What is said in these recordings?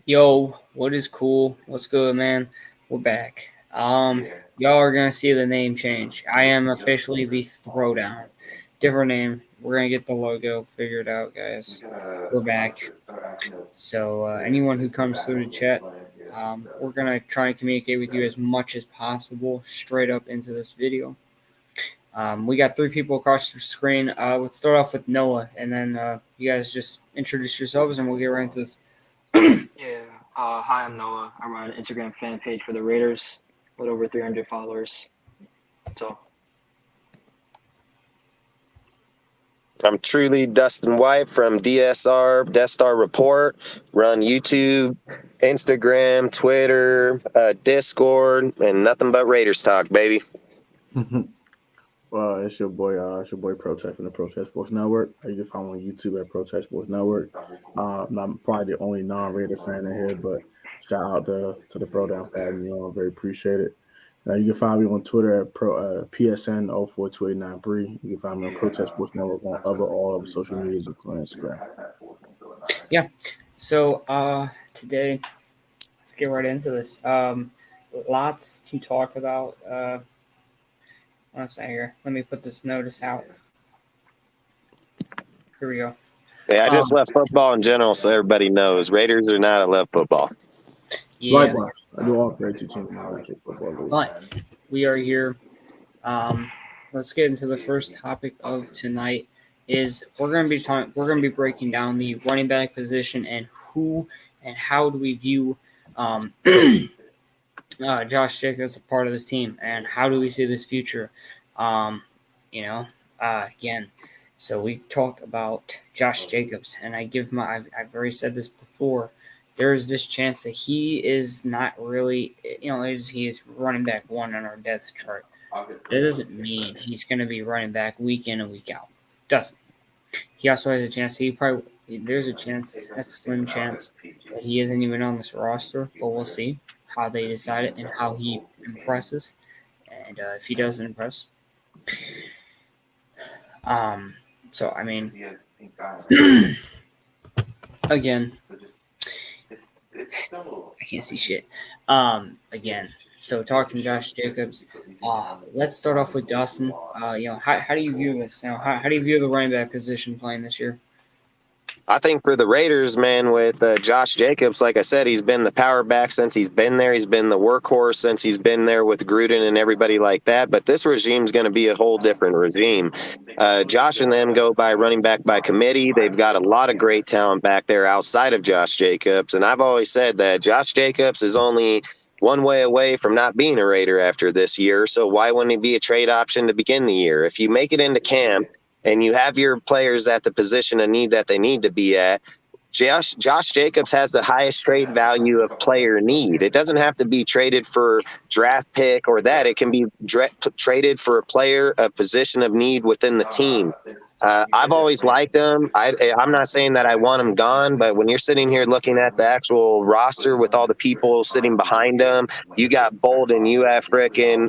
Yo, what is cool? What's good, man? We're back. Y'all are gonna see the name change. I am officially the Throwdown. Different name. We're gonna get the logo figured out, guys. We're back. So anyone who comes through the chat, we're gonna try and communicate with you as much as possible straight up into this video. We got 3 people across the screen. Let's start off with Noah, and then you guys just introduce yourselves, and we'll get right into this. Yeah. Hi, I'm Noah. I run an Instagram fan page for the Raiders with over 300 followers. So. I'm truly Dustin White from DSR, Death Star Report. Run YouTube, Instagram, Twitter, Discord, and nothing but Raiders talk, baby. Well, it's your boy Protest from the Protest Sports Network. You can find me on YouTube at Protest Sports Network. I'm probably the only non-Raider fan in here, but shout out to the Throwdown family. I very appreciate it. You can find me on Twitter at PSN 042893. You can find me on Protest Sports Network on all other social medias, including Instagram. Yeah. So today, let's get right into this. Lots to talk about. One second here. Let me put this notice out. Here we go. Yeah, I just left football in general, so everybody knows Raiders are not. I love football. Yeah. Likewise, I do all grade 2 teams in my football. But we are here. Let's get into the first topic of tonight. Is we're going to be breaking down the running back position and who and how do we view Josh Jacobs a part of this team, and how do we see this future? Again, so we talk about Josh Jacobs, and I've already said this before. There is this chance that he is not really, he is running back 1 on our depth chart. That doesn't mean he's going to be running back week in and week out. Doesn't. He also has a chance. There's a chance, a slim chance, that he isn't even on this roster, but we'll see how they decide it and how he impresses, and if he doesn't impress. So I mean, again, I can't see shit. Again, so talking Josh Jacobs, let's start off with Dustin. How do you view this? How do you view the running back position playing this year? I think for the Raiders, man, with Josh Jacobs, like I said, he's been the power back since he's been there. He's been the workhorse since he's been there with Gruden and everybody like that. But this regime's going to be a whole different regime. Josh and them go by running back by committee. They've got a lot of great talent back there outside of Josh Jacobs. And I've always said that Josh Jacobs is only one way away from not being a Raider after this year. So why wouldn't he be a trade option to begin the year? If you make it into camp, and you have your players at the position of need that they need to be at, Josh Jacobs has the highest trade value of player need. It doesn't have to be traded for draft pick or that. It can be traded for a position of need within the team. I've always liked him. I'm not saying that I want him gone, but when you're sitting here looking at the actual roster with all the people sitting behind him, you got Bolden, you have frickin'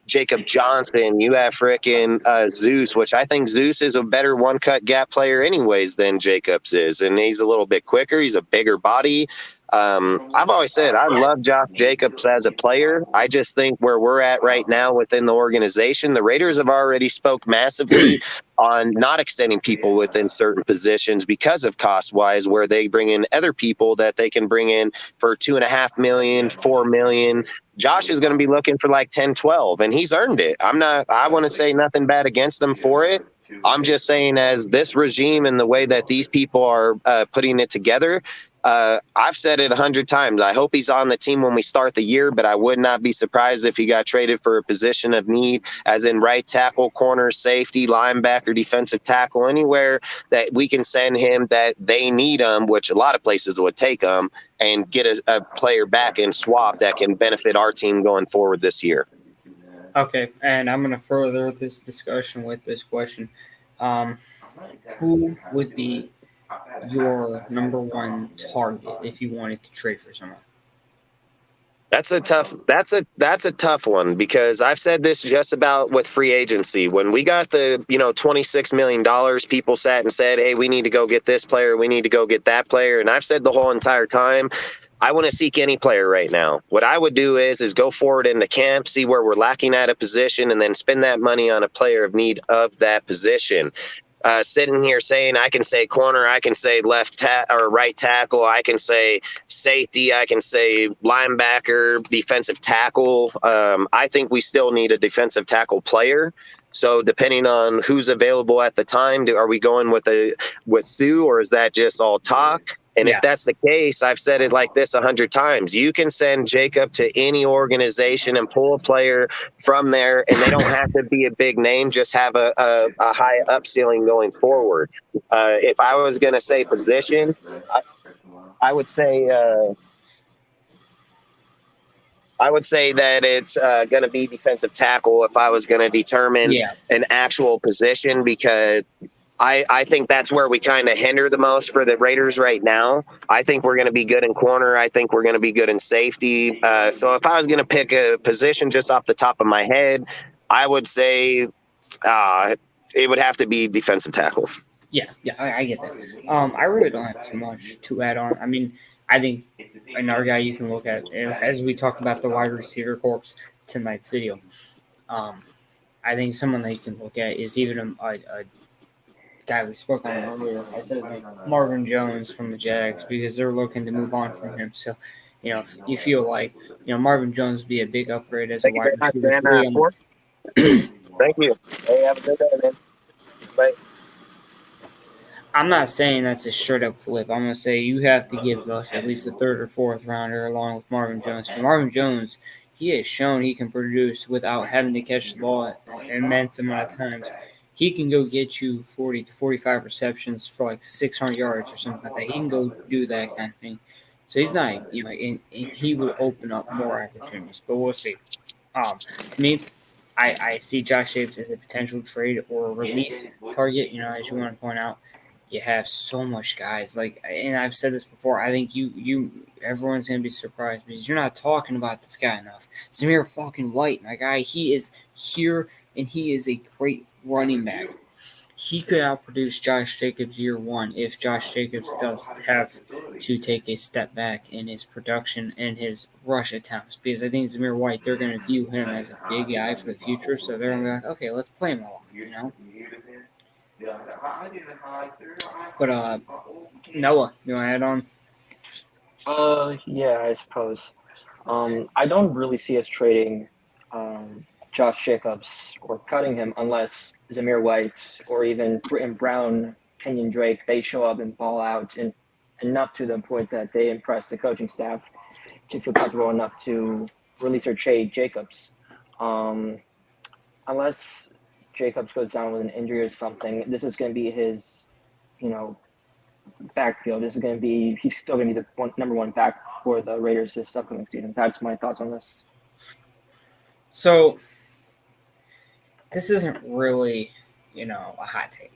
Jacob Johnson, you have frickin' Zeus, which I think Zeus is a better one-cut gap player anyways than Jacobs is, and he's a little bit quicker. He's a bigger body. I've always said I love Josh Jacobs as a player. I just think where we're at right now within the organization, the Raiders have already spoke massively on not extending people within certain positions because of cost-wise, where they bring in other people that they can bring in for $2.5 million, $4 million. Josh is going to be looking for like 10, 12, and he's earned it. I want to say nothing bad against them for it. I'm just saying as this regime and the way that these people are putting it together, I've said it 100 times. I hope he's on the team when we start the year, but I would not be surprised if he got traded for a position of need, as in right tackle, corner, safety, linebacker, defensive tackle, anywhere that we can send him that they need him, which a lot of places would take him, and get a player back and swap that can benefit our team going forward this year. Okay, and I'm going to further this discussion with this question. Who would be your number 1 target if you wanted to trade for someone? That's a tough one, because I've said this just about with free agency. When we got the, $26 million, people sat and said, hey, we need to go get this player, we need to go get that player. And I've said the whole entire time, I want to seek any player right now. What I would do is go forward into camp, see where we're lacking at a position, and then spend that money on a player of need of that position. Sitting here saying I can say corner, I can say or right tackle, I can say safety, I can say linebacker, defensive tackle. I think we still need a defensive tackle player. So depending on who's available at the time, are we going with Sue, or is that just all talk? And if that's the case, I've said it like this 100 times. You can send Jacob to any organization and pull a player from there, and they don't have to be a big name, just have a high up ceiling going forward. If I was going to say position, I would say that it's going to be defensive tackle if I was going to determine an actual position, because I think that's where we kind of hinder the most for the Raiders right now. I think we're going to be good in corner. I think we're going to be good in safety. So if I was going to pick a position just off the top of my head, I would say it would have to be defensive tackle. Yeah, I get that. I really don't have too much to add on. I mean, I think another guy you can look at, as we talked about the wide receiver corps tonight's video, I think someone that you can look at is even a guy we spoke on earlier. I said his name, Marvin Jones from the Jags, because they're looking to move on from him. So, if you feel like Marvin Jones would be a big upgrade as a wide receiver. Thank you. Hey, have a good day, man. Bye. I'm not saying that's a straight up flip. I'm going to say you have to give us at least a third or fourth rounder along with Marvin Jones. But Marvin Jones, he has shown he can produce without having to catch the ball an immense amount of times. He can go get you 40 to 45 receptions for like 600 yards or something like that. He can go do that kind of thing. So he's not, and he would open up more opportunities. But we'll see. To me, I see Josh Jacobs as a potential trade or release target, as you want to point out. You have so much guys and I've said this before. I think everyone's gonna be surprised because you're not talking about this guy enough. Zamir fucking White, my guy, he is here and he is a great running back. He could outproduce Josh Jacobs year one if Josh Jacobs does have to take a step back in his production and his rush attempts, because I think Zamir White, they're going to view him as a big guy for the future, so they're going to be like, okay, let's play him along, But Noah, you want to add on? Yeah, I suppose. I don't really see us trading Josh Jacobs or cutting him unless Zamir White or even Britton Brown, Kenyon Drake, they show up and ball out and enough to the point that they impress the coaching staff to feel comfortable enough to release or trade Jacobs. Unless Jacobs goes down with an injury or something, this is going to be his, backfield. He's still going to be the number one back for the Raiders this upcoming season. That's my thoughts on this. So this isn't really, a hot take.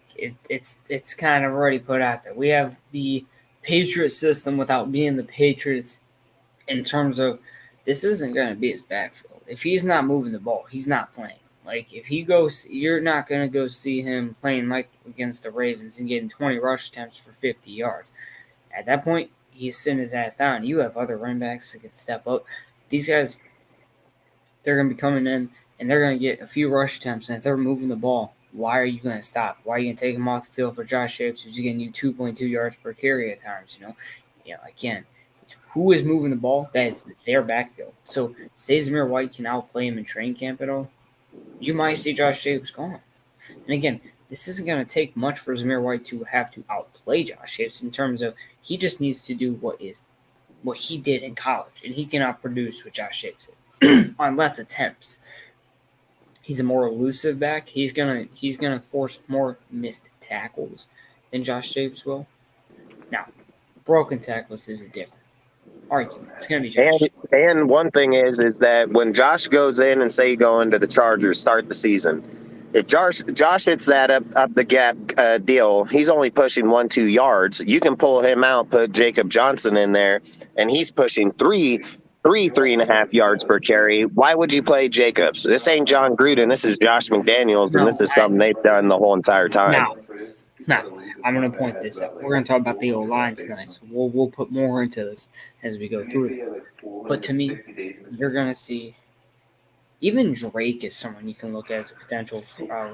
It's kind of already put out there. We have the Patriot system without being the Patriots in terms of this isn't going to be his backfield. If he's not moving the ball, he's not playing. Like, if he goes, you're not going to go see him playing like against the Ravens and getting 20 rush attempts for 50 yards. At that point, he's sitting his ass down. You have other running backs that can step up. These guys, they're going to be coming in, and they're going to get a few rush attempts. And if they're moving the ball, why are you going to stop? Why are you going to take him off the field for Josh Jacobs, who's getting you 2.2 yards per carry at times? Again, it's who is moving the ball. That is their backfield. So, say Zamir White can outplay him in training camp at all, you might see Josh Jacobs gone. And again, this isn't going to take much for Zamir White to have to outplay Josh Jacobs in terms of he just needs to do what he did in college, and he cannot produce what Josh Jacobs did on less attempts. He's a more elusive back. He's gonna force more missed tackles than Josh Jacobs will. Now, broken tackles is a different argument. It's going to be Josh. And one thing is that when Josh goes in and say you go into the Chargers, start the season, if Josh hits that up the gap deal, he's only pushing 1-2 yards. You can pull him out, put Jacob Johnson in there, and he's pushing 3 3.5 yards per carry. Why would you play Jacobs? This ain't John Gruden. This is Josh McDaniels, and this is something they've done the whole entire time. Now, I'm going to point this out. We're going to talk about the O-line tonight, so we'll put more into this as we go through it. But to me, you're going to see even Drake is someone you can look at as a potential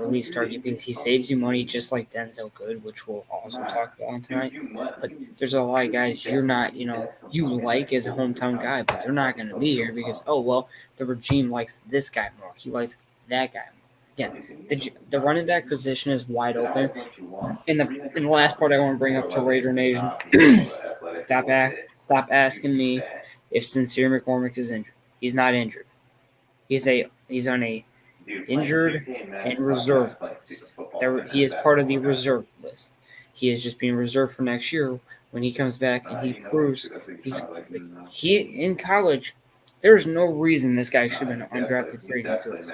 release target because he saves you money just like Denzel Good, which we'll also talk about tonight. But there's a lot of guys you're not, you like as a hometown guy, but they're not going to be here because, the regime likes this guy more. He likes that guy more. Yeah, the running back position is wide open. In the last part, I want to bring up to Raider Nation. Stop asking me if Sincere McCormick is injured. He's not injured. He's on a injured and reserved list. He is part of the reserve list. He is just being reserved for next year when he comes back and he proves he in college. There's no reason this guy should have been an undrafted free agent to us.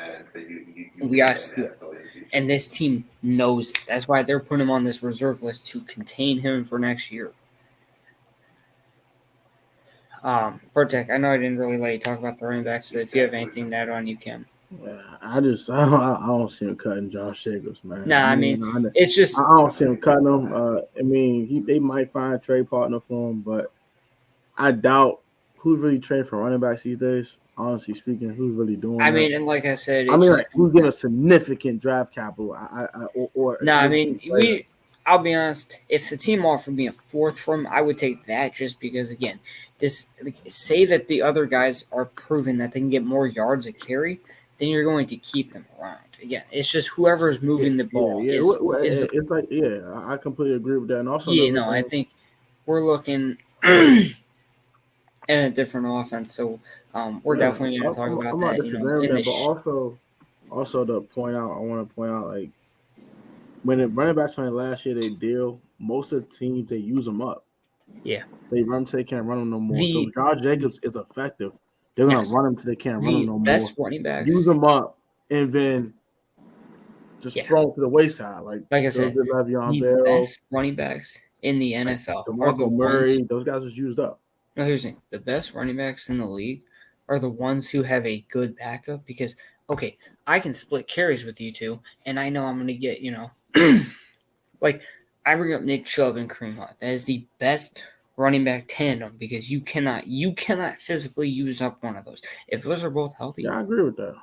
We got to steal. And this team knows it. That's why they're putting him on this reserve list to contain him for next year. Pertek, I know I didn't really let you talk about the running backs, but if you have anything to add on, you can. Yeah, I don't see him cutting Josh Jacobs, man. It's just I don't see him cutting him. They might find a trade partner for him, but I doubt who's really trading for running backs these days. Honestly speaking, who's really doing that? And like I said, who's getting a significant draft capital? I'll be honest. If the team offered me a fourth from, I would take that just because, again, say that the other guys are proven that they can get more yards a carry, then you're going to keep them around. Again, it's just whoever's moving the ball. I completely agree with that. And also, I think we're looking at a different offense, so we're definitely going to talk about that. But also to point out, I want to point out like. When the running backs playing last year, they deal. Most of the teams they use them up. Yeah, they run till they can't run them no more. So Josh Jacobs is effective. They're gonna run him till they can't run him no more. Best running backs use them up and then just throw them to the wayside. Like I said, the best running backs in the NFL are the Murray. Those guys was used up. No, here's the thing: the best running backs in the league are the ones who have a good backup because. Okay, I can split carries with you two, and I know I'm going to get, like I bring up Nick Chubb and Kareem Hunt. That is the best running back tandem because you cannot physically use up one of those. If those are both healthy, I agree with that.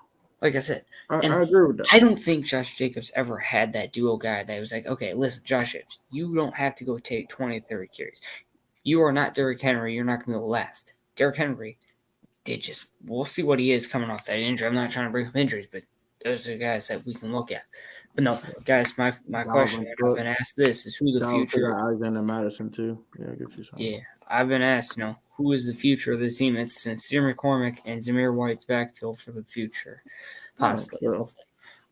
Like I said, I agree with that. I don't think Josh Jacobs ever had that duo guy that was like, okay, listen, Josh Jacobs, you don't have to go take 20, 30 carries. You are not Derrick Henry. You're not going to go last. Derrick Henry. We'll see what he is coming off that injury. I'm not trying to bring up injuries, but those are guys that we can look at. But no, guys, my question I've been asked this is who the future. Alexander Madison too. Yeah, I've been asked, who is the future of this team? It's Sincere McCormick and Zamir White's backfield for the future, possibly.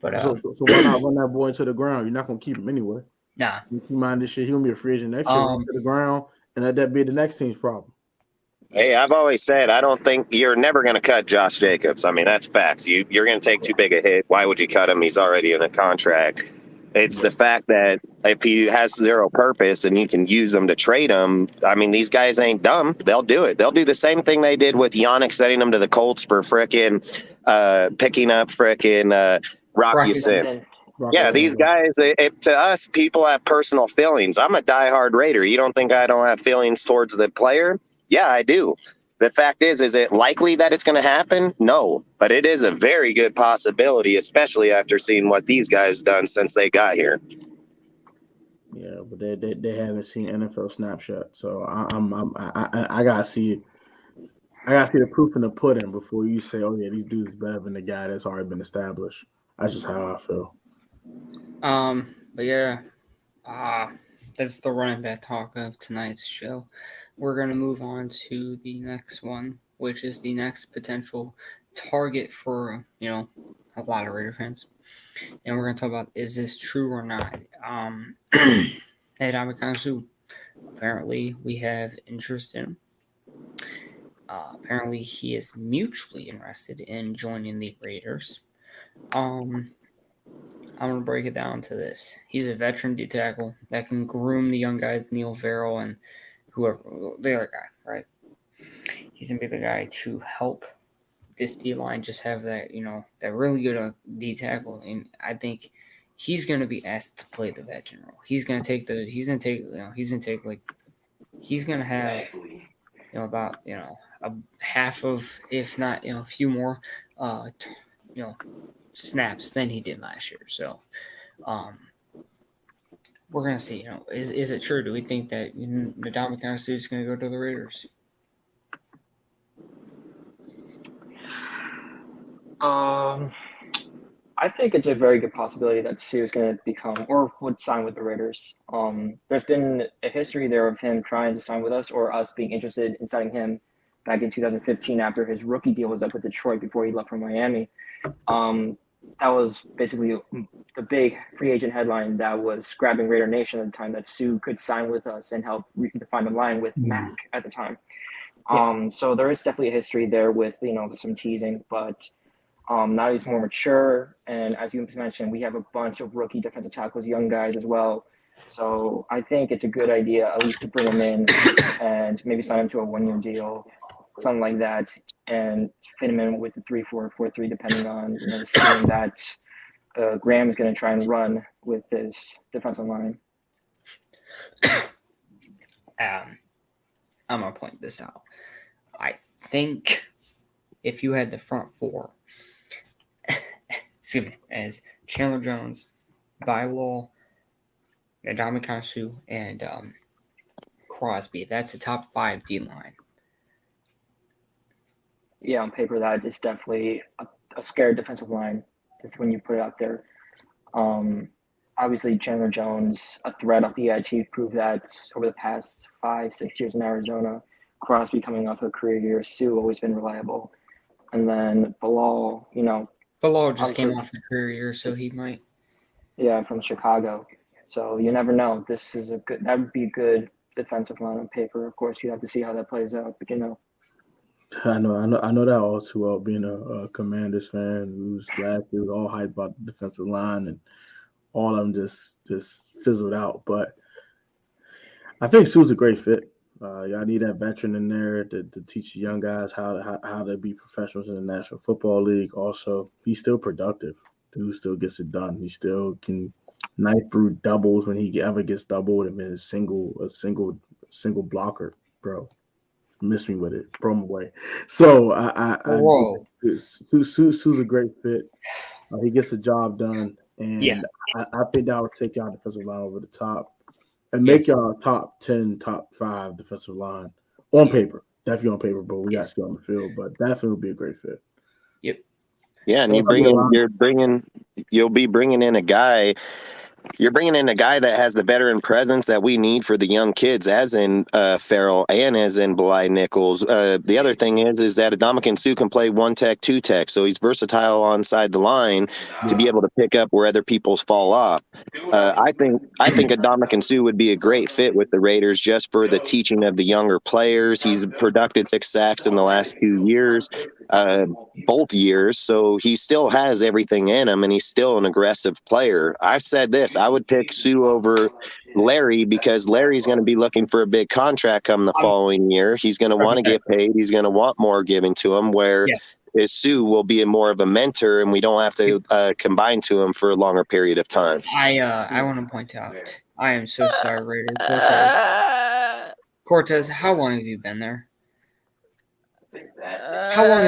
But so why not run that boy into the ground? You're not gonna keep him anyway. Nah, you keep mind this shit. He's gonna be a free agent next year. Run to the ground, and let that be the next team's problem. Hey, I've always said I don't think you're never going to cut Josh Jacobs. I mean, that's facts. You're going to take too big a hit. Why would you cut him? He's already in a contract. It's the fact that if he has zero purpose and you can use him to trade him, I mean, these guys ain't dumb. They'll do it. They'll do the same thing they did with Yannick sending him to the Colts for picking up Rocky Sin. Yeah, these guys, to us, people have personal feelings. I'm a diehard Raider. You don't think I don't have feelings towards the player? Yeah, I do. The fact is it likely that it's going to happen? No, but it is a very good possibility, especially after seeing what these guys done since they got here. Yeah, but they haven't seen NFL snapshot, so I gotta see the proof in the pudding before you say, oh yeah, these dudes better than the guy that's already been established. That's just how I feel. But yeah, that's the running back talk of tonight's show. We're going to move on to the next one, which is the next potential target for, a lot of Raider fans. And we're going to talk about, is this true or not? Hey, Damakansu, apparently we have interest in him. Apparently he is mutually interested in joining the Raiders. I'm going to break it down to this. He's a veteran D tackle that can groom the young guys, Neil Farrell and whoever, the other guy, right? He's gonna be the guy to help this D line just have that, that really good D tackle, and I think he's gonna be asked to play the veteran role. He's gonna take he's gonna have about a half of, if not a few more, snaps than he did last year. So, we're gonna see. Is it true? Do we think that Ndamukong Suh is gonna go to the Raiders? I think it's a very good possibility that Sue is going to become or would sign with the Raiders. There's been a history there of him trying to sign with us or us being interested in signing him back in 2015 after his rookie deal was up with Detroit before he left for Miami. That was basically the big free agent headline that was grabbing Raider Nation at the time, that Sue could sign with us and help redefine the line with Mac at the time. So there is definitely a history there with, some teasing, but now he's more mature. And as you mentioned, we have a bunch of rookie defensive tackles, young guys as well. So I think it's a good idea at least to bring him in and maybe sign him to a 1-year deal, something like that, and fit him in with the 3-4, 4-3, depending on the scheme that Graham is going to try and run with his defensive line. I'm gonna point this out. I think if you had the front four, as Chandler Jones, Bylaw, Ndamukong Suh, and Crosby, that's a top 5 D line. Yeah, on paper, that is definitely a scared defensive line when you put it out there. Obviously, Chandler Jones, a threat off the edge. He proved that over the past 5-6 years in Arizona. Crosby coming off a career year. Sue always been reliable. And then Bilal, Bilal just came off a career year, so he might. Yeah, from Chicago. So you never know. That would be a good defensive line on paper. Of course, you have to see how that plays out, but I know that all too well. Being a Commanders fan who's last year was all hyped about the defensive line, and all of them just fizzled out. But I think Sue's a great fit. Y'all need that veteran in there to teach the young guys how to be professionals in the National Football League. Also, he's still productive. Dude still gets it done. He still can knife through doubles when he ever gets doubled, and then a single blocker, bro. Miss me with it, throw him away. So Sue's a great fit. He gets the job done, and I think that would take y'all defensive line over the top and make y'all top 10, top 5 defensive line on paper. Definitely on paper, but we got to see on the field. But definitely would be a great fit. Yep. Yeah, and you'll be bringing in a guy. You're bringing in a guy that has the veteran presence that we need for the young kids, as in Farrell and as in Bly Nichols. The other thing is that Ndamukong Suh can play 1-tech, 2-tech, so he's versatile onside the line to be able to pick up where other people's fall off. I think Ndamukong Suh would be a great fit with the Raiders just for the teaching of the younger players. He's produced 6 sacks in the last 2 years. Both years, so he still has everything in him, and he's still an aggressive player. I said this: I would pick Suh over Larry because Larry's going to be looking for a big contract come the following year. He's going to want to get paid. He's going to want more given to him, where Suh will be more of a mentor, and we don't have to combine to him for a longer period of time. I want to point out, I am so sorry, Raider. Cortez, how long have you been there? How long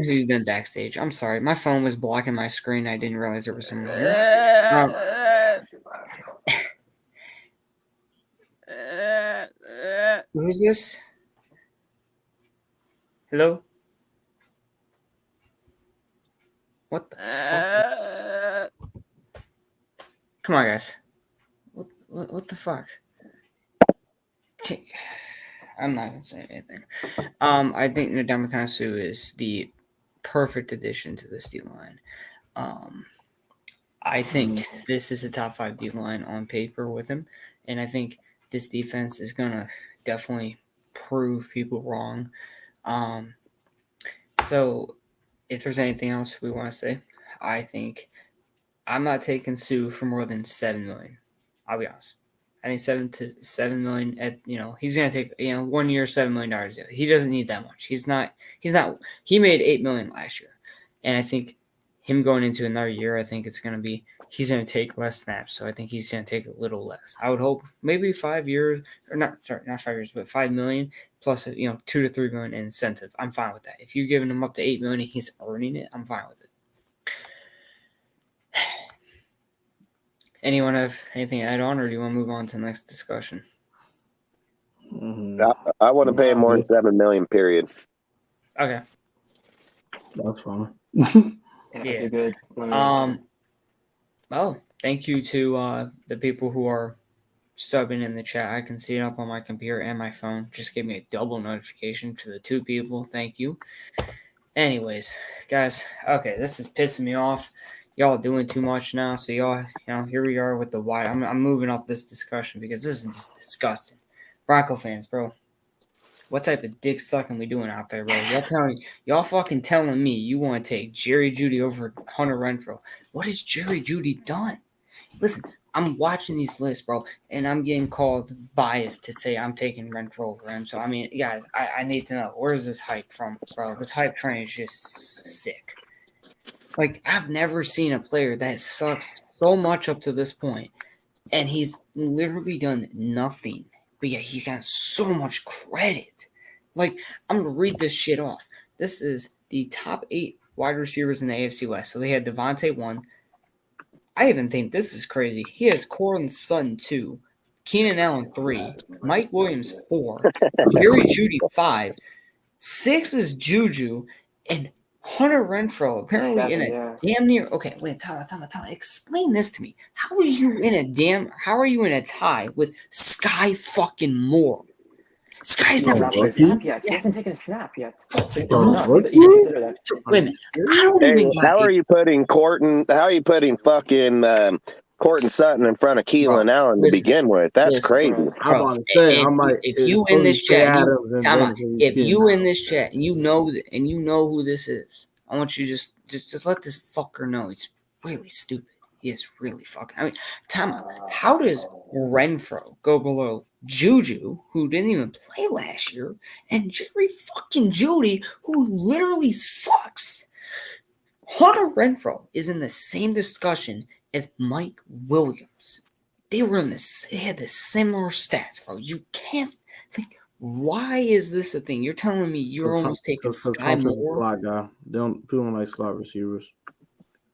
have you been backstage? I'm sorry, my phone was blocking my screen. I didn't realize there was someone here. Who's this? Hello? What the fuck? Come on, guys. What the fuck? I'm not gonna say anything. I think Ndamukong Suh is the perfect addition to this D line. I think this is a top 5 D line on paper with him, and I think this defense is gonna definitely prove people wrong. So, if there's anything else we want to say, I think I'm not taking Suh for more than $7 million. I'll be honest. I think $7 million. He's gonna take 1 year, $7 million. He doesn't need that much. He's not. He made $8 million last year, and I think him going into another year, I think it's gonna be he's gonna take less snaps. So I think he's gonna take a little less. I would hope maybe 5 years or not 5 years, but $5 million plus $2 to $3 million in incentive. I'm fine with that. If you're giving him up to $8 million and he's earning it, I'm fine with it. Anyone have anything to add on, or do you want to move on to the next discussion? Mm-hmm. I want to pay him more than $7 million. Period. Okay. That's fine. That's good. Well, thank you to the people who are subbing in the chat. I can see it up on my computer and my phone. Just give me a double notification to the 2 people. Thank you. Anyways, guys, okay, this is pissing me off. Y'all doing too much now, so y'all, here we are with the why. I'm moving up this discussion because this is just disgusting. Bronco fans, bro, what type of dick sucking we doing out there, bro? Y'all fucking telling me you want to take Jerry Jeudy over Hunter Renfrow? What has Jerry Jeudy done? Listen, I'm watching these lists, bro, and I'm getting called biased to say I'm taking Renfrow over him. So I mean, guys, I need to know, where is this hype from, bro? This hype train is just sick. Like, I've never seen a player that sucks so much up to this point, and he's literally done nothing. But yeah, he's got so much credit. Like, I'm going to read this shit off. This is the top 8 wide receivers in the AFC West. So they had Devontae 1. I even think this is crazy. He has Courtland Sutton 2, Keenan Allen 3, Mike Williams 4, Jerry Jeudy 5, 6 is Juju, and Hunter Renfrow apparently 7, in a damn near. Okay, wait, time. Explain this to me. How are you in a tie with Sky fucking Moore? Sky's never taken a snap yet. He hasn't taken a snap yet. So wait a minute. I don't even. How are you putting fucking Courtland Sutton in front of Keelan Allen to begin with? That's crazy. I'm about to say, if you in this chat, if you in this chat and you know who this is, I want you to just let this fucker know he's really stupid. He is really fucking. I mean, how does Renfrow go below Juju, who didn't even play last year, and Jerry fucking Jeudy, who literally sucks? Hunter Renfrow is in the same discussion as Mike Williams. They had the similar stats, bro. You can't think. Why is this a thing? You're telling me you're almost taking Sky Moore? Slot guy. People don't like slot receivers.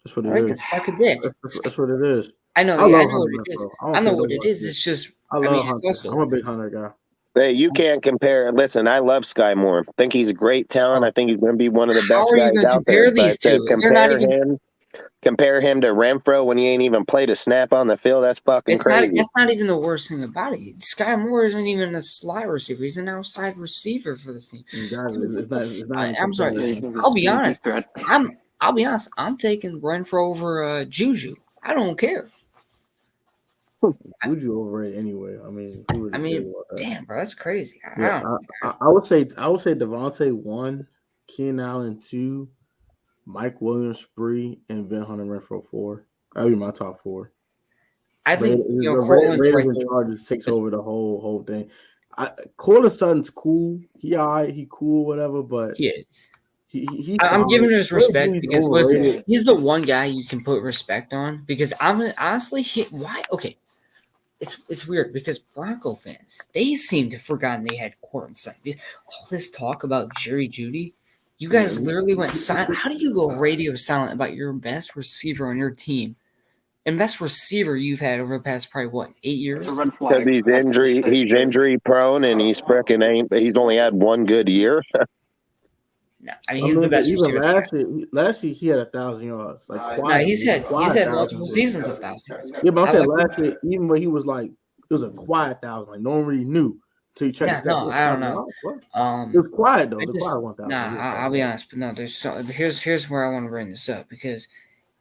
That's what it is. Like to suck a dick. That's what it is. I know. I know what it is. I know what it is. It's just. I'm a big Hunter guy. Hey, you can't compare. Listen, I love Sky Moore. I think he's a great talent. I think he's going to be one of the best guys out there. These two? Compare him to Renfrow when he ain't even played a snap on the field. That's fucking crazy. That's not even the worst thing about it. Sky Moore isn't even a slot receiver. He's an outside receiver for the team. I'm sorry. I'll be honest. I'll be honest. I'm taking Renfrow over Juju. I don't care. Juju overrated anyway. I mean, damn, bro, that's crazy. I would say Devontae 1, Keenan Allen 2, Mike Williams 3, and then Hunter Renfrow 4. That would be my top 4. I think Courtland's in charge takes over the whole thing. Courtland Sutton's cool. He cool, whatever. But he is. I'm giving him his respect because listen, he's the one guy you can put respect on because I'm honestly why okay. It's weird because Bronco fans, they seem to have forgotten they had Courtland Sutton. All this talk about Jerry Jeudy, you guys literally went silent. How do you go radio silent about your best receiver on your team? And best receiver you've had over the past probably 8 years? Because he's injury prone and he's only had one good year. No, I mean he's the best receiver. Last year he had 1,000 yards. He's had multiple seasons of 1,000 yards. Yeah, but I'm saying last year, even when he was it was a quiet 1,000. Like no one really knew until you checked. I don't know. It was quiet though. It was quiet 1,000. I'll be honest, but no, here's where I want to bring this up because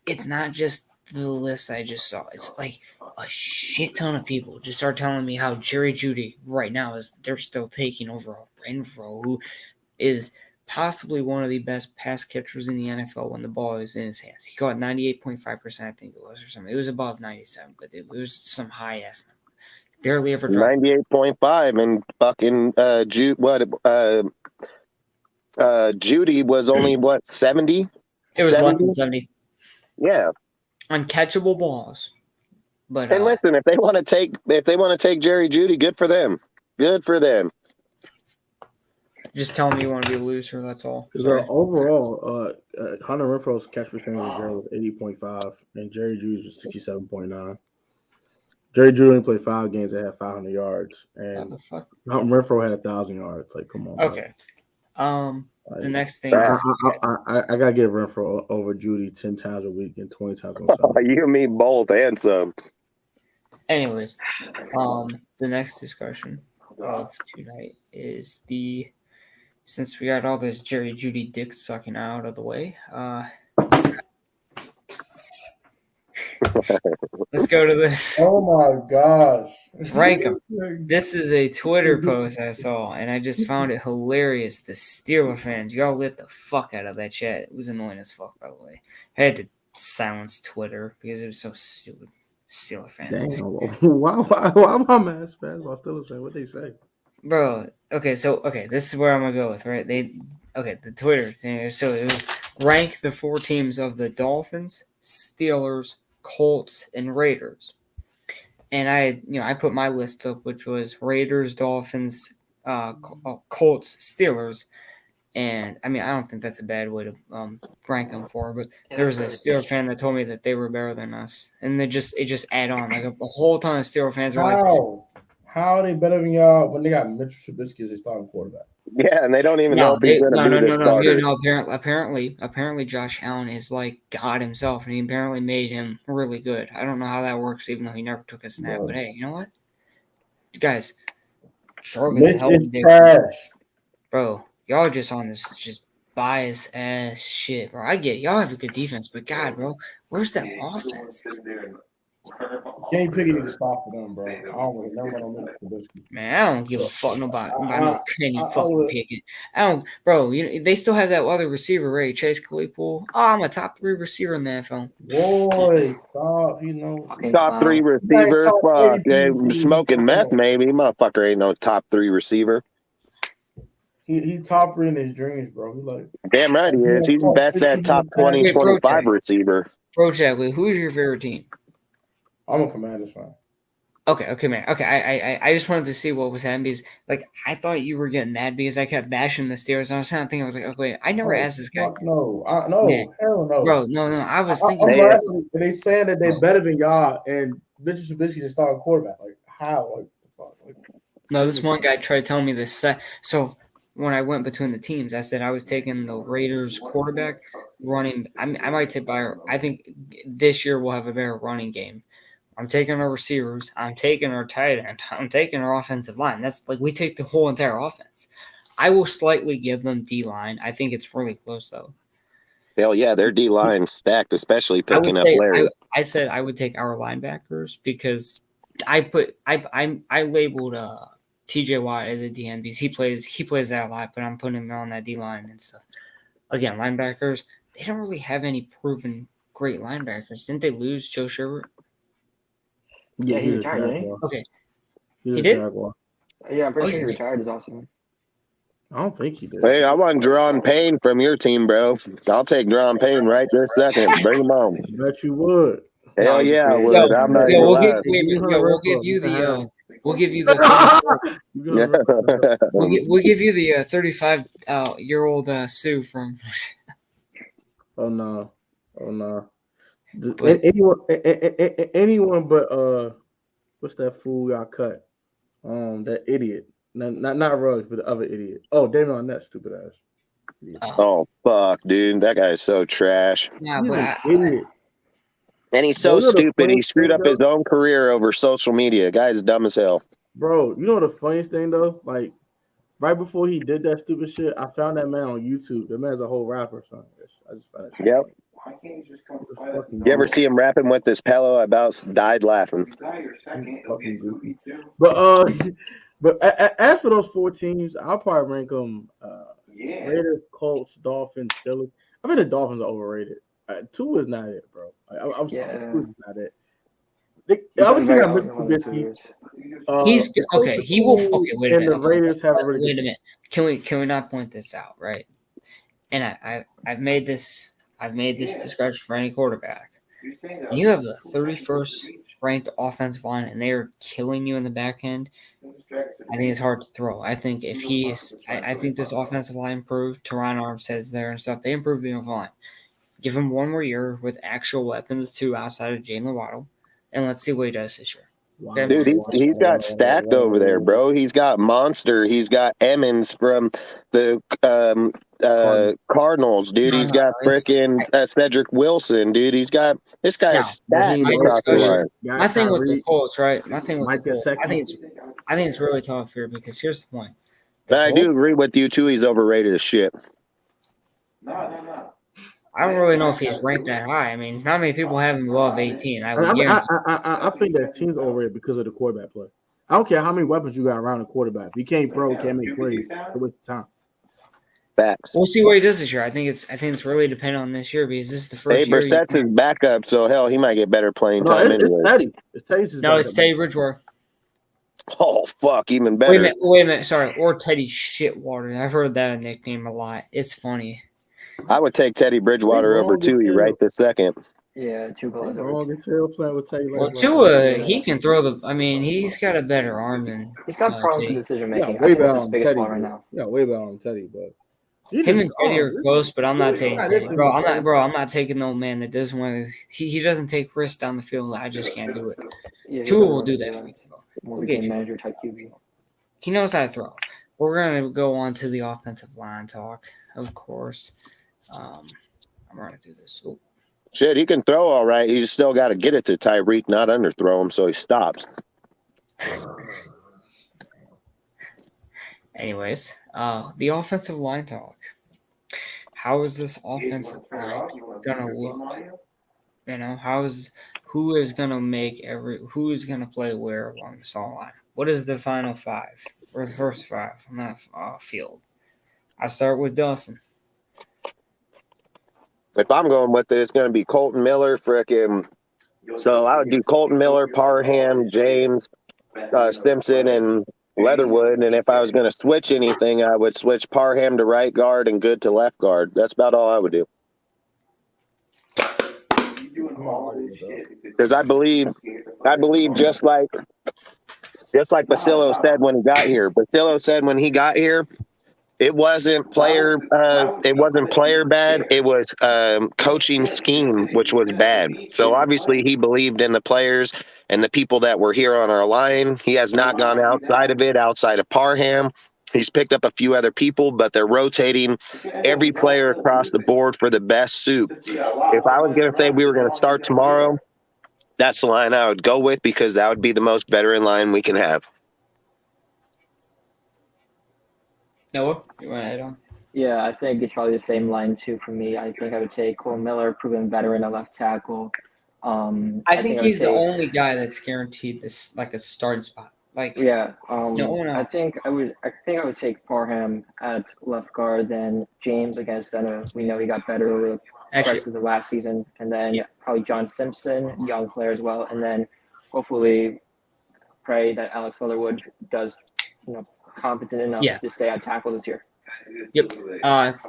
it's not just the list I just saw. It's like a shit ton of people just start telling me how Jerry Jeudy right now they're still taking over Renfrow, who is possibly one of the best pass catchers in the NFL when the ball is in his hands. He caught 98.5%, I think it was, or something. It was above 97, but it was some high ass number. Barely ever dropped. 98.5, and fucking Judy was only what 70. It was less than 70. Yeah. Uncatchable balls. But And listen, if they want to take Jerry Judy, good for them. Good for them. just tell me you want to be a loser. That's all. So overall, Hunter Renfro's catch percentage was 80.5, and Jerry Judy's was 67.9. Jerry Judy only played 5 games that had 500 yards, and Hunter Renfro had 1,000 yards. Like, come on. Okay. The next thing. I gotta give Renfro over Judy 10 times a week and 20 times on Sunday. You and me both, and some. Anyways, the next discussion of tonight is since we got all this Jerry Judy dick sucking out of the way, let's go to this. Oh my gosh. Rank them. This is a Twitter post I saw, and I just found it hilarious. The Steeler fans, y'all lit the fuck out of that chat. It was annoying as fuck, by the way. I had to silence Twitter because it was so stupid. Steeler fans. Damn. Why am I mad fans about Steelers fans? What they say? Bro, this is where I'm gonna go with, right? The Twitter thing. So it was rank the 4 teams of the Dolphins, Steelers, Colts, and Raiders. And I put my list up, which was Raiders, Dolphins, Colts, Steelers. And I mean, I don't think that's a bad way to rank them for. But there was a Steelers fan that told me that they were better than us, and it just add on like a whole ton of Steelers fans were like, "How are they better than y'all when they got Mitchell Trubisky as their starting quarterback?" Yeah, and they don't even know if he's going to be the starter. No. Apparently, Josh Allen is like God himself, and he apparently made him really good. I don't know how that works, even though he never took a snap. But hey, you know what, guys, Mitch is trash, bro. Y'all are just on this just bias ass shit, bro. I get it. Y'all have a good defense, but God, bro, where's that offense? Kenny Pickett to stop for them, bro. I don't know. Man, I don't give a fuck about no Kenny fucking Pickett. I don't, bro. They still have that other receiver, right? Chase Claypool. Oh, I'm a top 3 receiver in the NFL. Boy, stop, top 3 receiver. Fuck, smoking meth, maybe. Motherfucker ain't no top 3 receiver. He top 3 in his dreams, bro. He like damn right he is. He's best at top 20, 25 receiver. Bro, Chadley, who's your favorite team? I'm a Commanders fan. Okay, man. Okay, I just wanted to see what was happening because, like, I thought you were getting mad because I kept bashing the Steelers. I was kind of thinking, I was like, okay, I never asked this guy. No, hell no, bro, no. I was thinking they saying that they're better than y'all, and Mitchell Trubisky is starting quarterback. Like how? No, this one guy tried telling me this. So when I went between the teams, I said I was taking the Raiders quarterback running. I might take I think this year we'll have a better running game. I'm taking our receivers. I'm taking our tight end. I'm taking our offensive line. That's like we take the whole entire offense. I will slightly give them D-line. I think it's really close, though. Hell yeah, their D-line stacked, especially picking up Larry. I said I would take our linebackers because I labeled T.J. Watt as a DN because he plays that a lot, but I'm putting him on that D-line and stuff. Again, linebackers, they don't really have any proven great linebackers. Didn't they lose Joe Sherbert? Yeah, he retired, didn't he? Okay. He did? Yeah, I'm pretty sure he retired as awesome. I don't think he did. Hey, I want Dron Payne from your team, bro. I'll take Dron Payne right this second. Bring him on. I bet you would. Hell yeah, I would. We'll give you the 35-year-old Sue from. Oh no. Anyone but what's that fool y'all cut? That idiot. Not Ruggs, but the other idiot. Oh, Damon Arnett, stupid ass. Idiot. Oh fuck, dude, that guy's so trash. Yeah, he's an idiot. And he's so stupid. He screwed up his own career over social media. Guy's dumb as hell. Bro, you know the funniest thing though? Like right before he did that stupid shit, I found that man on YouTube. That man's a whole rapper, son. I just found that. Yep. You ever see him rapping with this pillow? I about died laughing. But as for those 4 teams, I'll probably rank them Raiders, Colts, Dolphins, Steelers. I mean the Dolphins are overrated. 2 is not it, bro. I'm sorry, 2 is not it. He's done obviously very got well Mitch in 1 or 2 Trubisky. years. He's okay. He will. Cool, Okay, wait a and minute. the Okay, Raiders have already. wait a minute. Can we not point this out, right? And I've made this discussion for any quarterback. When you have the 31st ranked offensive line and they are killing you in the back end, I think it's hard to throw. I think if I think this offensive line improved. Teron Armstead's there and stuff. They improved the offensive line. Give him one more year with actual weapons too outside of Jalen Waddle, and let's see what he does this year. Okay? Dude, he's got stacked over there, bro. He's got Monster. He's got Emmons from the Cardinals, dude. He's got frickin' Cedric Wilson, dude. He's got this guy is stacked across the line. My thing with the Colts, right? My thing with Mike the Colts, I Gesicki. think it's really tough here because here's the point. But I do agree with you too. He's overrated as shit. I don't really know if he's ranked that high. I mean, not many people have him above 18. I think that team's overrated because of the quarterback play. I don't care how many weapons you got around the quarterback. If you can't make plays, it's a waste of time. Facts. We'll see what he does this year. I think it's really dependent on this year because this is the first year. Brissett's his backup, so hell, he might get better playing It's time anyway. Teddy. It's Teddy Bridgewater. Oh fuck, even better. Wait a minute. Sorry, or Teddy Shitwater. I've heard that nickname a lot. It's funny. I would take Teddy Bridgewater over Tui right this second. Yeah, two goals. Well, Tua, he can throw the. I mean, he's got a better arm than. He's got problems with decision making. Yeah, way better his on biggest Teddy one right now. Yeah, way better on Teddy, but him and Teddy are close. But I'm not taking Teddy, bro. I'm not taking no man that doesn't want to. He doesn't take risks down the field. I just can't do it. Yeah, Tua will do that for you. More game manager type QB. He knows how to throw. We're gonna go on to the offensive line talk, of course. I'm going to do this. Ooh. Shit, he can throw all right. He's still got to get it to Tyreek, not underthrow him, so he stops. Anyways, the offensive line talk. How is this offensive line gonna look? You know, who is gonna play where along the song line? What is the final five or the first five on that field? I start with Dustin. If I'm going with it, it's going to be Colton Miller, frickin'. So I would do Colton Miller, Parham, James, Simpson, and Leatherwood. And if I was going to switch anything, I would switch Parham to right guard and Good to left guard. That's about all I would do. Because I believe just like Basillo said when he got here. Basillo said when he got here, it wasn't player bad. It was coaching scheme, which was bad. So obviously he believed in the players and the people that were here on our line. He has not gone outside of it, outside of Parham. He's picked up a few other people, but they're rotating every player across the board for the best suit. If I was going to say we were going to start tomorrow, that's the line I would go with because that would be the most veteran line we can have. Noah, you want to add on? Yeah, I think it's probably the same line too for me. I think I would take Cole Miller, proven veteran at left tackle. I think he's the only guy that's guaranteed this like a starting spot. Like yeah, no one else. I think I would take Parham at left guard, then James against we know he got better with the rest of the last season, and then probably John Simpson, young player as well, and then hopefully pray that Alex Leatherwood does competent enough to stay at tackle this year. Yep.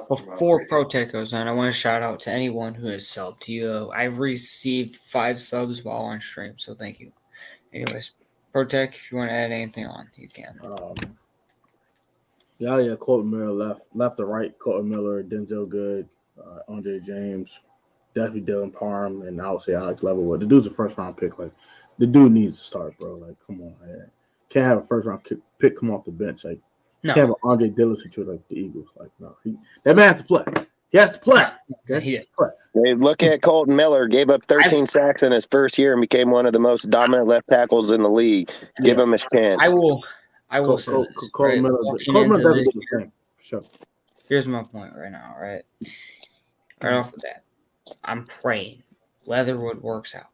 Before ProTech goes on, I want to shout out to anyone who has subbed to you. I've received 5 subs while on stream, so thank you. Anyways, ProTech, if you want to add anything on, you can. Colton Miller left to right. Colton Miller, Denzel Good, Andre James, definitely Dylan Parham, and I would say Alex Leatherwood. The dude's a first round pick. Like the dude needs to start, bro. Like come on, man. Can't have a first round pick come off the bench. Like can't have an Andre Dillon situation like the Eagles. Like no, that man has to play. He has to play. Okay? They look at Colton Miller, gave up 13 sacks in his first year and became one of the most dominant left tackles in the league. Give him his chance. I will say this. Colton Miller doesn't do the thing. For sure. Here's my point right now, right? Right off the bat. I'm praying Leatherwood works out.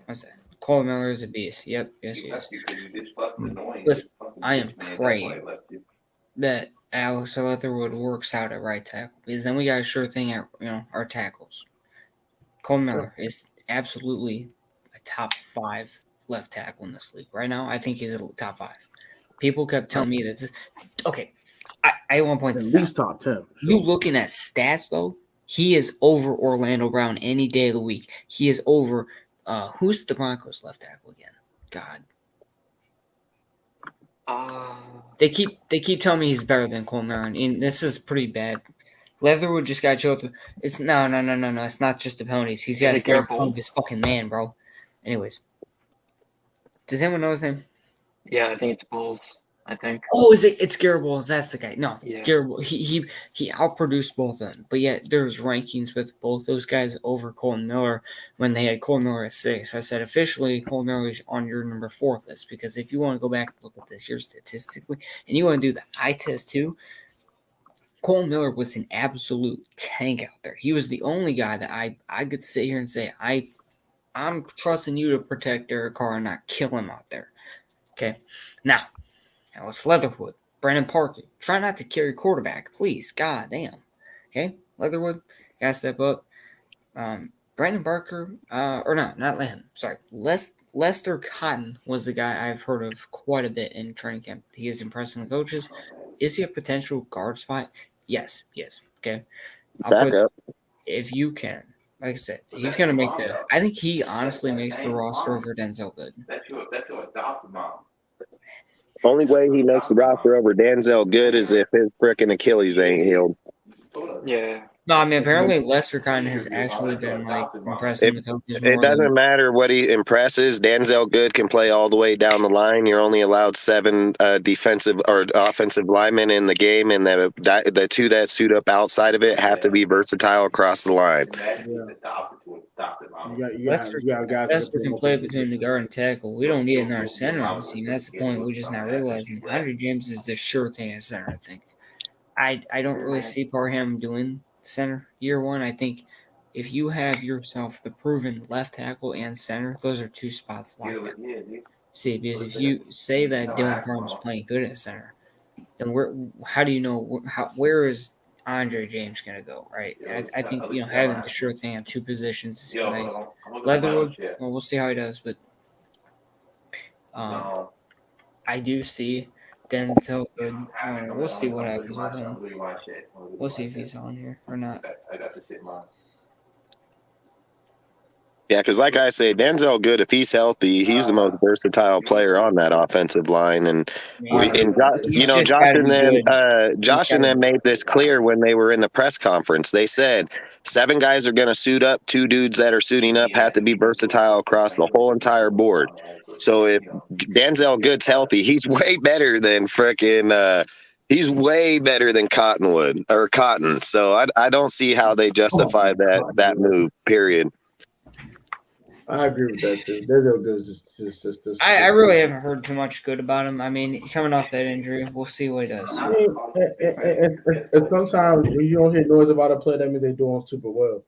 What's that? Cole Miller is a beast. Yep, yes, he is. Listen, I am praying that Alex Leatherwood works out at right tackle because then we got a sure thing at our tackles. Cole Miller is absolutely a top 5 left tackle in this league right now. I think he's a top 5. People kept telling me that. Okay, I at one point at least top 10. Sure. You looking at stats though? He is over Orlando Brown any day of the week. He is over. Who's the Broncos left tackle again? God. They keep telling me he's better than Cole Miller, and this is pretty bad. Leatherwood just got choked. It's no. It's not just the penalties. He's got to stay on his fucking man, bro. Anyways, does anyone know his name? Yeah, I think it's Bulls. I think. Oh, is it? It's Garrett Bowles. That's the guy. No, Yeah. Garrett Bowles. He outproduced both of them. But yet there's rankings with both those guys over Cole Miller when they had Cole Miller at 6. I said officially Cole Miller is on your number 4 list because if you want to go back and look at this year statistically and you want to do the eye test too, Cole Miller was an absolute tank out there. He was the only guy that I could sit here and say I'm trusting you to protect Derek Carr and not kill him out there. Okay, now it's Leatherwood, Brandon Parker. Try not to carry quarterback, please. God damn. Okay, Leatherwood, gotta step up. Brandon Parker, or no, not him. Sorry, Lester Cotton was the guy I've heard of quite a bit in training camp. He is impressing the coaches. Is he a potential guard spot? Yes, he is. Okay, Back up. If you can. Like I said, he's gonna make I think he honestly makes the roster over Denzel Good. That's your adopted mom. Only way he makes the roster over Denzel Good is if his frickin' Achilles ain't healed. Yeah. No, I mean apparently Lester kind of has actually been like impressing the coaches more. It doesn't matter what he impresses. Denzel Good can play all the way down the line. You're only allowed 7 defensive or offensive linemen in the game, and the 2 that suit up outside of it have to be versatile across the line. Lester can play between the guard and tackle. We don't need another center on the team. That's the point. We're just not realizing. Andre James is the sure thing at center, I think. I don't really see Parham doing center year 1. I think if you have yourself the proven left tackle and center, those are 2 spots locked in. See, because if you say that Dylan Parham is playing good at center, then how do you know where is Andre James going to go, right? I think having the sure thing at 2 positions is nice. Leatherwood, well, we'll see how he does, but I do see Denzel Good. We'll see what happens with him. We'll see if he's on here or not. Yeah, because like I say, Denzel Good, if he's healthy, he's the most versatile player on that offensive line. And Josh and them made this clear when they were in the press conference. They said 7 guys are going to suit up. 2 dudes that are suiting up have to be versatile across the whole entire board. So if Denzel Good's healthy, he's way better than he's way better than Cotton. So I don't see how they justify that move, period. I agree with that too. They're real good. I really haven't heard too much good about him. I mean, coming off that injury, we'll see what he does. I mean, and sometimes when you don't hear noise about a play, that means they're doing super well.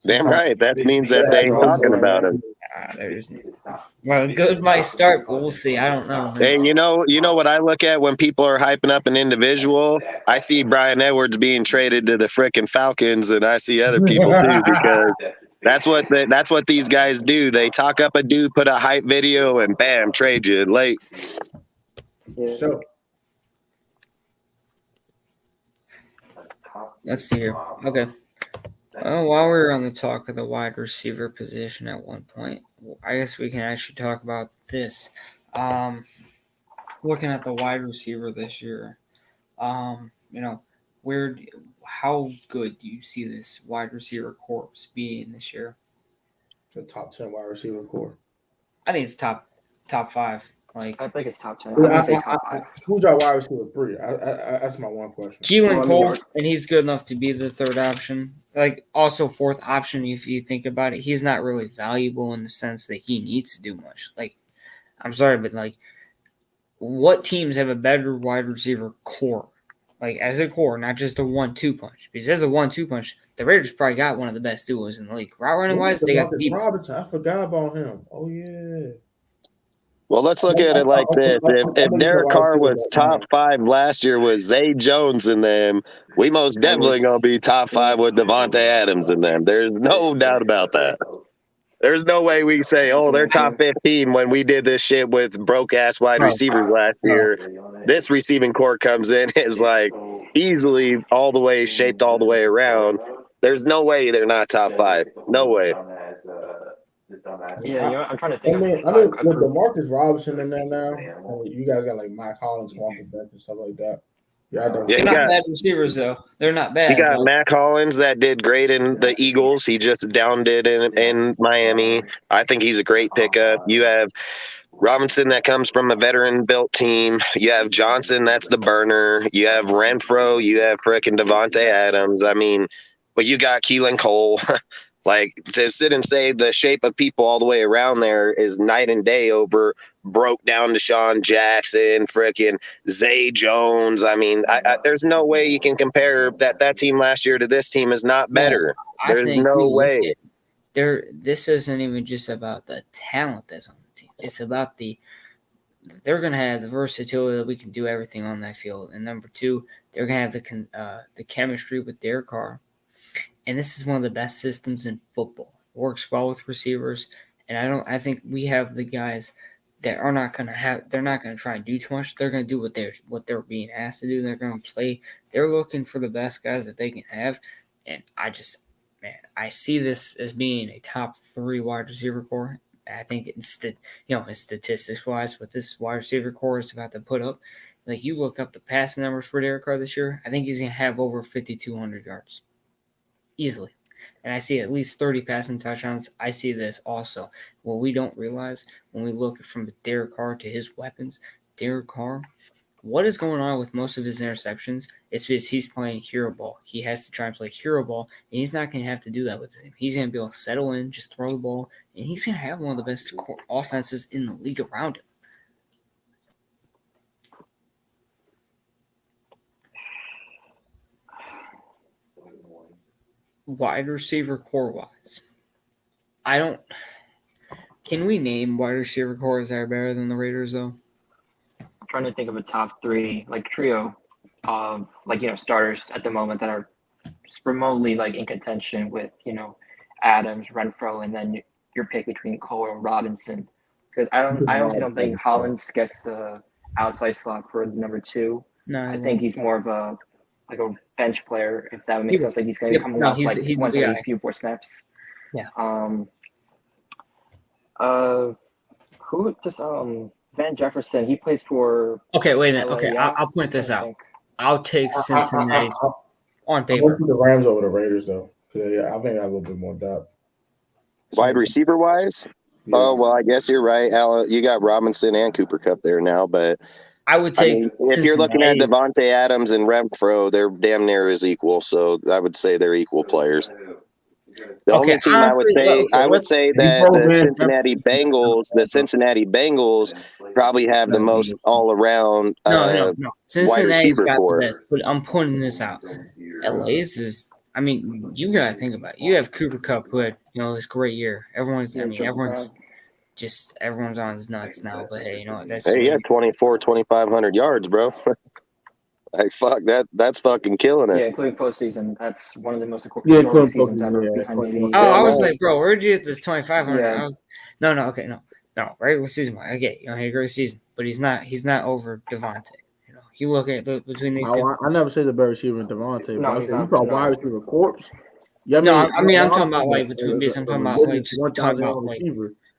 Damn right. That means that they ain't talking about him. Well, good might start, but we'll see. I don't know. Hey, you know what I look at when people are hyping up an individual? I see Brian Edwards being traded to the frickin' Falcons, and I see other people too, because that's what these guys do. They talk up a dude, put a hype video, and bam, trade you late. Yeah. So, let's see here. Okay. While we were on the talk of the wide receiver position at one point, I guess we can actually talk about this. Looking at the wide receiver this year, how good do you see this wide receiver corps being this year? the top 10 wide receiver core. I think it's top 5. Like I think it's top 10. I would say top 5. Who's our wide receiver 3? That's my one question. Keelan Cole, and he's good enough to be the 3rd option. Like also 4th option, if you think about it, he's not really valuable in the sense that he needs to do much. Like, I'm sorry, but like, what teams have a better wide receiver core? Like as a core, not just a 1-2 punch. Because as a 1-2 punch, the Raiders probably got one of the best duos in the league. Route running wise, they got deep. Robinson. I forgot about him. Oh yeah. Well, let's look at it like this. If Derek Carr was top 5 last year with Zay Jones in them, we most definitely going to be top 5 with Devontae Adams in them. There's no doubt about that. There's no way we say, oh, they're top Absolutely. 15 when we did this shit with broke-ass wide Bro. receivers last year. This receiving core comes in is like easily all the way shaped all the way around. There's no way they're not top 5. No way. Yeah, I'm trying to I think mean, of with a group. DeMarcus Robinson in there now, you guys got like Mike Collins off the bench and stuff like that. Yeah, I don't. Yeah, They're not bad receivers though. They're not You bad. got Like, Mac Hollins that did great in the Eagles. He just downed it in Miami. I think he's a great pickup. You have Robinson that comes from a veteran-built team. You have Johnson that's the burner. You have Renfro. You have frickin' Devontae Adams. I mean, but you got Keelan Cole. Like, to sit and say the shape of people all the way around there is night and day over broke down to Deshaun Jackson, frickin' Zay Jones. I mean, there's no way you can compare that team last year to this team is not bro, better. I There's think no we look way. at this isn't even just about the talent that's on the team. It's about they're gonna have the versatility that we can do everything on that field. And number two, they're gonna have the chemistry with their car. And this is one of the best systems in football. It works well with receivers, and I think we have the guys that are not going to have. They're not going to try and do too much. They're going to do what they're being asked to do. They're going to play. They're looking for the best guys that they can have, and I see this as being a top 3 wide receiver core. I think it's statistics wise, what this wide receiver core is about to put up. Like, you look up the passing numbers for Derek Carr this year, I think he's going to have over 5,200 yards. Easily. And I see at least 30 passing touchdowns. I see this also. What we don't realize when we look from Derek Carr to his weapons, Derek Carr, what is going on with most of his interceptions? It's because he's playing hero ball. He has to try and play hero ball, and he's not going to have to do that with him. He's going to be able to settle in, just throw the ball, and he's going to have one of the best offenses in the league around him. Wide receiver core wise, can we name wide receiver cores that are better than the Raiders though? I'm trying to think of a top 3 like trio of starters at the moment that are remotely like in contention with Adams, Renfro, and then your pick between Cole and Robinson. Because I honestly don't think Hollins gets the outside slot for number 2. No, I think he's more of a bench player, if that would make sense. Like, he's going to be coming off he's once the every guy. few 4 snaps. Yeah. Who just Van Jefferson? He plays for. Okay, wait a minute. LA, Okay, yeah? I'll point this I out. think. I'll take Cincinnati's on I paper. went to the Rams over the Raiders though. Yeah, I think I have a little bit more depth. Wide receiver wise? Yeah. Oh, well, I guess you're right. Al, you got Robinson and Cooper Kupp there now, but I would take. if you're looking at Devontae Adams and Renfro, they're damn near as equal. So I would say they're equal players. The only team honestly, I would say that the Cincinnati Bengals probably have the most all around No. wide Cincinnati's receiver got core. the best, but I'm pointing this out. LA's is. I mean, you gotta think about it. You have Cooper Kupp who had this great year. Everyone's on his nuts now. But hey, that's Hey, yeah, 2,500 yards, bro. Like, fuck, that's fucking killing it. Yeah, including postseason. That's one of the most historic seasons ever. Behind maybe. Oh, I was like, bro, where'd you get this 2,500? Yeah. I was no, regular season. I get he had a great season, but he's not over Devontae. You look at between these two. I never say the better receiver in Devontae. No, but he's you not. call wide receiver corpse. Yeah, I'm talking about like between these. I'm talking about like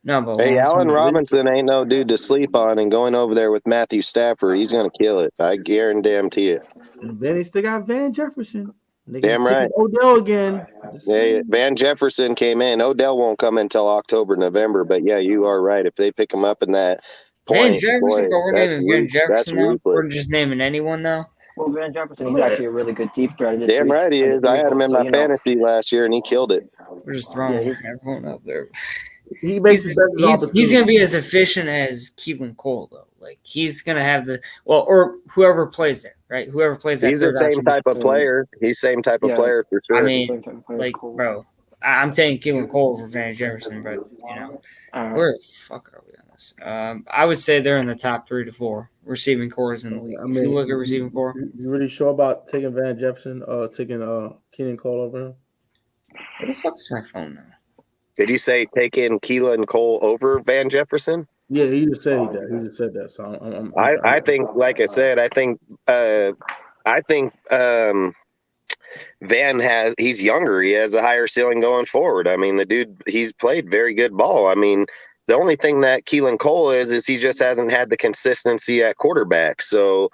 no, but hey, Allen Robinson ain't no dude to sleep on, and going over there with Matthew Stafford, he's gonna kill it. I guarantee it. And then they still got Van Jefferson. Damn right. Odell again. Yeah, Van Jefferson came in. Odell won't come until October, November. But yeah, you are right. If they pick him up in that point, Van Jefferson, but we're naming Van Jefferson now. Ruthless. We're just naming anyone now. Well, Van Jefferson, he's actually a really good deep threat. Damn right he is. I had him in my fantasy last year, and he killed it. We're just throwing everyone up there. He makes he's going to be as efficient as Keelan Cole, though. Like, he's going to have or whoever plays there, right? Whoever plays that. He's the same type of player. He's same type of player for sure. I mean, bro, I'm taking Keelan Cole over Van Jefferson, but where the fuck are we on this? I would say they're in the top 3 to 4 receiving cores in the league. If you look at receiving core, you really sure about taking Van Jefferson, taking Keelan Cole over him? Where the fuck is my phone now? Did you say take in Keelan Cole over Van Jefferson? Yeah, he just said that. He just said that. So I think, like I said, I think Van he's younger. He has a higher ceiling going forward. I mean, the dude, he's played very good ball. I mean, the only thing that Keelan Cole is he just hasn't had the consistency at quarterback. So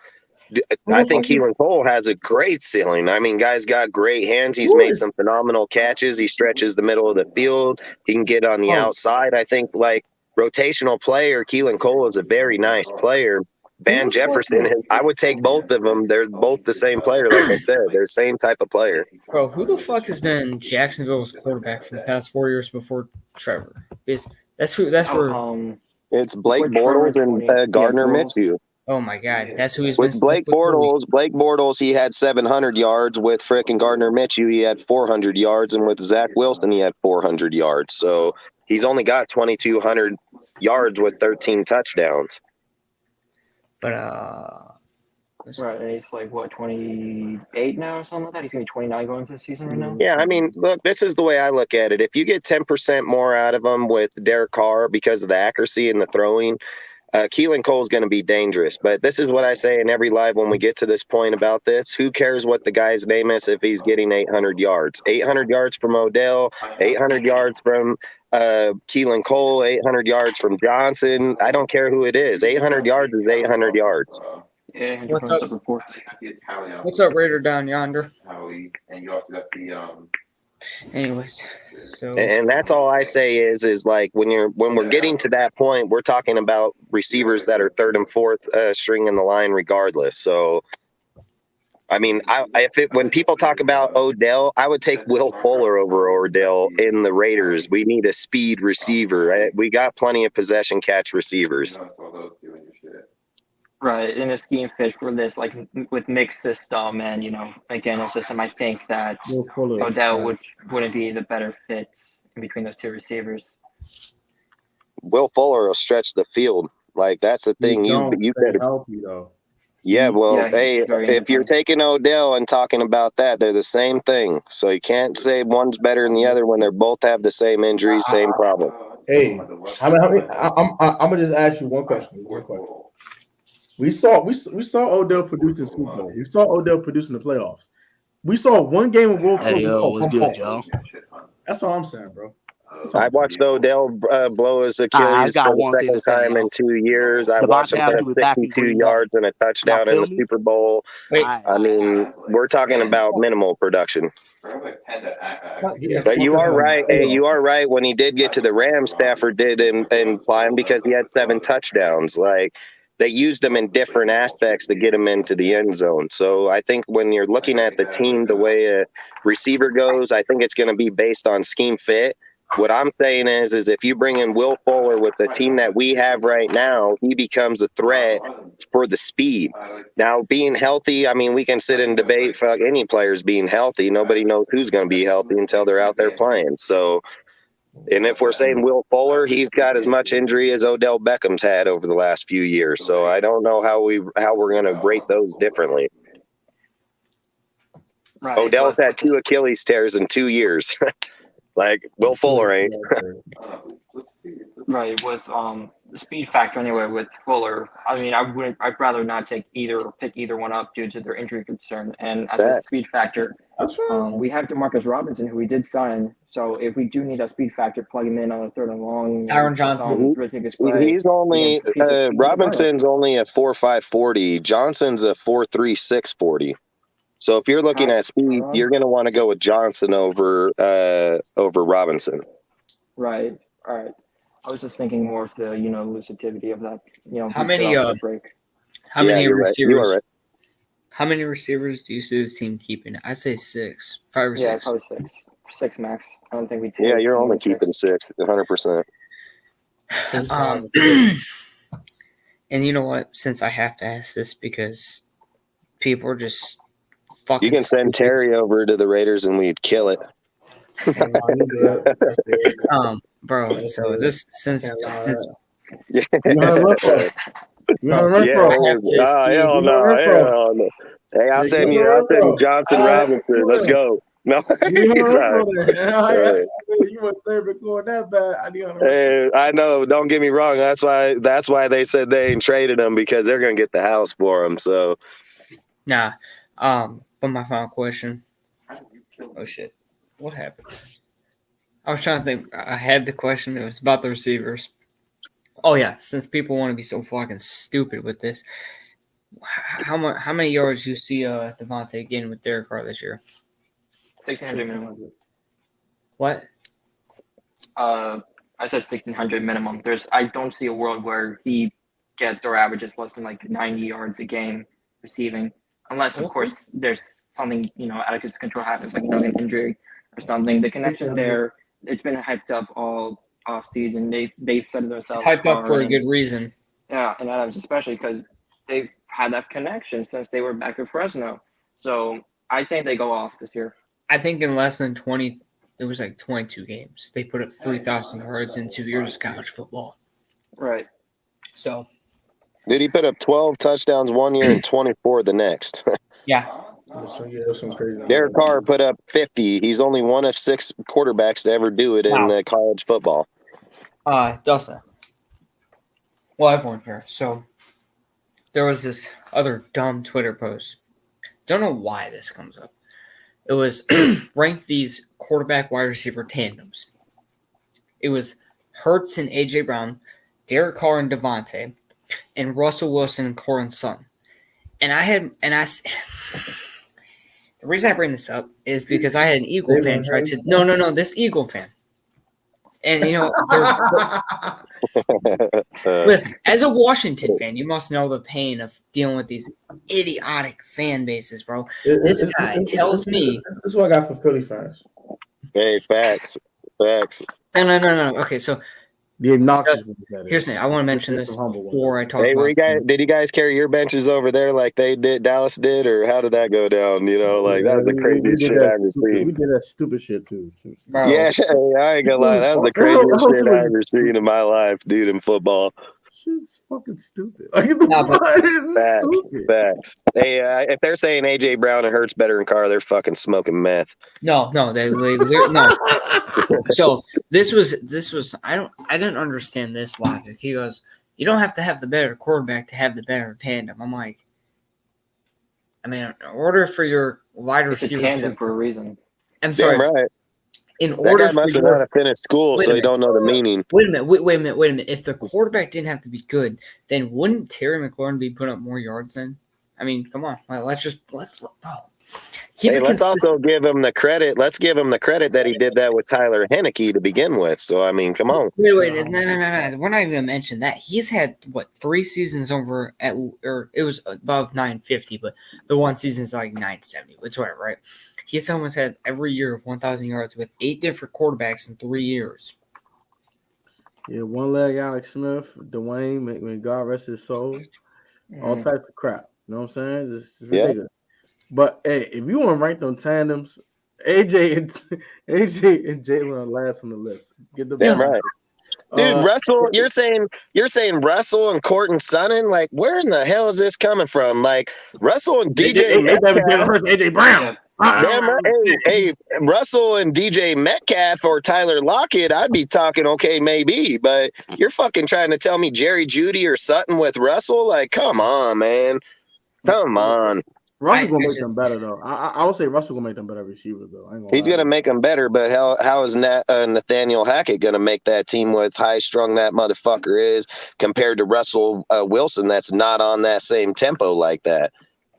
I think Keelan Cole has a great ceiling. I mean, guy's got great hands. He's made some phenomenal catches. He stretches the middle of the field. He can get on the outside. I think, like, rotational player, Keelan Cole is a very nice player. Van Jefferson, I would take both of them. They're both the same player, like I said. They're the same type of player. Bro, who the fuck has been Jacksonville's quarterback for the past 4 years before Trevor? That's where. It's Blake Bortles and Gardner Minshew. Oh my God, that's who he's with been Blake Bortles. Blake Bortles, he had 700 yards. With frickin' Gardner Minshew, he had 400 yards, and with Zach Wilson, he had 400 yards. So he's only got 2,200 yards with 13 touchdowns. But right, and he's like what 28 now or something like that. He's gonna be 29 going into the season right now. Yeah, I mean, look, this is the way I look at it. If you get 10% more out of him with Derek Carr because of the accuracy and the throwing, Keelan Cole's going to be dangerous. But this is what I say in every live when we get to this point about this. Who cares what the guy's name is if he's getting 800 yards? 800 yards from Odell, 800 yards from Keelan Cole, 800 yards from Johnson. I don't care who it is. 800 yards is 800 yards. Yeah, what's up? What's up, Raider down yonder? And you also got the Anyways, so and that's all I say is like when we're getting to that point, we're talking about receivers that are third and fourth string in the line, regardless. So, I mean, when people talk about Odell, I would take Will Fuller over Odell in the Raiders. We need a speed receiver. Right? We got plenty of possession catch receivers. Right, in a scheme fit for this, like with mixed system and McDaniel's system, I think that Odell wouldn't be the better fit in between those two receivers. Will Fuller will stretch the field. Like, that's the thing. You better help you though. Yeah, well, hey, if you're taking Odell and talking about that, they're the same thing. So you can't say one's better than the other when they both have the same injuries, same problem. Hey, I'm gonna just ask you one question. We saw Odell produce in Super Bowl. We saw Odell produce in the playoffs. We saw one game of Will Fuller. Hey, yo, what's good, y'all? That's all I'm saying, bro. I watched Odell blow his Achilles for the second time in 2 years. I watched him put 52 yards and a touchdown in the Super Bowl. I mean, we're talking about minimal production. But you are right. Hey, you are right. When he did get to the Rams, Stafford did imply him because he had 7 touchdowns. Like, they used him in different aspects to get him into the end zone. So I think when you're looking at the team, the way a receiver goes, I think it's going to be based on scheme fit. What I'm saying is if you bring in Will Fuller with the team that we have right now, he becomes a threat for the speed. Now, being healthy, I mean, we can sit and debate for any players being healthy. Nobody knows who's going to be healthy until they're out there playing. So, and if we're saying Will Fuller, he's got as much injury as Odell Beckham's had over the last few years. So I don't know how we're going to rate those differently. Right, Odell's had 2 Achilles tears in 2 years. Like, Will Fuller ain't. Right, with the speed factor anyway with Fuller. I mean, I'd rather not pick either one up due to their injury concern. And as a speed factor, we have DeMarcus Robinson, who we did sign. So if we do need a speed factor, plug him in on a third and long. Tyron Johnson. He's only Robinson's only a 4.5 40. Johnson's a 4.3 6 40. So if you're looking at speed, you're going to want to go with Johnson over Robinson. Right. All right. I was just thinking more of the lucidity of that. How many receivers? Right. How many receivers do you see this team keeping? I say 6, 5 or 6. Yeah, probably 6. 6 max. I don't think we. Yeah, you're only keeping 6, 100%. And you know what? Since I have to ask this because people are just. You can send Terry over to the Raiders and we'd kill it. Bro, so this since hell no. Hey, I'll send you Johnson Robinson. Let's go. No, You he's not. would say record that bad. I need I know. Don't get me wrong. That's why they said they ain't traded him, because they're gonna get the house for him. So Nah. But my final question. Oh shit. What happened? I was trying to think. I had the question. It was about the receivers. Oh yeah. Since people want to be so fucking stupid with this, how many yards do you see Devontae getting with Derek Carr this year? 1,600 minimum. What? I said 1,600 minimum. I don't see a world where he gets or averages less than like 90 yards a game receiving, unless of course there's something out of his control happens, like an injury or something. The connection there, it's been hyped up all off season. They've said it themselves. It's hyped up for a good reason. Yeah, and Adams especially, because they've had that connection since they were back at Fresno. So I think they go off this year. I think in less than 20, there was like 22 games. They put up 3,000 yards in 2 years of college football. Right. So, dude, he put up 12 touchdowns one year and 24 the next. yeah. So yeah, there's some crazy. Derek Carr put up 50. He's only one of 6 quarterbacks to ever do it in college football. Dustin. Well, everyone here. So, there was this other dumb Twitter post. Don't know why this comes up. It was rank these quarterback wide receiver tandems. It was Hurts and AJ Brown, Derek Carr and Devontae, and Russell Wilson and Courtland Sutton. The reason I bring this up is because I had an Eagle fan try to this Eagle fan. And listen, as a Washington fan, you must know the pain of dealing with these idiotic fan bases, bro. This guy tells me. This is what I got for Philly fans. Hey, facts. No. Okay, so the obnoxious. Here's the thing. I want to mention this before I talk. Hey, did you guys carry your benches over there like Dallas did, or how did that go down? That was the craziest shit I've ever seen. We did that stupid shit too. Bro. Yeah, I ain't gonna lie, that was the craziest shit I've ever seen in my life, dude, in football. Shit's fucking stupid. Facts. Hey, if they're saying AJ Brown and Hurts better than Carr, they're fucking smoking meth. No, no. So this was I didn't understand this logic. He goes, you don't have to have the better quarterback to have the better tandem. I'm like, in order for your wide receiver, it's a tandem for a reason. I'm sorry. Damn right. In order that guy must have not finished school, so you don't know the meaning. Wait a minute. If the quarterback didn't have to be good, then wouldn't Terry McLaurin be putting up more yards then? I mean, come on. Let's also give him the credit. Let's give him the credit that he did that with Tyler Heineke to begin with. So, I mean, come on. Wait. No. We're not even going to mention that. He's had, 3 seasons over or it was above 950, but the one season's like 970. It's whatever, right? He's almost had every year of 1,000 yards with 8 different quarterbacks in 3 years. Yeah, one leg Alex Smith, Dwayne, may God rest his soul, all types of crap. You know what I'm saying? It's ridiculous. But hey, if you want to rank them tandems, AJ and Jalen are last on the list. Get the right. Dude, Russell, you're saying Russell and Courtland Sutton? Like, where in the hell is this coming from? Like, Russell and DJ Metcalf. AJ Brown. Damn right. Hey, Russell and DJ Metcalf or Tyler Lockett, I'd be talking okay, maybe. But you're fucking trying to tell me Jerry Jeudy or Sutton with Russell? Like, come on, man. Come on. Russell gonna make them better though. I would say Russell gonna make them better receivers though. He's gonna make them better, but how is Nathaniel Hackett gonna make that team with high strung that motherfucker is compared to Russell Wilson that's not on that same tempo like that?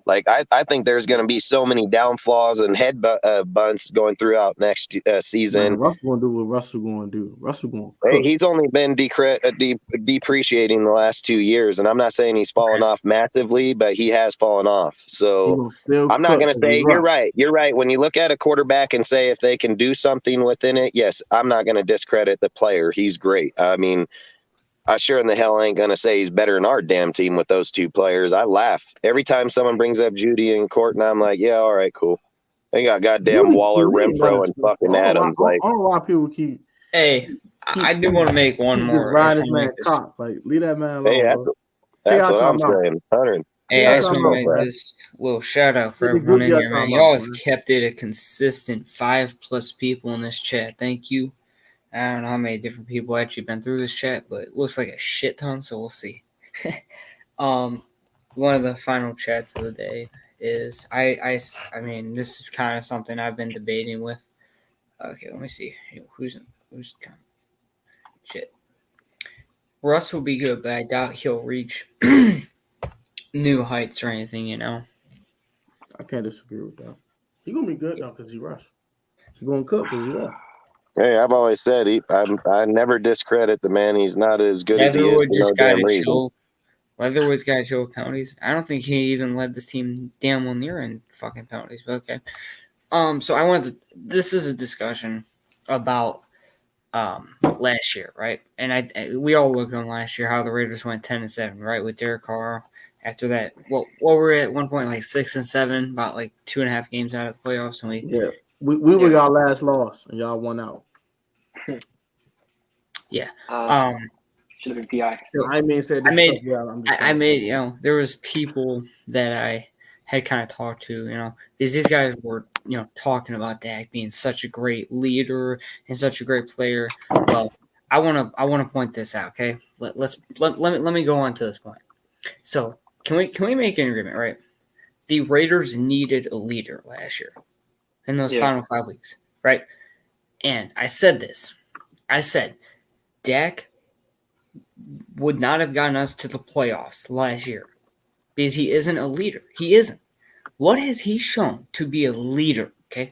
Like, I think there's going to be so many downfalls and head bunts going throughout next season. Man, Russell going to do what Russell going to do. Russell going to cook. Hey, he's only been depreciating the last 2 years, and I'm not saying he's fallen off massively, but he has fallen off. So I'm not going to say you're right. You're right. When you look at a quarterback and say if they can do something within it, yes, I'm not going to discredit the player. He's great. I mean, I sure in the hell ain't going to say he's better than our damn team with those 2 players. I laugh. Every time someone brings up Jeudy and Court, and I'm like, yeah, all right, cool. They got goddamn Waller, Renfro, and fucking Adams. I don't know why people keep. Hey, I do want to make one more. Ride this man cop. Like, leave that man alone. Hey, that's what I'm saying. 100. Hey, Yeah, I just come want to on, make bro. this little shout out for What the everyone group in y'all here, man. talking Y'all about, have man? kept it a consistent 5+ people in this chat. Thank you. I don't know how many different people actually been through this chat, but it looks like a shit ton, so we'll see. One of the final chats of the day is I mean, this is kind of something I've been debating with. Okay, let me see who's shit. Russ will be good, but I doubt he'll reach new heights or anything. You know. I can't disagree with that. He gonna be good though because he rushed. He gonna cook because he rushed. Hey, I've always said I never discredit the man. He's not as good as he is Leatherwood for no just got damn to reason. show. Leatherwood's got to show penalties. I don't think he even led this team damn well near in fucking penalties. But okay. So I wanted to. This is a discussion about last year, right? And we all look on last year how the Raiders went 10-7, right, with Derek Carr. After that, what were we at one point like 6-7, about like 2.5 games out of the playoffs, and we Yeah, we were y'all last loss and y'all won out. yeah. Should have been PI. So I mean, say this stuff. Yeah, I'm just I saying. made there was people that I had kind of talked to, because these guys were talking about Dak being such a great leader and such a great player. Well, I want to point this out, okay? Let me go on to this point. So can we make an agreement, right? The Raiders needed a leader last year in those final 5 weeks, right? And I said this. I said Dak would not have gotten us to the playoffs last year because he isn't a leader. He isn't. What has he shown to be a leader? Okay,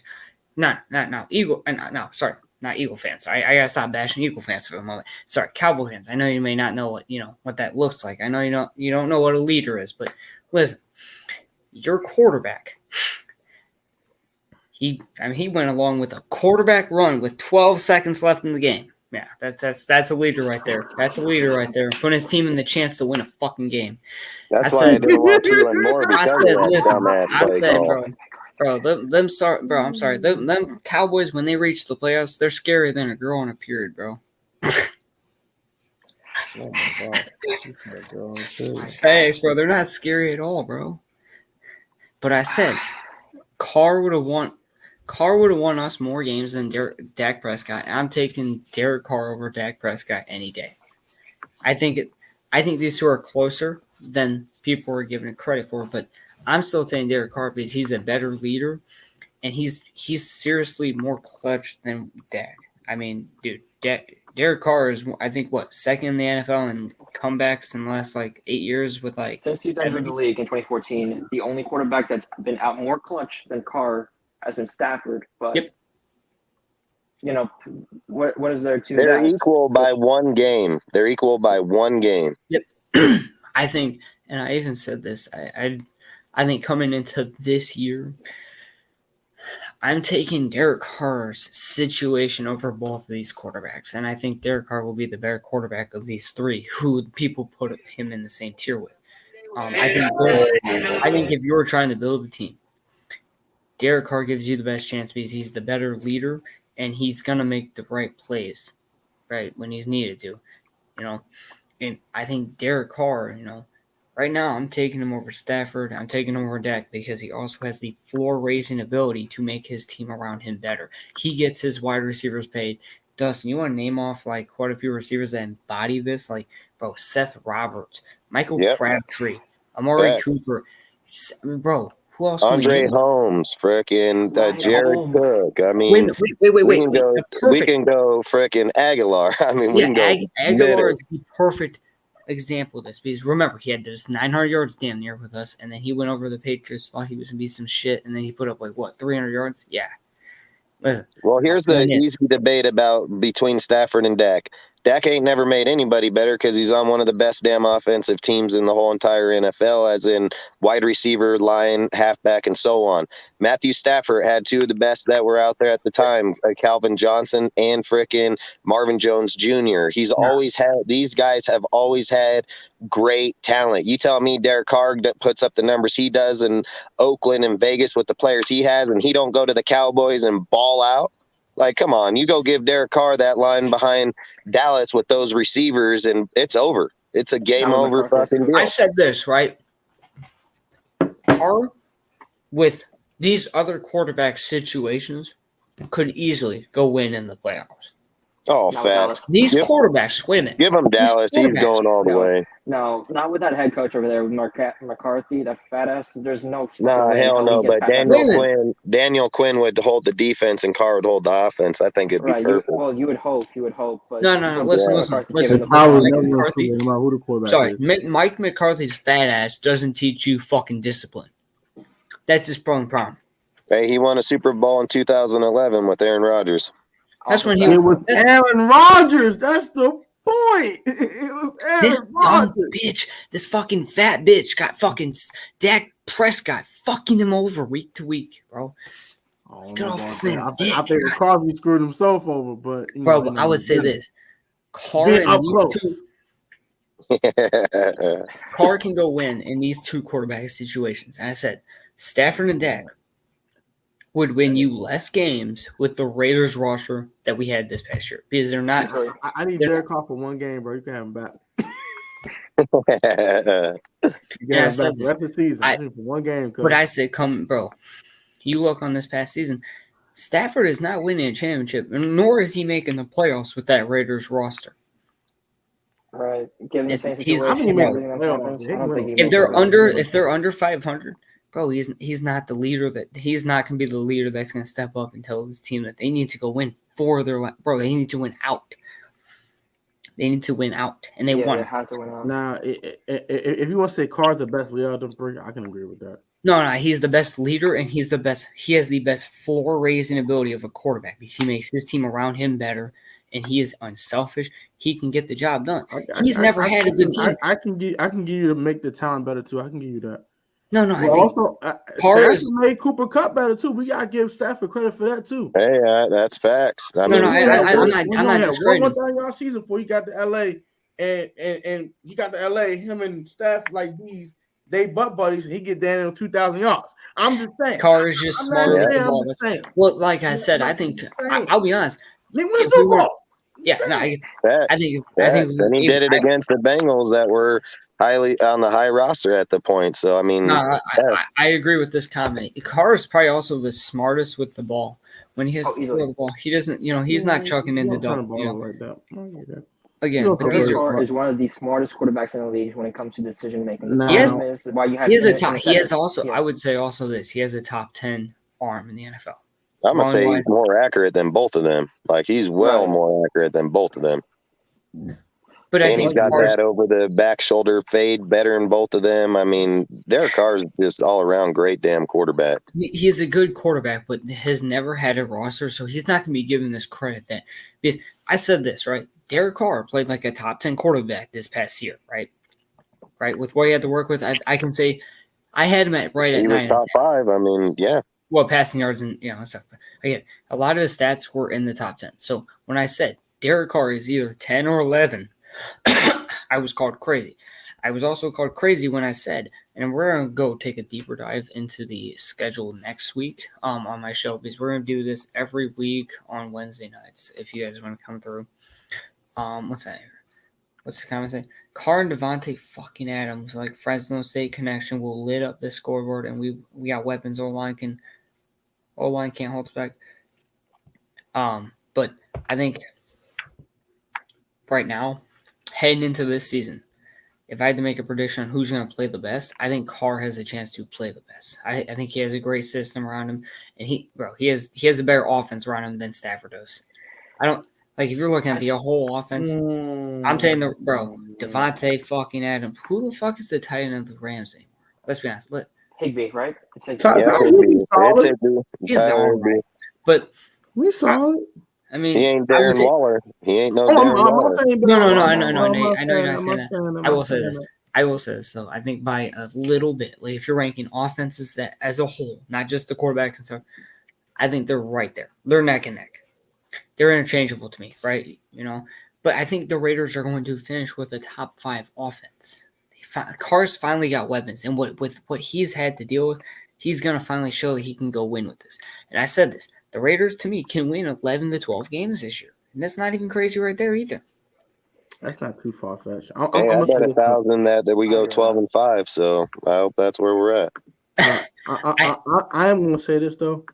not Eagle. No, sorry, not Eagle fans. I gotta stop bashing Eagle fans for a moment. Sorry, Cowboy fans. I know you may not know what that looks like. I know you don't know what a leader is, but listen, your quarterback. He went along with a quarterback run with 12 seconds left in the game. Yeah, that's a leader right there. That's a leader right there. Putting his team in the chance to win a fucking game. That's why I didn't watch you anymore because of that dumbass play call. Bro, I'm sorry. Them Cowboys, when they reach the playoffs, they're scarier than a girl on a period, bro. Oh my god, It's facts, bro. They're not scary at all, bro. But I said, Carr would have won us more games than Dak Prescott. I'm taking Derek Carr over Dak Prescott any day. I think these two are closer than people are giving it credit for, but I'm still saying Derek Carr because he's a better leader, and he's seriously more clutch than Dak. I mean, dude, Derek Carr is, I think, second in the NFL in comebacks in the last like 8 years with like Since he's entered the league in 2014, the only quarterback that's been out more clutch than Carr has been Stafford. But Yep. What is there to They're that? equal by one game. They're equal by one game. Yep. I think, and I even said this. I think coming into this year, I'm taking Derek Carr's situation over both of these quarterbacks, and I think Derek Carr will be the better quarterback of these three, who people put him in the same tier with. I think if you're trying to build a team, Derek Carr gives you the best chance because he's the better leader, and he's gonna make the right plays, right, when he's needed to, And I think Derek Carr, right now I'm taking him over Stafford. I'm taking him over Dak because he also has the floor-raising ability to make his team around him better. He gets his wide receivers paid. Dustin, you want to name off like quite a few receivers that embody this? Like, bro, Seth Roberts, Michael Crabtree, Amari Cooper. I mean, bro, who else? Andre Holmes, frickin' Jared Cook. I mean, wait. We can go frickin' Aguilar. I mean, we can go. Aguilar is the perfect example of this because remember he had those 900 yards damn near with us, and then he went over the Patriots, thought he was gonna be some shit, and then he put up like 300 yards. Yeah. Listen. Well, here's the easy debate between Stafford and Dak. Dak ain't never made anybody better because he's on one of the best damn offensive teams in the whole entire NFL, as in wide receiver, line, halfback, and so on. Matthew Stafford had two of the best that were out there at the time, Calvin Johnson and frickin' Marvin Jones Jr. These guys have always had great talent. You tell me Derek Carr that puts up the numbers he does in Oakland and Vegas with the players he has, and he don't go to the Cowboys and ball out? Like, come on, you go give Derek Carr that line behind Dallas with those receivers, and it's over. It's a game over fucking deal. I said this, right? Carr, with these other quarterback situations, could easily go win in the playoffs. Oh, No, fat. Dallas. These Yep. quarterbacks, wait a minute. Give him These Dallas. He's quarterbacks- going all the No. way. No, not with that head coach over there, McCarthy, that fat ass. There's no fucking No, way hell how no. he gets But past that Wait a defense. minute. Daniel Quinn would hold the defense, and Carr would hold the offense. I think it'd be Right. perfect. You would hope. But No. Listen. McCarthy Listen. gave him the Power Mike never McCarthy. no matter who the quarterback Sorry, is. Mike McCarthy's fat ass doesn't teach you fucking discipline. That's his problem. Hey, he won a Super Bowl in 2011 with Aaron Rodgers. That's when he It was Aaron Rodgers. That's the point. It was This Aaron dumb Rodgers. bitch, this fucking fat bitch got fucking Dak Prescott fucking him over week to week, bro. Let's get off this man's dick. I think Crosby screwed himself over, but Bro, but I would say this. Carr Get and up these close. two, Carr can go win in these two quarterback situations. And I said Stafford and Dak would win you less games with the Raiders roster that we had this past year because they're not. I need Derek Carr for one game, bro. You can have him back. You can Yeah, have I him said back the rest of the season. I think for one game. But I said, bro, you look on this past season, Stafford is not winning a championship, nor is he making the playoffs with that Raiders roster. Right. Given the same He's- situation, bro, everything that happens, I don't think he If makes they're it. under 500, bro, he's not the leader he's not gonna be the leader that's gonna step up and tell his team that they need to go win for their bro. They need to win out. They need to win out, and they won. They have to win out. Now, if you want to say Carr's the best leader of the three, I can agree with that. No, he's the best leader, and he has the best floor raising ability of a quarterback because he makes his team around him better, and he is unselfish. He can get the job done. He's never had a good team. I can give you to make the talent better too. I can give you that. No, Well, I think also, Carr Stafford made Cooper Cup better too. We gotta give Stafford credit for that too. Hey, that's facts. I No, mean, I'm not discrediting. One thing y'all season before he got to LA, and he got to LA. Him and Steph like these, they butt buddies, and he get down in 2,000 yards. I'm just saying. Carr is just smarter with the I'm ball. just saying. Well, like I said, I think I'll be honest. They win Super Bowl. Yeah, no, I think and he did it against the Bengals that were highly on the high roster at the point. So I mean, I agree with this comment. Carr is probably also the smartest with the ball. When he has to throw the ball, he doesn't. He's not chucking in the dump. Again, but these Carr is one of the smartest quarterbacks in the league when it comes to decision making. He has a top. He has also. I would say also this. He has a top 10 arm in the NFL. I'm gonna say he's more accurate than both of them. Like he's more accurate than both of them. But I think he's got that over the back shoulder fade better than both of them. I mean, Derek Carr is just all around great damn quarterback. He's a good quarterback, but has never had a roster, so he's not gonna be given this credit that because I said this, right? Derek Carr played like a top 10 quarterback this past year, right? Right, with what he had to work with, I can say I had him at 9. He was top 5. I mean, yeah. Well, passing yards and stuff. But again, a lot of his stats were in the top 10. So when I said Derek Carr is either 10 or 11, I was called crazy. I was also called crazy when I said, and we're gonna go take a deeper dive into the schedule next week on my show because we're gonna do this every week on Wednesday nights. If you guys want to come through, what's that? What's the comment say? Carr and Devontae fucking Adams, like Fresno State connection, will lit up the scoreboard, and we got weapons. O-line can't hold us back. But I think right now, heading into this season, if I had to make a prediction on who's going to play the best, I think Carr has a chance to play the best. I think he has a great system around him, and he has a better offense around him than Stafford does. I don't like if you're looking at the whole offense. I'm saying Devontae fucking Adams. Who the fuck is the tight end of the Rams anymore? Let's be honest. Higbee, right? It's He's all right, but we saw it. I mean, he ain't Darren Waller. He ain't no Darren Waller. No. I know you're not saying that. I will say this. So I think by a little bit, like if you're ranking offenses that as a whole, not just the quarterback and stuff, I think they're right there. They're neck and neck. They're interchangeable to me, right? But I think the Raiders are going to finish with a top 5 offense. Carr's finally got weapons, and with what he's had to deal with, he's going to finally show that he can go win with this. And I said this. The Raiders, to me, can win 11 to 12 games this year. And that's not even crazy right there either. That's not too far-fetched. I bet 1,000 that we go 12-5, so I hope that's where we're at. I am going to say this though.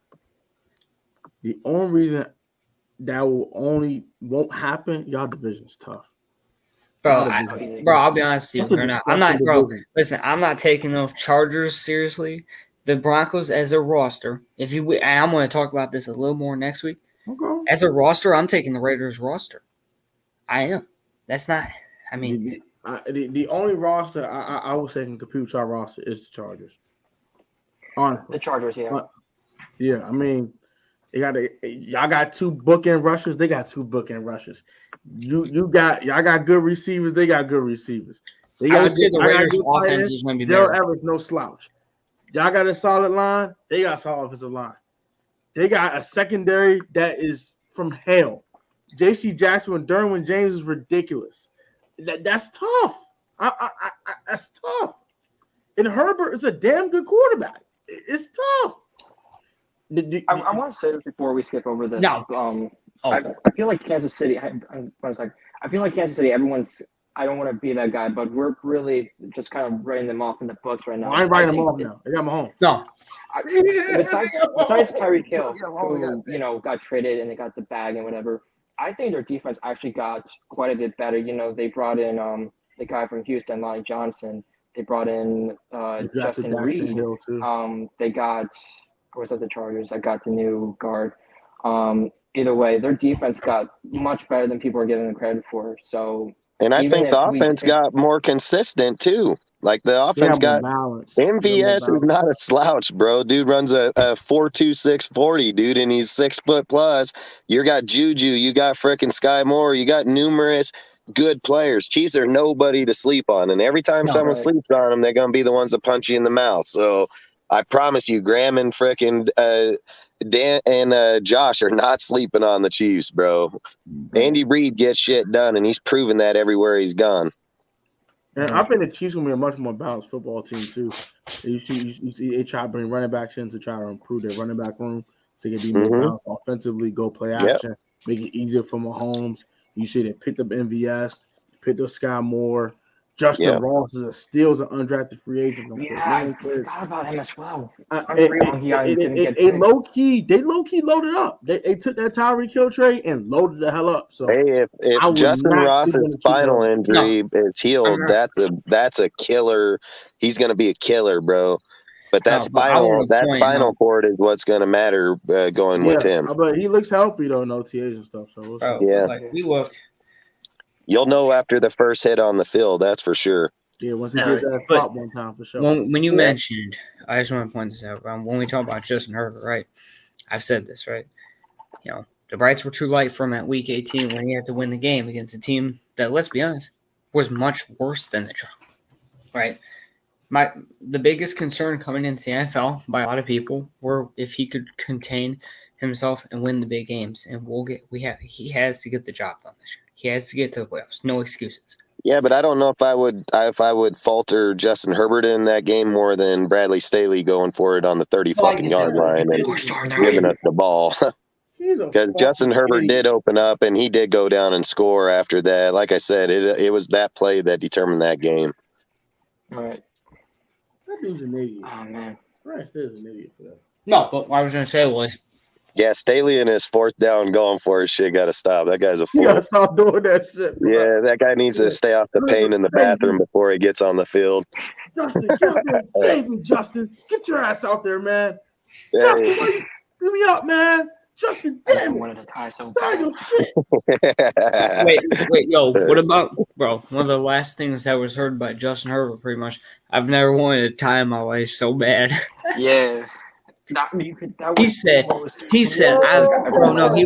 The only reason that won't happen, y'all division's tough. Bro, I'll be honest with you right now. I'm not, bro. Listen, I'm not taking those Chargers seriously. The Broncos as a roster. I'm going to talk about this a little more next week. Okay. As a roster, I'm taking the Raiders roster. I am. That's not. I mean, the only roster I would say can compete with our roster is the Chargers. Honestly, the Chargers, yeah. Yeah, I mean, y'all got 2 bookend rushers. They got 2 bookend rushers. Y'all got good receivers. They got good receivers. I would say the Raiders' offense is going to be better. Evans, no slouch. Y'all got a solid line. They got a solid offensive line. They got a secondary that is from hell. J.C. Jackson and Derwin James is ridiculous. That's tough. That's tough. And Herbert is a damn good quarterback. It's tough. I want to say this before we skip over this. No. I feel like Kansas City. I feel like Kansas City. Everyone's. I don't want to be that guy, but we're really just kind of writing them off in the books right now. I ain't writing them off now. They got Mahomes. No. Besides Tyreek Hill, who got traded and they got the bag and whatever, I think their defense actually got quite a bit better. They brought in the guy from Houston, Lonnie Johnson. They brought in Justin Reed. They got. Or was that the Chargers? I got the new guard. Either way, their defense got much better than people are giving them credit for. So, and I think the offense got more consistent too. Like the offense got MVS is not a slouch, bro. Dude runs a 4.26 40, dude, and he's 6 foot plus. You got Juju, you got frickin' Sky Moore, you got numerous good players. Chiefs are nobody to sleep on, and every time someone sleeps on them, they're gonna be the ones that punch you in the mouth. So I promise you, Graham and frickin' Dan and Josh are not sleeping on the Chiefs, bro. Andy Reid gets shit done, and he's proven that everywhere he's gone. And I think the Chiefs gonna be a much more balanced football team too. You see, they try to bring running backs in to try to improve their running back room so they can be more balanced offensively, go play action, make it easier for Mahomes. You see, they picked up MVS, picked up Sky Moore. Justin Ross is still an undrafted free agent. Yeah, I forgot about him as well. They low key loaded up. They took that Tyreek Hill trade and loaded the hell up. So hey, if Justin Ross's spinal injury is healed, that's a killer. He's going to be a killer, bro. But that spinal cord is what's going to matter going with him. But he looks healthy though in OTAs and stuff. So we look. You'll know after the first hit on the field, that's for sure. Yeah, once he gets that pop one time, for sure. When you mentioned, I just want to point this out. When we talk about Justin Herbert, right? I've said this, right? The brights were too light for him at Week 18 when he had to win the game against a team that, let's be honest, was much worse than the Chargers, right? The biggest concern coming into the NFL by a lot of people were if he could contain himself and win the big games, and he has to get the job done this year. He has to get to the playoffs. No excuses. Yeah, but I don't know if I would falter Justin Herbert in that game more than Bradley Staley going for it on the 30 fucking yard line and giving us the ball. Because Justin Herbert did open up and he did go down and score after that. Like I said, it was that play that determined that game. All right. That dude's an idiot. Oh man, Bryce is an idiot for that. No, but what I was going to say was. Yeah, Staley and his 4th down going for his shit got to stop. That guy's a fool. You got to stop doing that shit, bro. Yeah, that guy needs to stay off the pain in the bathroom before he gets on the field. Justin, get out there and save me, Justin. Get your ass out there, man. Hey. Justin, give me up, man. Justin, damn it. Wanted to tie so Wait, yo, what about, bro, one of the last things that was heard by Justin Herbert pretty much, I've never wanted to tie in my life so bad. Yeah. He said, he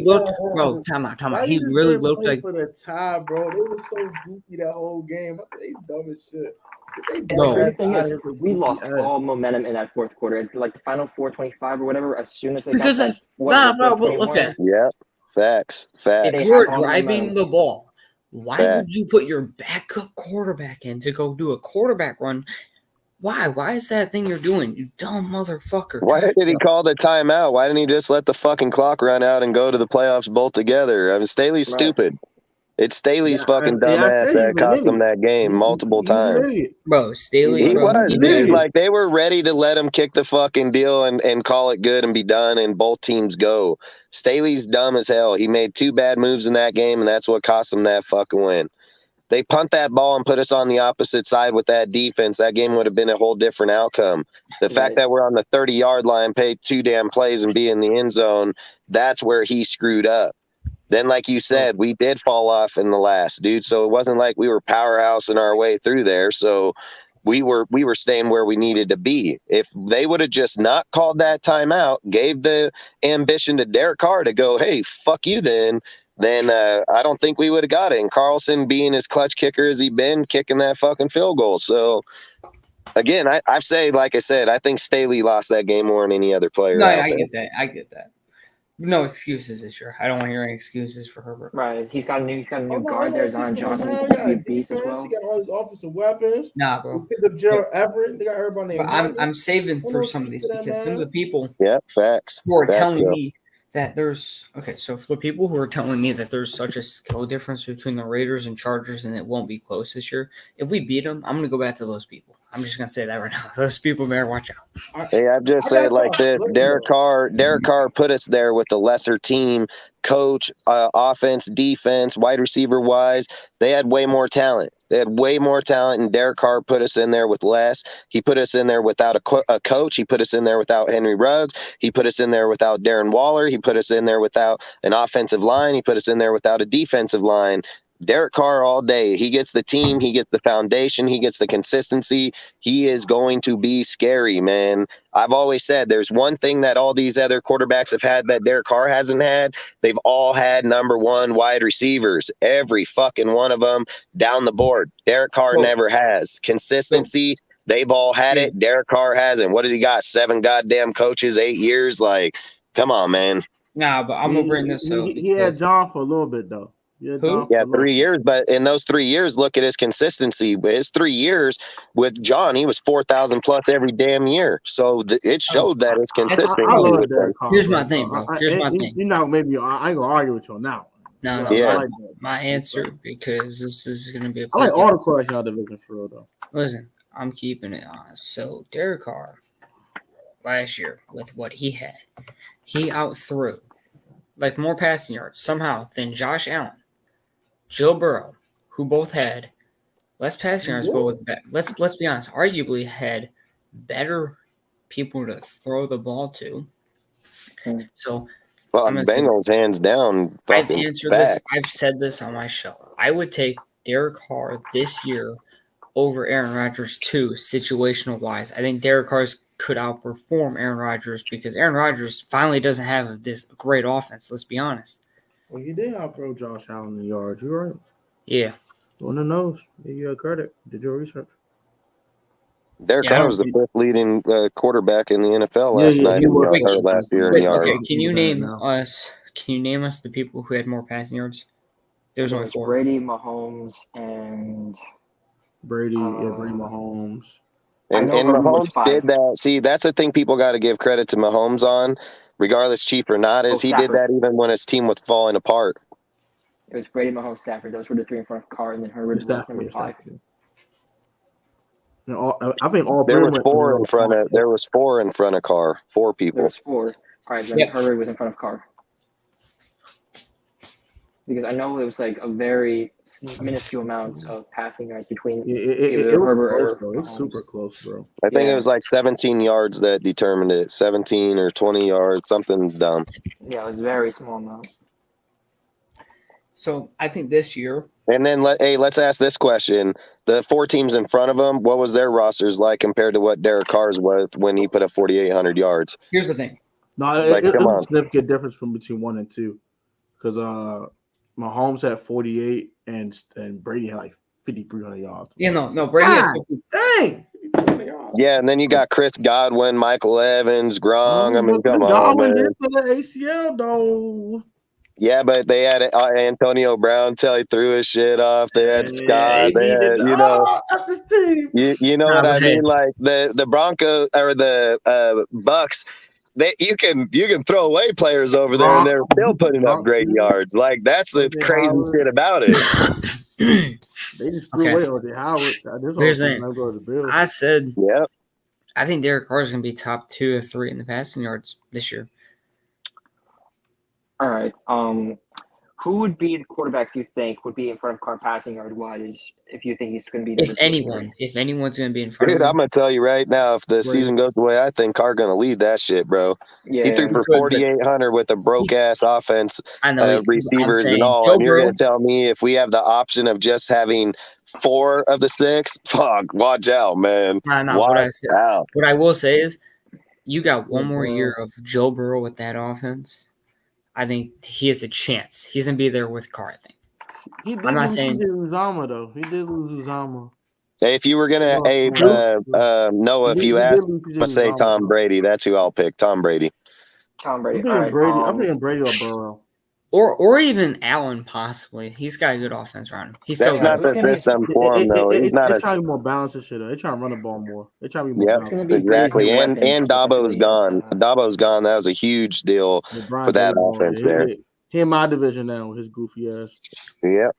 looked, bro, time out. He really looked like. For the tie, bro. They were so goofy that whole game. They dumb as shit. The thing is, we lost all momentum in that 4th quarter. Like the final 4:25 or whatever, as soon as they got that. Look at. Yeah, facts. You were driving the ball. Why would you put your backup quarterback in to go do a quarterback run? Why? Why is that thing you're doing? You dumb motherfucker. Why did he call the timeout? Why didn't he just let the fucking clock run out and go to the playoffs both together? I mean, Staley's stupid. It's Staley's Yeah, fucking yeah, I dumbass tell you, that he's an cost them idiot. that game multiple He's an times. idiot. Bro, Staley, He bro, was, he an dude. idiot. Like, they were ready to let him kick the fucking deal and call it good and be done, and both teams go. Staley's dumb as hell. He made 2 bad moves in that game, and that's what cost him that fucking win. They punt that ball and put us on the opposite side with that defense. That game would have been a whole different outcome. The fact that we're on the 30-yard line, paid 2 damn plays, and be in the end zone, that's where he screwed up. Then, like you said, we did fall off in the last, dude. So it wasn't like we were powerhousing our way through there. So we were staying where we needed to be. If they would have just not called that timeout, gave the ambition to Derek Carr to go, hey, fuck you then I don't think we would have got it. And Carlson, being as clutch kicker as he been, kicking that fucking field goal. So again, I say, like I said, I think Staley lost that game more than any other player No, out I there. get that. I get that. No excuses this year. I don't want to hear any excuses for Herbert. Right. He's got a new Oh, guard there, Zion Johnson. He got a Beast as well. He got all his offensive weapons. Nah, bro. They picked up Gerald Everett. They got everybody But named. I'm saving for no some of these excuse for that, because some of the man. people Yeah, facts. who are Facts, telling bro. me that there's so for the people who are telling me that there's such a skill difference between the Raiders and Chargers and it won't be close this year, if we beat them, I'm gonna go back to those people. I'm just gonna say that right now. Those people better watch out. Hey, I've just said like this. Derek Carr put us there with the lesser team, coach, offense, defense, wide receiver wise. They had way more talent. And Derek Carr put us in there with less. He put us in there without a coach. He put us in there without Henry Ruggs. He put us in there without Darren Waller. He put us in there without an offensive line. He put us in there without a defensive line. Derek Carr all day. He gets the team. He gets the foundation. He gets the consistency. He is going to be scary, man. I've always said there's one thing that all these other quarterbacks have had that Derek Carr hasn't had. They've all had number 1 wide receivers. Every fucking one of them down the board. Derek Carr never has. Consistency, they've all had it. Derek Carr hasn't. What has he got? 7 goddamn coaches, 8 years? Like, come on, man. Nah, but I'm going to bring this up. He had John for a little bit, though. Who? Yeah, 3 years. But in those 3 years, look at his consistency. His 3 years with John, he was 4,000 plus every damn year. So it showed that it's consistent. I love Derek Carr. Here's my thing, bro. Here's my thing. You know, maybe I ain't gonna argue with you on that one. No, yeah. my answer, because this is going to be. I like all the questions out of the division for real, though. Listen, I'm keeping it honest. So Derek Carr, last year with what he had, he outthrew like more passing yards somehow than Josh Allen, Joe Burrow, who both had less passing yards, but with let's be honest, arguably had better people to throw the ball to. So, well, Bengals hands down. I've answered this. I've said this on my show. I would take Derek Carr this year over Aaron Rodgers too, situational wise. I think Derek Carr could outperform Aaron Rodgers because Aaron Rodgers finally doesn't have this great offense. Let's be honest. Well, he did outthrow Josh Allen in yards. You right? Yeah. On the nose. Give you credit. Did your research. Derek Carr was the 5th leading quarterback in the NFL last year in yards. Okay, can you name us the people who had more passing yards? There's only 4. Brady, Mahomes, and Brady, Mahomes. And Mahomes did that. See, that's the thing people got to give credit to Mahomes on, regardless cheap or not, is he did that even when his team was falling apart. It was Brady, Mahomes, Stafford. Those were the 3 in front of Carr, and then Herbert was number 5. I think all there was 4 in front of. There was 4 in front of Carr. 4 people. There was 4. All right, then Herbert was in front of Carr. Because I know it was like a very minuscule amount of passing yards between it was Herbert close, It's super close, bro. I think it was like 17 yards that determined it. 17 or 20 yards, something dumb. Yeah, it was a very small amount. So I think this year. And then let's ask this question: the 4 teams in front of them, what was their rosters like compared to what Derek Carr's was when he put up 4,800 yards? Here's the thing. No, it was a significant difference from between 1 and 2, because Mahomes had 48 and Brady had like 5,300 yards. Yeah, no, Brady had 50. Dang. Yeah, and then you got Chris Godwin, Michael Evans, Gronk. I mean, come on, Godwin man. did for the ACL though. Yeah, but they had Antonio Brown till he threw his shit off. They had Scott. They had, you know, you know what I mean? Like the Broncos or the Bucks, you can throw away players over there and they're still putting up great yards. Like that's the crazy shit about it. They just threw Okay. away O.J. Howard. This Here's the offense thing. never go to the Bills. I said Yep. I think Derek Carr is going to be top 2 or 3 in the passing yards this year. All right. Who would be the quarterbacks you think would be in front of Carr passing yard wise if you think he's going to be If anyone's going to be in front Dude, of him, I'm gonna tell you right now, if the season goes the way I think, Carr gonna lead that shit, bro. Yeah. He threw for 4,800 with a broke ass offense, I know receivers and all. Joe And you're Burrow, gonna tell me if we have the option of just having 4 of the 6, fuck, watch out, man. Watch out. What I will say is, you got one more year of Joe Burrow with that offense. I think he has a chance. He's gonna be there with Carr. I think. I'm not saying Uzama though. He did lose Uzama. Hey, if you were gonna, Noah, if you asked, I'm gonna say Tom Brady. That's who I'll pick. Tom Brady. Tom Brady. I'm picking Brady or Burrow. Or even Allen possibly. He's got a good offense around him. That's not the system for him though. He's not. They're trying to be more balanced and shit. They're trying to run the ball more. They're trying to be more balanced. Exactly. And Dabo's gone. Dabo's gone. That was a huge deal for that offense there. He in my division now with his goofy ass. Yep.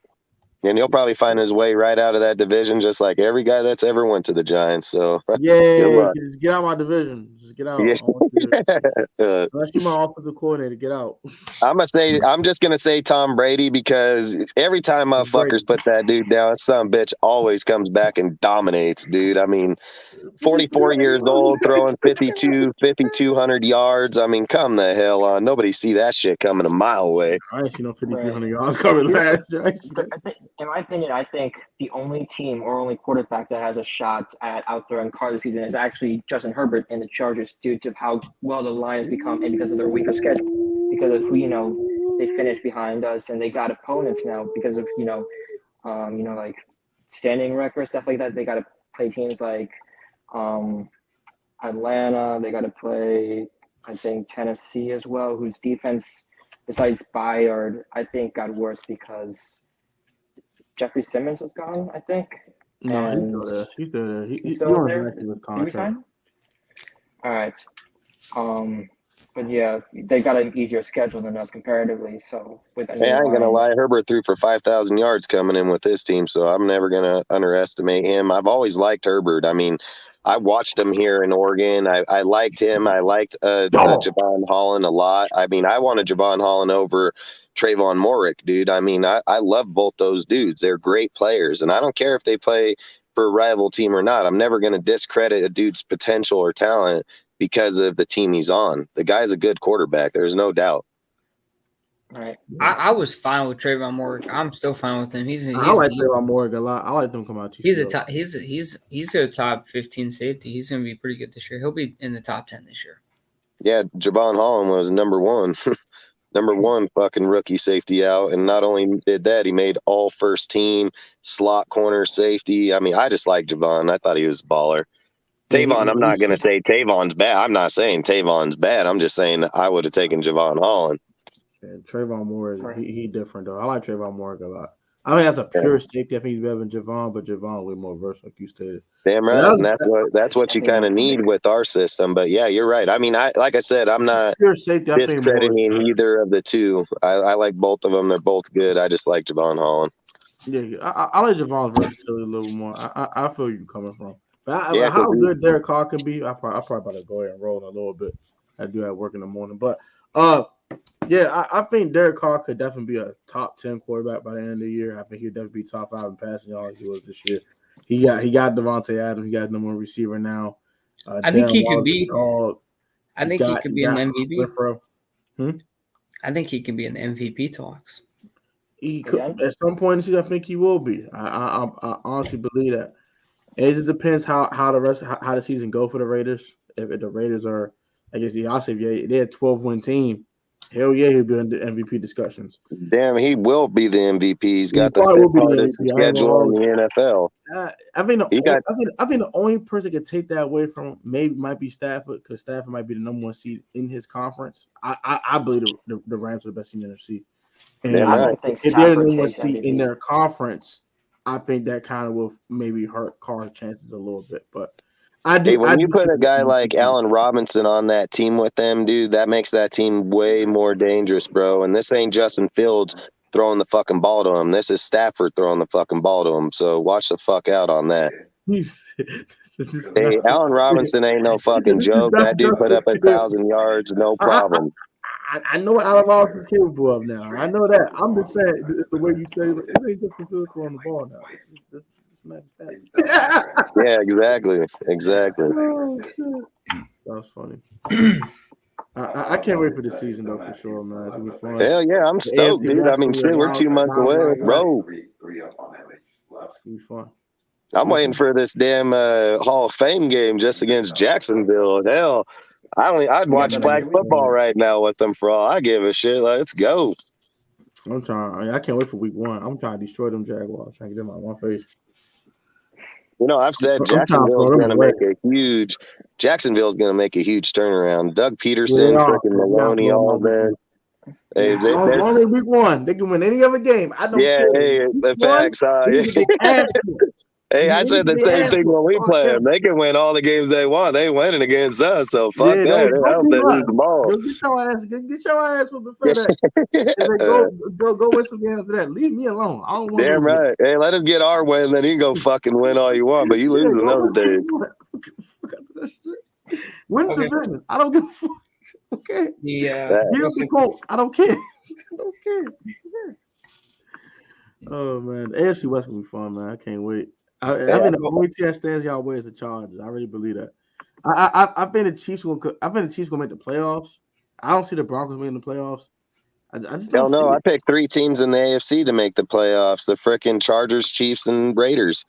And he'll probably find his way right out of that division, just like every guy that's ever went to the Giants. So just get out of my division. Just get out. Yeah. Unless you're my offensive coordinator, get out. I'm just gonna say Tom Brady because every time motherfuckers put that dude down, some bitch always comes back and dominates, dude. I mean, 44 years old, throwing 5,200 yards. I mean, come the hell on. Nobody see that shit coming a mile away. I ain't seen no 5,300 yards coming last year. In my opinion, I think the only team or only quarterback that has a shot at outthrowing Carr this season is actually Justin Herbert and the Chargers due to how well the line has become and because of their weaker schedule. Because if they finish behind us and they got opponents now because of like standing record stuff like that. They got to play teams like Atlanta. They got to play, I think, Tennessee as well, whose defense, besides Bayard, I think got worse because Jeffrey Simmons is gone, I think. No, he's still there. He's still there. With contract. All right. But yeah, they got an easier schedule than us comparatively. So I ain't gonna lie, Herbert threw for 5,000 yards coming in with his team, so I'm never gonna underestimate him. I've always liked Herbert. I mean, I watched him here in Oregon. I liked him. I liked Javon Holland a lot. I mean, I wanted Javon Holland over Trayvon Moorick, dude. I mean, I love both those dudes. They're great players, and I don't care if they play for a rival team or not. I'm never going to discredit a dude's potential or talent because of the team he's on. The guy's a good quarterback. There's no doubt. Right. I was fine with Trayvon Moore. I'm still fine with him. I like Trayvon Moore a lot. I like him come out. He's a top 15 safety. He's going to be pretty good this year. He'll be in the top 10 this year. Yeah, Javon Holland was number one. Number one fucking rookie safety out. And not only did that, he made all first team, slot corner safety. I mean, I just like Javon. I thought he was a baller. Tavon, I'm not going to say Tavon's bad. I'm not saying Tavon's bad. I'm just saying I would have taken Javon Holland. Yeah, Trayvon Moore, he different, though. I like Trayvon Moore a lot. I mean, as a pure safety, I think he's better than Javon, but Javon way more versatile, like you stated. Damn right, and that's what you kind of need with our system. But yeah, you're right. I mean, like I said, I'm not discrediting either of the two. I like both of them. They're both good. I just like Javon Holland. Yeah, I like Javon's versatility a little more. I feel you coming from. But how good Derek Carr can be, I probably about to go ahead and roll in a little bit. I do have work in the morning, but yeah, I think Derek Carr could definitely be a top 10 quarterback by the end of the year. I think he'd definitely be top 5 in passing yards he was this year. He got Devontae Adams. He got number one receiver now. I think he could be. I think he could be in the MVP. I think he can be in the MVP talks. He could at some point this year. I think he will be. I honestly believe that. It just depends how the season go for the Raiders. If the Raiders are, I guess they're a 12-win team. Hell yeah, he'll be in the MVP discussions. Damn, he will be the MVP. He's got the hardest schedule in the NFL. I think the only person that could take that away from him might be Stafford, because Stafford might be the number one seed in his conference. I believe the Rams are the best team in the NFC. And if they're the number one seed in their conference, I think that kind of will maybe hurt Carr's chances a little bit. But I do. Hey, when you do put see a this guy team. like Allen Robinson on that team with them, dude, that makes that team way more dangerous, bro. And this ain't Justin Fields throwing the fucking ball to him. This is Stafford throwing the fucking ball to him. So watch the fuck out on that. This is Hey, not- Allen Robinson ain't no fucking this is joke. not That dude put up 1,000 yards, no problem. I know what Allen Robinson's capable of now. I know that. I'm just saying the way you say it ain't just the field throwing the ball now. This man stats. Yeah, exactly. Oh, shit. That was funny. I can't wait for the season though, for sure, man. It's gonna be fun. Hell yeah, I'm The stoked, AFC dude. I West mean, gonna be shit, a we're 2 months away. Let's roll. It's gonna be fun. I'm waiting for this damn Hall of Fame game just against Jacksonville. Hell, I'd watch flag football right now with them for all I give a shit. Let's go. I can't wait for week 1. I'm trying to destroy them Jaguars. Trying to get them out of my face. You know, I've said Jacksonville's going to make a huge turnaround. Doug Peterson, freaking Maloney, all of them. Hey, only week 1. They can win any other game. I don't care. Hey, the facts. Hey, I said the same thing when we play them. They can win all the games they want. They winning against us, so fuck that. I hope they lose them all. Go get your ass with the FedEx. Go win some games after that. Leave me alone. I don't want Damn right. Hey, let us get our win, then you can go fucking win all you want, but you lose in those days. Win the division. I don't give a fuck. Okay. Here's the quote. I don't care. I don't care. Oh man, the AFC West will be fun, man. I can't wait. I mean, the only team that stands y'all way is the Chargers. I really believe that. I think the Chiefs will make the playoffs. I don't see the Broncos making the playoffs. I just don't know. see I picked 3 teams in the AFC to make the playoffs: the frickin' Chargers, Chiefs, and Raiders.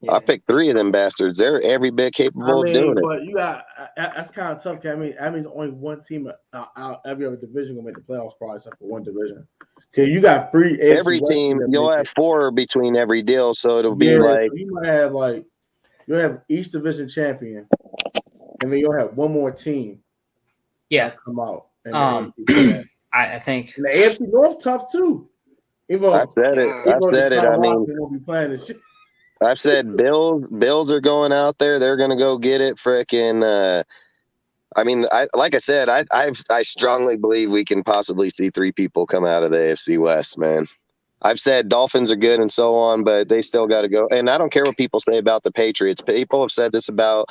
Yeah. I picked 3 of them bastards. They're every bit capable of doing it. But you got that's kind of tough. I mean, that means only one team out every other division will make the playoffs, probably except for one division. Okay, you got 3 AFC every West team. You'll have 4 between every deal, so it'll be like you might have you'll have each division champion, and then you'll have one more team. Yeah, come out. I think and the AFC North tough too. I've said it. I mean, we'll be playing this shit. I've said Bills are going out there. They're going to go get it. Frickin'. I mean, like I said, I strongly believe we can possibly see 3 people come out of the AFC West, man. I've said Dolphins are good and so on, but they still got to go. And I don't care what people say about the Patriots. People have said this about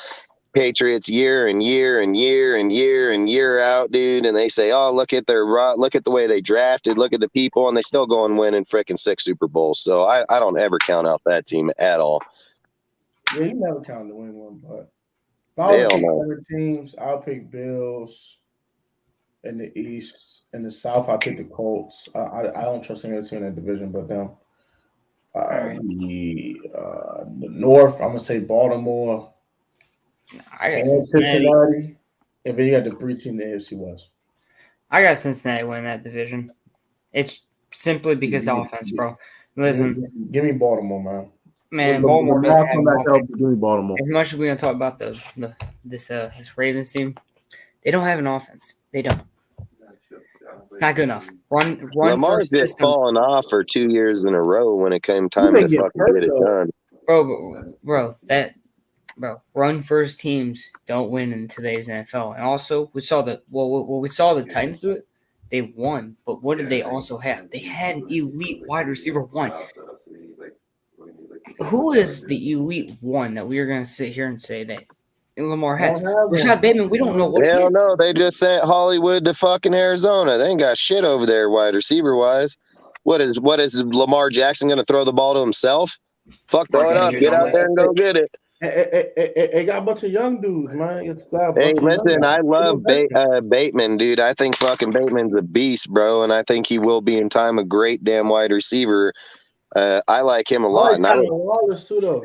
Patriots year and year and year and year and year out, dude. And they say, "Oh, look at the way they drafted. Look at the people," and they still go and win in frickin' 6 Super Bowls. So I don't ever count out that team at all. Yeah, you never count the win one, but if I would pick other teams, I'll pick Bills in the East. In the South, I pick the Colts. I don't trust any other team in that division but them. The North, I'm gonna say Baltimore. I got Cincinnati. And then you got the 3 team in the AFC West. I got Cincinnati winning that division. It's simply because of offense, bro. Listen, give me Baltimore, man. Man, Baltimore doesn't have offense. Give me Baltimore. As much as we're gonna talk about this Ravens team, they don't have an offense. They don't. It's not good enough. Run Lamar's just fallen off for 2 years in a row when it came time to fucking get it done. Bro, run first teams don't win in today's NFL. And also, we saw the Titans do it. They won, but what did they also have? They had an elite wide receiver 1. Who is the elite 1 that we are going to sit here and say that Lamar has? Rashad Bateman, we don't know what he is. No, they just sent Hollywood to fucking Arizona. They ain't got shit over there wide receiver wise. What is Lamar Jackson going to throw the ball to himself? Fuck, throw it up. Get out there and go get it. It got a bunch of young dudes, man. Hey, listen, I love Bateman, dude. I think fucking Bateman's a beast, bro, and I think he will be in time a great damn wide receiver. I like him a lot. Wallace too, though.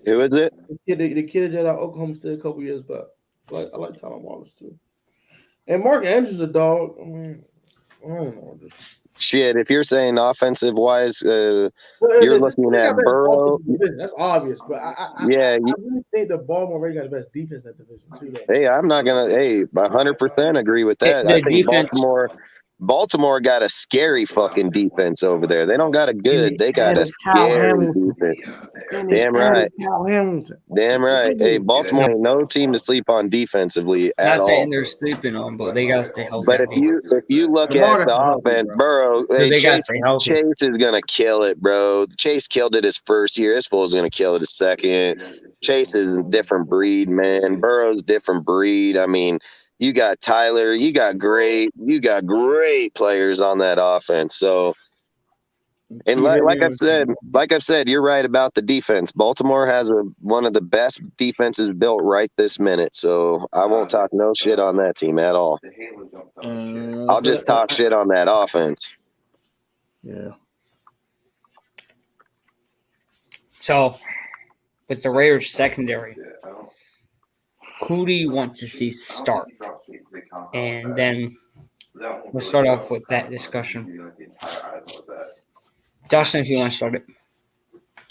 Who is it? The kid that out Oklahoma State a couple years back. I like Tyler Wallace too. And Mark Andrews a dog. I mean, I don't know. Shit, if you're saying offensive wise, you're looking at Burrow. That's obvious, but I really think the Baltimore Ravens got the best defense in that division too. Though. Hey, I'm not gonna. 100% agree with that. I think Baltimore got a scary fucking defense over there. They don't got a good. They got a scary defense. And Damn right. Cal Hamilton. Damn right. Hey, Baltimore ain't no team to sleep on defensively at Not saying all. they're sleeping on, but they gotta stay healthy. But if you look Lamar at got the healthy, offense, bro. Burrow, Dude, hey, they gotta stay healthy. Chase is gonna kill it, bro. Chase killed it his first year. This fool's gonna kill it his second. Chase is a different breed, man. Burrow's different breed. I mean, you got Tyler, you got great players on that offense. So, and like I've said, you're right about the defense. Baltimore has one of the best defenses built right this minute. So I won't talk no shit on that team at all. I'll just talk shit on that offense. Yeah. So, with the Raiders secondary, who do you want to see start? And then we'll start off with that discussion. Dustin, if you want to start it.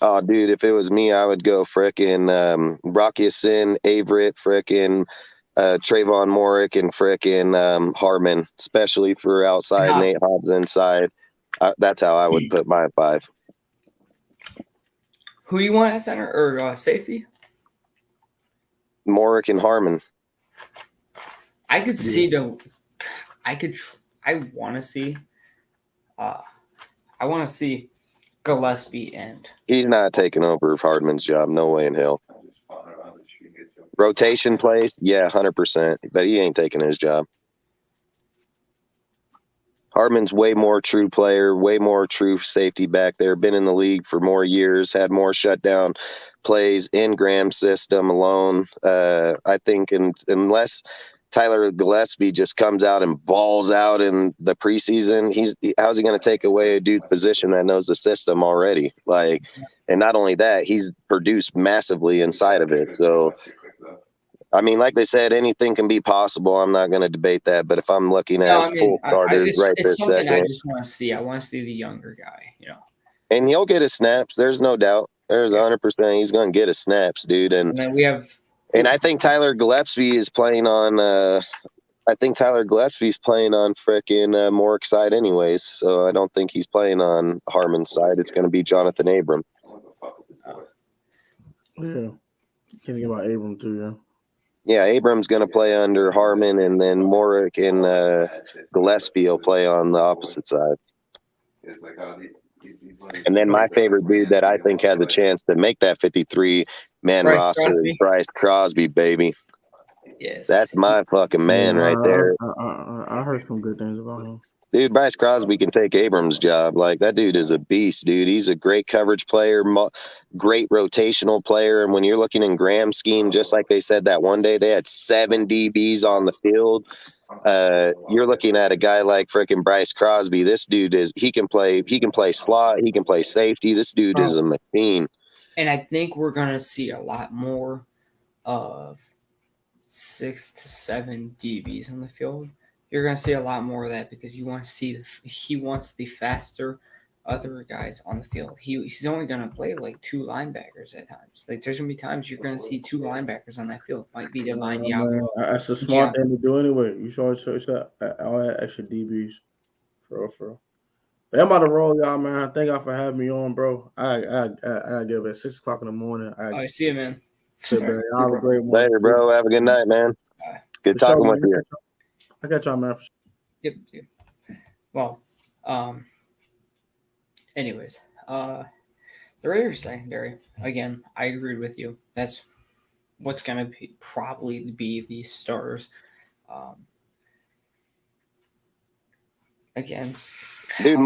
Oh, dude, if it was me, I would go frickin' Rocky Sin, Averett, frickin' Trayvon Morick, and frickin' Harmon, especially for outside, Hobbs. Nate Hobbs inside. That's how I would put my 5. Who do you want at center or safety? Morick and Harmon. I could see I want to see. I want to see Gillespie and. He's not taking over Hardman's job. No way in hell. Rotation plays, yeah, 100%. But he ain't taking his job. Hardman's way more true player, way more true safety back there. Been in the league for more years, had more shutdown plays in Graham's system alone. I think unless Tyler Gillespie just comes out and balls out in the preseason, how's he going to take away a dude's position that knows the system already? Like, and not only that, he's produced massively inside of it. So, I mean, like they said, anything can be possible. I'm not going to debate that. But if I'm looking at full starters it's something second, I just want to see. I want to see the younger guy, and he'll get his snaps. There's no doubt. There's 100%. He's going to get his snaps, dude. And then we have. And I think Tyler Gillespie is playing on. I think Tyler Gillespie's playing on frickin' Morick's side, anyways. So I don't think he's playing on Harmon's side. It's going to be Jonathan Abram. Yeah. Can't think about Abram too, yeah. Yeah, Abram's going to play under Harmon, and then Morick and Gillespie will play on the opposite side. And then my favorite dude that I think has a chance to make that 53-man roster is Bryce Crosby, baby. Yes. That's my fucking man right there. I heard some good things about him. Dude, Bryce Crosby can take Abrams' job. Like, that dude is a beast, dude. He's a great coverage player, great rotational player. And when you're looking in Graham's scheme, just like they said that one day, they had 7 DBs on the field. You're looking at a guy like freaking Bryce Crosby. This dude he can play slot, he can play safety. This dude is a machine. And I think we're gonna see a lot more of 6 to 7 DBs on the field. You're gonna see a lot more of that because you want to see he wants the faster other guys on the field. He's only gonna play like 2 linebackers at times. Like there's gonna be times you're gonna see 2 linebackers on that field. Might be Divine Diablo. That's a smart thing to do anyway. You should all that extra DBs, for real. But I'm about to roll, y'all, man. Thank y'all for having me on, bro. I get up at 6:00 in the morning. I see you, man. Y'all have a great one. Later, bro. Have a good night, man. Good talking with you. I got y'all, man. Yep. Well, anyways, the Raiders secondary, again, I agreed with you. That's what's going to probably be the starters. Again. Dude,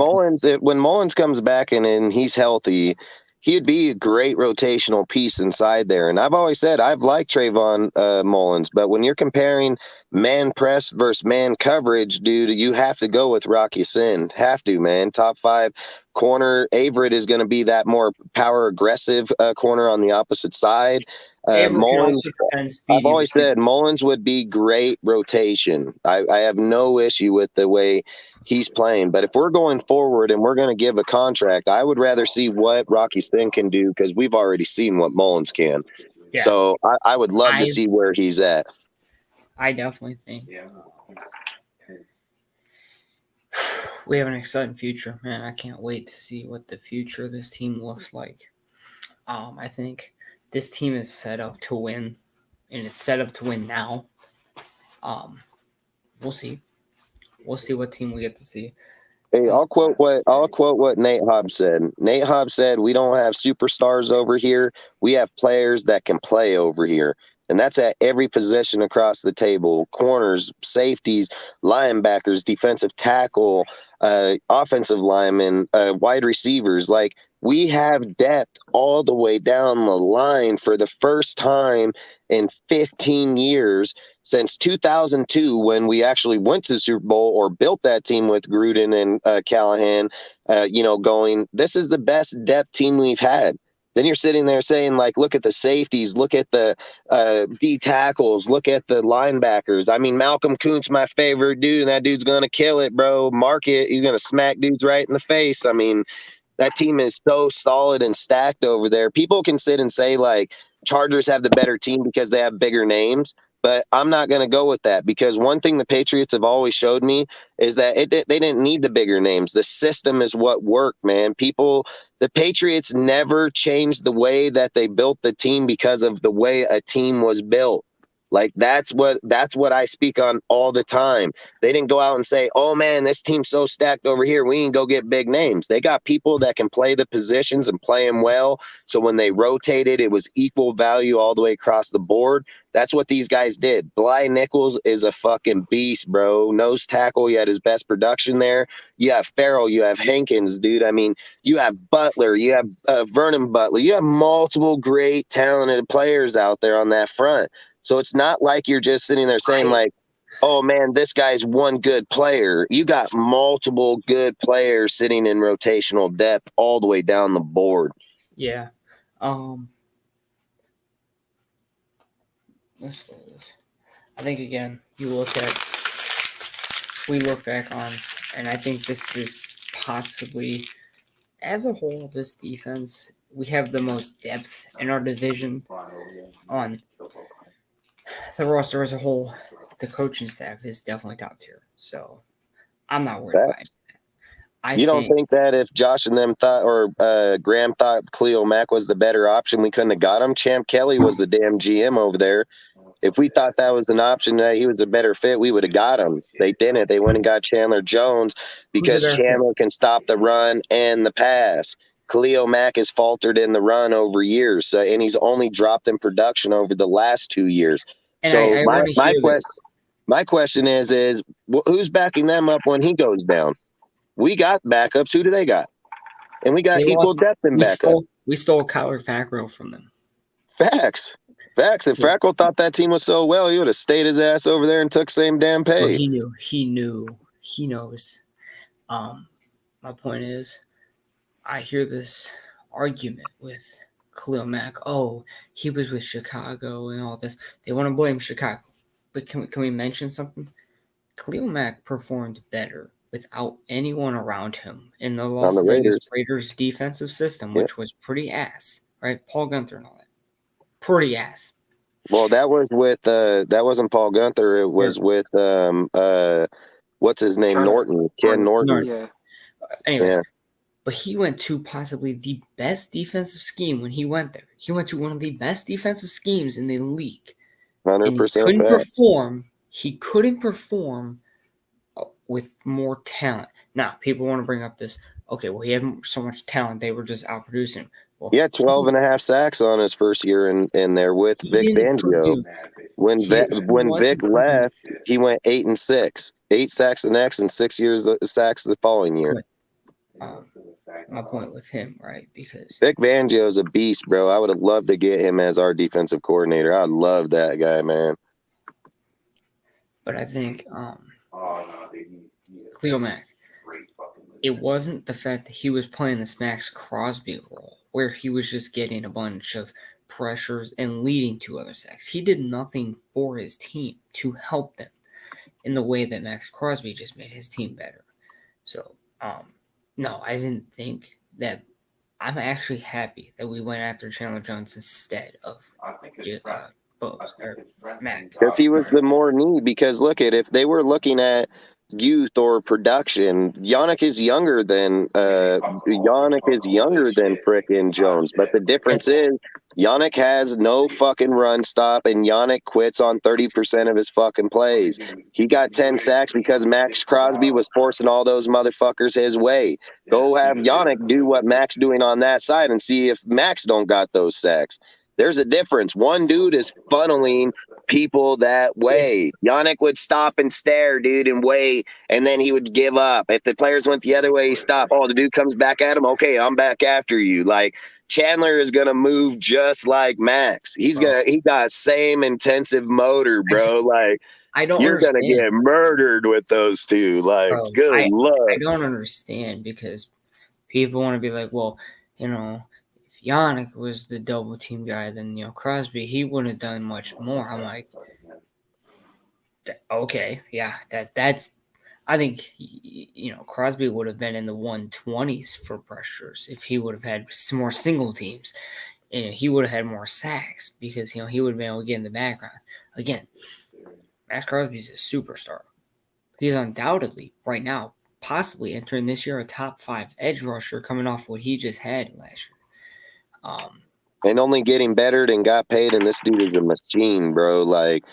when Mullins comes back and he's healthy, he'd be a great rotational piece inside there. And I've always said I've liked Trayvon Mullins, but when you're comparing man press versus man coverage, dude, you have to go with Rocky Sin. Have to, man. Top 5 corner. Averett is going to be that more power aggressive corner on the opposite side. Mullins, I've always said Mullins would be great rotation. I have no issue with the way he's playing. But if we're going forward and we're going to give a contract, I would rather see what Rocky Sin can do because we've already seen what Mullins can. Yeah. So I would love to see where he's at. I definitely think we have an exciting future, man. I can't wait to see what the future of this team looks like. I think this team is set up to win, and it's set up to win now. We'll see. We'll see what team we get to see. Hey, I'll quote what Nate Hobbs said. Nate Hobbs said, "We don't have superstars over here. We have players that can play over here." And that's at every position across the table: corners, safeties, linebackers, defensive tackle, offensive linemen, wide receivers. Like, we have depth all the way down the line for the first time in 15 years since 2002, when we actually went to the Super Bowl or built that team with Gruden and Callahan. Going, this is the best depth team we've had. Then you're sitting there saying, like, look at the safeties, look at the D tackles, look at the linebackers. I mean, Malcolm Kuntz, my favorite dude, and that dude's going to kill it, bro. Mark it. He's going to smack dudes right in the face. I mean, that team is so solid and stacked over there. People can sit and say, like, Chargers have the better team because they have bigger names. But I'm not going to go with that, because one thing the Patriots have always showed me is that they didn't need the bigger names. The system is what worked, man. The Patriots never changed the way that they built the team because of the way a team was built. Like, that's what I speak on all the time. They didn't go out and say, "Oh man, this team's so stacked over here, we can go get big names." They got people that can play the positions and play them well. So when they rotated, it was equal value all the way across the board. That's what these guys did. Bly Nichols is a fucking beast, bro. Nose tackle, you had his best production there. You have Farrell, you have Hankins, dude. I mean, you have Butler, you have Vernon Butler. You have multiple great, talented players out there on that front. So it's not like you're just sitting there saying, like, "Oh man, this guy's one good player." You got multiple good players sitting in rotational depth all the way down the board. Yeah. Let's go with this. I think, again, we look back on, and I think this is possibly, as a whole, this defense, we have the most depth in our division on the roster as a whole. The coaching staff is definitely top tier, so I'm not worried about it. You don't think that if Josh and them thought, or Graham thought Khalil Mack was the better option, we couldn't have got him? Champ Kelly was the damn GM over there. If we thought that was an option, that he was a better fit, we would have got him. They didn't. They went and got Chandler Jones because Chandler can stop the run and the pass. Khalil Mack has faltered in the run over years, and he's only dropped in production over the last 2 years. And so my question is who's backing them up when he goes down? We got backups. Who do they got? And we got equal depth in backup. We stole Kyler Fackrell from them. Facts. If Fackrell thought that team was so well, he would have stayed his ass over there and took same damn pay. Well, he knows. My point is, I hear this argument with Khalil Mack. Oh, he was with Chicago and all this. They want to blame Chicago. But can we mention something? Khalil Mack performed better without anyone around him in the Las Vegas Raiders defensive system, which was pretty ass, right? Paul Gunther and all that. Pretty ass. Well, that was with that wasn't Paul Gunther. It was with what's his name? Norton. Ken Norton. Yeah. Anyways, but he went to possibly the best defensive scheme when he went there. He went to one of the best defensive schemes in the league. 100%. He couldn't perform with more talent. Now, people want to bring up this. Okay, well, he had so much talent, they were just outproducing him. Well, he had 12 and a half sacks on his first year in there with Vic Fangio. When Vic left, he went 8 and 6, 8 sacks the next, and 6 years sacks the following year. My point with him, right? Because Vic Fangio is a beast, bro. I would have loved to get him as our defensive coordinator. I love that guy, man. But I think Khalil Mack, it wasn't the fact that he was playing this Max Crosby role where he was just getting a bunch of pressures and leading to other sacks. He did nothing for his team to help them in the way that Max Crosby just made his team better. So, no, I didn't think that. I'm actually happy that we went after Chandler Jones instead of Mack. Because he was the more need. Because look at, if they were looking at youth or production. Yannick is younger than frickin' Jones, but the difference is Yannick has no fucking run stop, and Yannick quits on 30% of his fucking plays. He got 10 sacks because Max Crosby was forcing all those motherfuckers his way. Go have Yannick do what Max doing on that side and see if Max don't got those sacks. There's a difference. One dude is funneling people that way. Yannick would stop and stare, dude, and wait, and then he would give up. If the players went the other way, he stopped. Oh, the dude comes back at him. Okay, I'm back after you. Like, Chandler is gonna move just like Max. He got same intensive motor, bro. I don't you're understand. gonna get murdered with those two. Like, Bro, good I luck. don't understand because people want to be like, well, if Yannick was the double team guy, then Crosby, he wouldn't have done much more. I'm like, okay, yeah, that's. I think Crosby would have been in the 120s for pressures if he would have had some more single teams, and he would have had more sacks because he would have been able to get in the background. Again, Max Crosby's a superstar. He's undoubtedly right now possibly entering this year a top 5 edge rusher coming off what he just had last year. And only getting better and got paid, and this dude is a machine, bro. Like,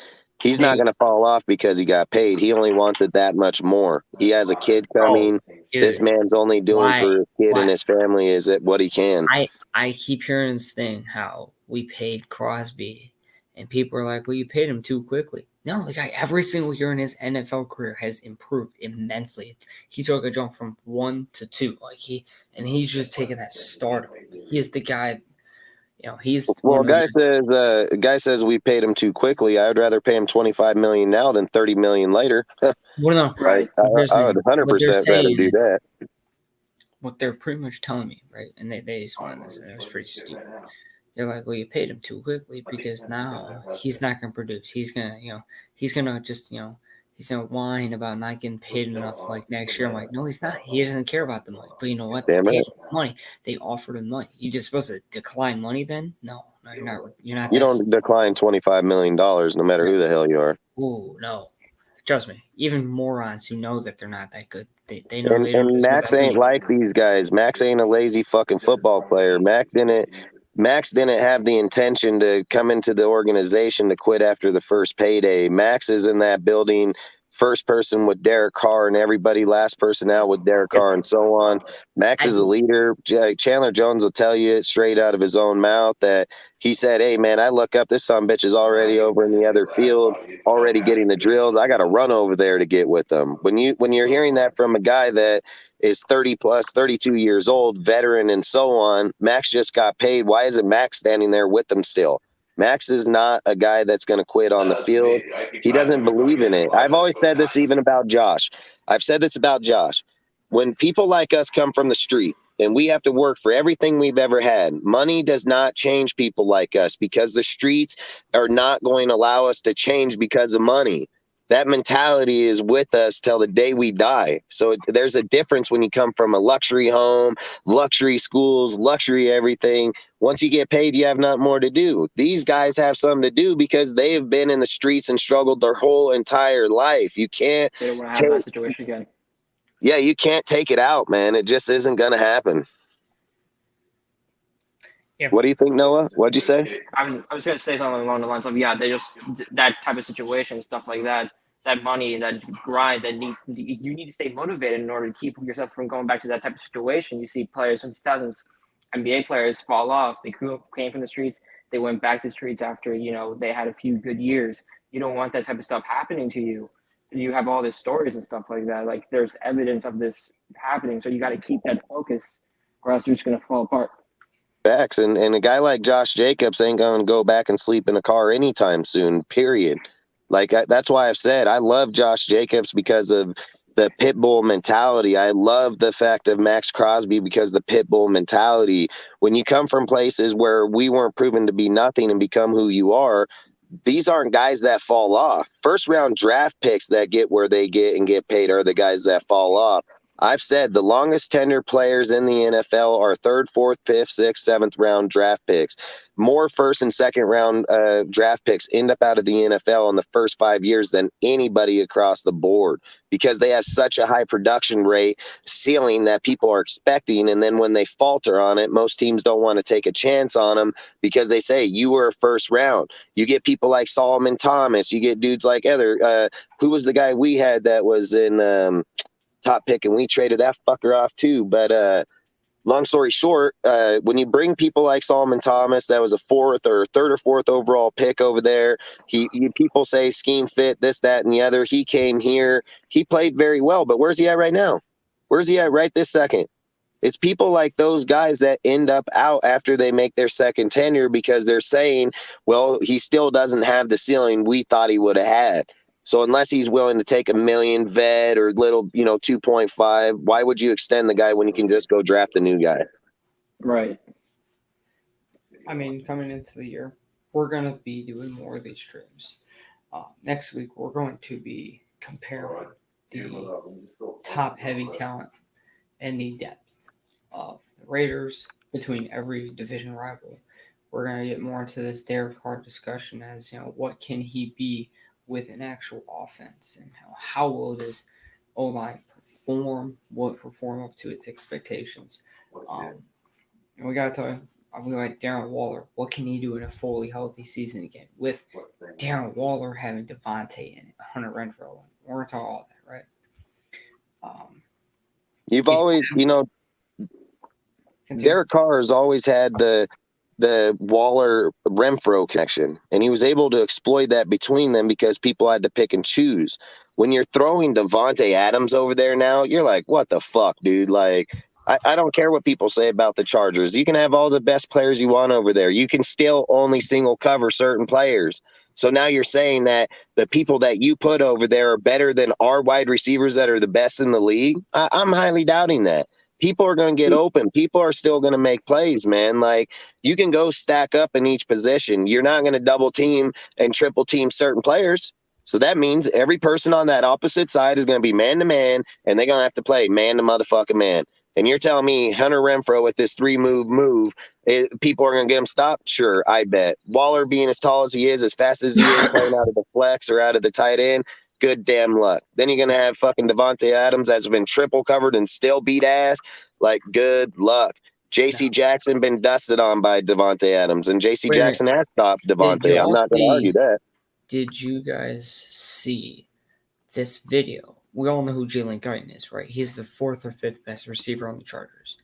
he's not going to fall off because he got paid. He only wants it that much more. He has a kid coming. This man's only doing for his kid and his family is what he can. I keep hearing this thing how we paid Crosby, and people are like, well, you paid him too quickly. No, the guy every single year in his NFL career has improved immensely. He took a jump from 1 to 2. He's just taking that stardom. He is the guy. He's guy says we paid him too quickly. I would rather pay him $25 million now than $30 million later. Well, no, right? I would 100% rather do that. What they're pretty much telling me, right? And they explained this, and it was pretty stupid. They're like, well, you paid him too quickly because now he's not going to produce. He's gonna he's gonna just he's gonna whine about not getting paid enough like next year. I'm like, no, he's not. He doesn't care about the money. But you know what? They paid him money. They offered him money. You just supposed to decline money then? No, you're not. You're not. You don't decline $25 million no matter who the hell you are. Oh no, trust me. Even morons who know that they're not that good, they know. And Max ain't like these guys. Max ain't a lazy fucking football player. Max didn't have the intention to come into the organization to quit after the first payday. Max is in that building, first person with Derek Carr and everybody, last person out with Derek Carr and so on. Max is a leader. Chandler Jones will tell you straight out of his own mouth that he said, hey, man, I look up, this son bitch is already over in the other field, already getting the drills. I got to run over there to get with them. When you're hearing that from a guy that is 30 plus, 32 years old, veteran and so on, Max just got paid. Why isn't Max standing there with them still? Max is not a guy that's going to quit on the field. He doesn't believe in it. I've always said this even about Josh. I've said this about Josh. When people like us come from the street and we have to work for everything we've ever had, money does not change people like us because the streets are not going to allow us to change because of money. That mentality is with us till the day we die. So there's a difference when you come from a luxury home, luxury schools, luxury everything. Once you get paid, you have nothing more to do. These guys have something to do because they have been in the streets and struggled their whole entire life. You can't. They don't want to have that situation again. Yeah, you can't take it out, man. It just isn't going to happen. Yeah. What do you think, Noah? What'd you say? I was going to say something along the lines of, they just, that type of situation, stuff like that, that money, that grind, you need to stay motivated in order to keep yourself from going back to that type of situation. You see players from 2000s, NBA players fall off. They came from the streets. They went back to the streets after, they had a few good years. You don't want that type of stuff happening to you. You have all these stories and stuff like that. Like, there's evidence of this happening. So you got to keep that focus or else you're just going to fall apart. Facts. And a guy like Josh Jacobs ain't going to go back and sleep in a car anytime soon, period. Like, that's why I've said I love Josh Jacobs because of the pit bull mentality. I love the fact of Max Crosby because of the pit bull mentality. When you come from places where we weren't proven to be nothing and become who you are, these aren't guys that fall off. First round draft picks that get where they get and get paid are the guys that fall off. I've said the longest tenure players in the NFL are third, fourth, fifth, sixth, seventh round draft picks. More first and second round draft picks end up out of the NFL in the first 5 years than anybody across the board because they have such a high production rate ceiling that people are expecting. And then when they falter on it, most teams don't want to take a chance on them because they say you were a first round. You get people like Solomon Thomas. You get dudes like who was the guy we had that was in top pick, and we traded that fucker off too. But long story short, when you bring people like Solomon Thomas, that was a third or fourth overall pick over there. People say scheme fit, this, that, and the other. He came here. He played very well, but where's he at right now? Where's he at right this second? It's people like those guys that end up out after they make their second tenure because they're saying, well, he still doesn't have the ceiling we thought he would have had. So unless he's willing to take $1 million vet or little, 2.5, why would you extend the guy when you can just go draft a new guy? Right. I mean, coming into the year, we're going to be doing more of these streams. Next week, we're going to be comparing the top heavy talent and the depth of the Raiders between every division rival. We're going to get more into this Derek Carr discussion as, what can he be with an actual offense and how will this O-line perform, will it perform up to its expectations. And we got to talk like Darren Waller. What can he do in a fully healthy season again with Darren Waller having Devontae and Hunter Renfrow? We're going to talk all that, right? You've always, Derek Carr has always had the Waller Renfrow connection, and he was able to exploit that between them because people had to pick and choose. When you're throwing Devontae Adams over there now, you're like, what the fuck, dude? Like, I don't care what people say about the Chargers. You can have all the best players you want over there. You can still only single cover certain players. So now you're saying that the people that you put over there are better than our wide receivers that are the best in the league? I'm highly doubting that. People are going to get open. People are still going to make plays, man. Like, you can go stack up in each position. You're not going to double team and triple team certain players. So that means every person on that opposite side is going to be man to man, and they're going to have to play man to motherfucking man. And you're telling me Hunter Renfrow with this 3-move, people are going to get him stopped? Sure, I bet. Waller being as tall as he is, as fast as he is, playing out of the flex or out of the tight end, good damn luck. Then you're going to have fucking Devontae Adams that's been triple covered and still beat ass. Like, good luck. J.C. Jackson been dusted on by Devontae Adams, and J.C. Jackson has stopped Devontae. I'm not going to argue that. Did you guys see this video? We all know who Jalen Guyton is, right? He's the 4th or 5th best receiver on the Chargers.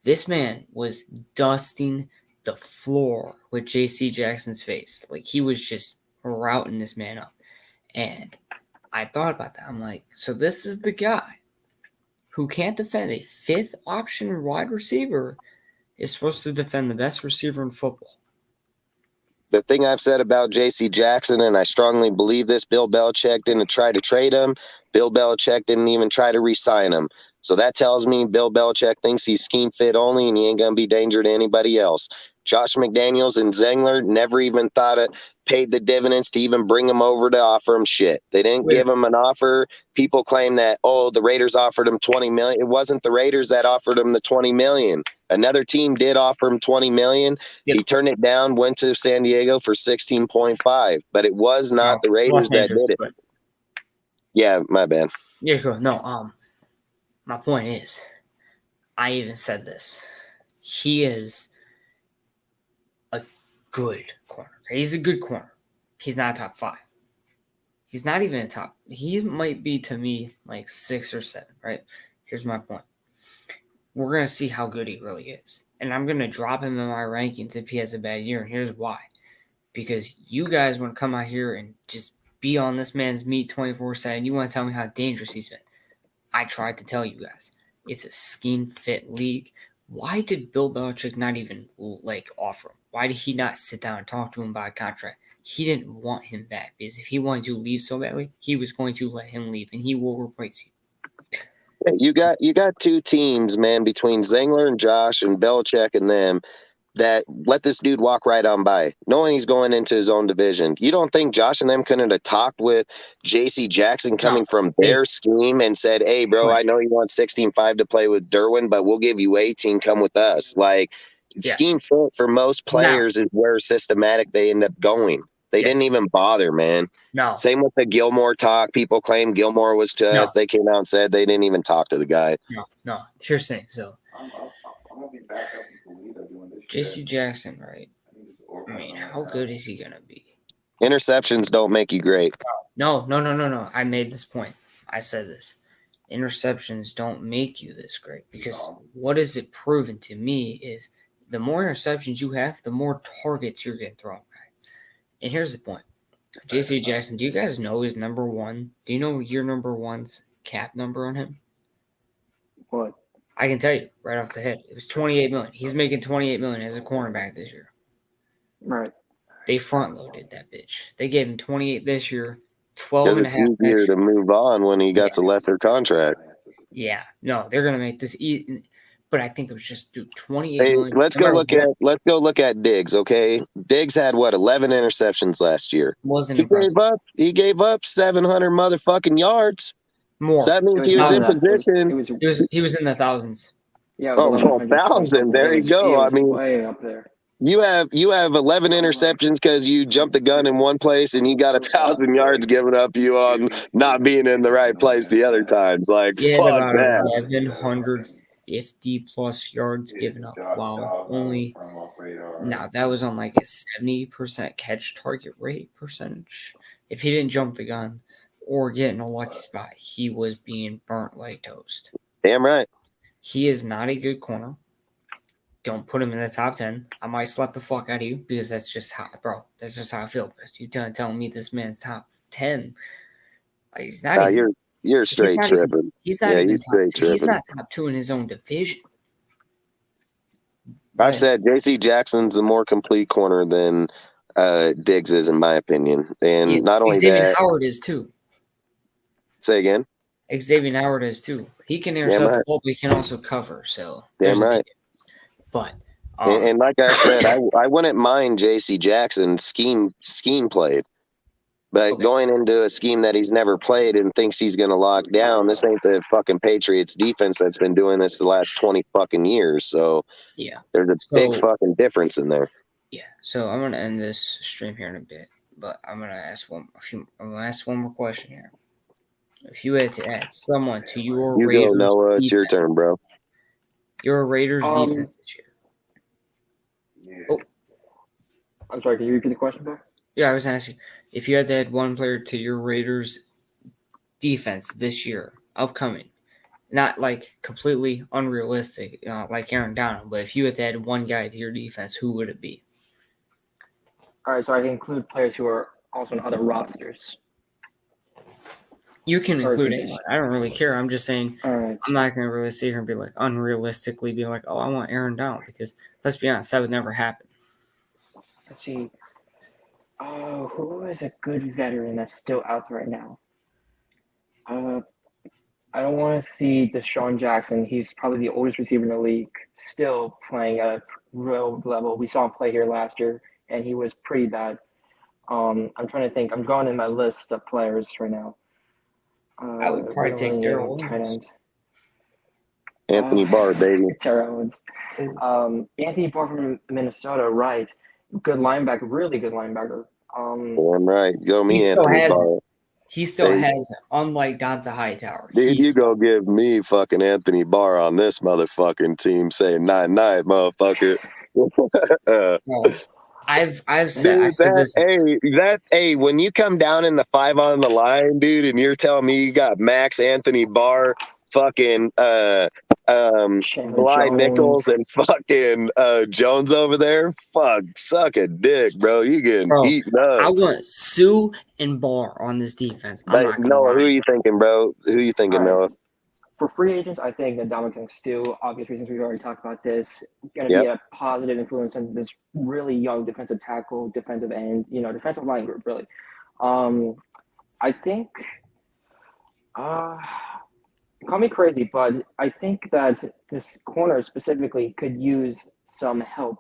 This man was dusting the floor with J.C. Jackson's face. Like, he was just routing this man up. And I thought about that. I'm like, so this is the guy who can't defend a 5th option wide receiver is supposed to defend the best receiver in football. The thing I've said about J.C. Jackson, and I strongly believe this, Bill Belichick didn't try to trade him. Bill Belichick didn't even try to re-sign him. So that tells me Bill Belichick thinks he's scheme fit only and he ain't going to be danger to anybody else. Josh McDaniels and Zengler never even paid the dividends to even bring him over to offer him shit. They didn't give him an offer. People claim that, the Raiders offered him $20 million. It wasn't the Raiders that offered him the $20 million. Another team did offer him $20 million. Yep. He turned it down, went to San Diego for 16.5, but it was not the Raiders that did it. But... Yeah, my bad. Yeah, cool. No, my point is, I even said this. He is a good corner. He's a good corner. He's not top 5. He's not even a top. He might be, to me, like 6 or 7, right? Here's my point. We're going to see how good he really is. And I'm going to drop him in my rankings if he has a bad year. And here's why. Because you guys want to come out here and just be on this man's meat 24/7. You want to tell me how dangerous he's been. I tried to tell you guys. It's a scheme fit league. Why did Bill Belichick not even offer him? Why did he not sit down and talk to him about a contract? He didn't want him back because if he wanted to leave so badly, he was going to let him leave and he will replace you. You got 2 teams, man, between Zengler and Josh and Belichick and them. that let this dude walk right on by, knowing he's going into his own division. You don't think Josh and them couldn't have talked with J.C. Jackson coming from their scheme and said, hey, bro, I know you want 16-5 to play with Derwin, but we'll give you 18, come with us. Like, scheme fit for most players is where systematic they end up going. They didn't even bother, man. No. Same with the Gilmore talk. People claim Gilmore was to us. They came out and said they didn't even talk to the guy. No. Sure thing. So, I'm gonna be back up in Toledo doing this. J.C. Jackson, right? I mean, how good is he gonna be? Interceptions don't make you great. No. I made this point. I said this. Interceptions don't make you this great, because what is it proven to me is the more interceptions you have, the more targets you're getting thrown at. And here's the point. J.C. Jackson, do you guys know his number one? Do you know your number one's cap number on him? What? I can tell you right off the head. It was $28 million. He's making $28 million as a cornerback this year. Right. They front loaded that bitch. They gave him 28 this year, 12 Because and a it's half easier next to year. move on when he gets a lesser contract. Yeah, no, they're gonna make this. But I think it was just 28 Hey, million. let's go look at Diggs. Okay, Diggs had what 11 interceptions last year. Wasn't impressive. He gave up 700 motherfucking yards. More. So that means he was in position. He was in the thousands. Yeah. Oh, 1,000. There you go. I mean, way up there. You have 11 interceptions because you jumped the gun in one place, and you got 1,000 yards given up you on not being in the right place the other times. Like, He had fuck about that. 1,150 plus yards given up. Wow, only. No, that was on like a 70% catch target rate percentage. If he didn't jump the gun or get in a lucky spot, he was being burnt like toast. Damn right. He is not a good corner. Don't put him in the top 10. I might slap the fuck out of you, because that's just how, bro. That's just how I feel. You telling me this man's top 10? Like, he's not even. You're straight tripping. He's not even top 2. Tripping. He's not top 2 in his own division. I said J.C. Jackson's a more complete corner than Diggs is, in my opinion. And not only Xavier Howard is too. Say again. Xavier Howard is too. He can intercept the ball, but he can also cover. So damn right. But and like I said, I wouldn't mind J.C. Jackson scheme played, but going into a scheme that he's never played and thinks he's going to lock down, this ain't the fucking Patriots defense that's been doing this the last 20 fucking years. So yeah, there's a big fucking difference in there. Yeah. So I'm gonna end this stream here in a bit, but I'm gonna ask one more question here. If you had to add someone to your Raiders, go, Noah. It's your turn, bro. Your Raiders defense this year. Oh. I'm sorry, can you repeat the question, bro? Yeah, I was asking if you had to add one player to your Raiders defense this year, upcoming, not like completely unrealistic, like Aaron Donald, but if you had to add one guy to your defense, who would it be? All right, so I can include players who are also on other rosters. You can include anyone. I don't really care. I'm just saying, right. I'm not going to really sit here and be like, unrealistically be like, oh, I want Aaron Donald, because let's be honest, that would never happen. Let's see. Who is a good veteran that's still out there right now? I don't want to see Deshaun Jackson. He's probably the oldest receiver in the league, still playing at a real level. We saw him play here last year, and he was pretty bad. I'm trying to think. I'm going in my list of players right now. I would probably take Darrell Owens. Anthony Barr, baby. Darrell Owens. Anthony Barr from Minnesota, right. Good linebacker, really good linebacker. Damn right. Go me, Anthony Barr. He still has, unlike Donta Hightower. Dude, you go give me fucking Anthony Barr on this motherfucking team saying night, motherfucker. I've said this. Hey, when you come down in the 5 on the line, dude, and you're telling me you got Max, Anthony Barr, fucking Bly Nichols and fucking Jones over there, fuck, suck a dick, bro. You getting eaten up. I want Sue and Barr on this defense. Noah, who are you thinking, bro? Who are you thinking, Noah? For free agents, I think that Dominic Steele, obvious reasons we've already talked about this, going to be a positive influence on this really young defensive tackle, defensive end, defensive line group, really. I think, call me crazy, but I think that this corner specifically could use some help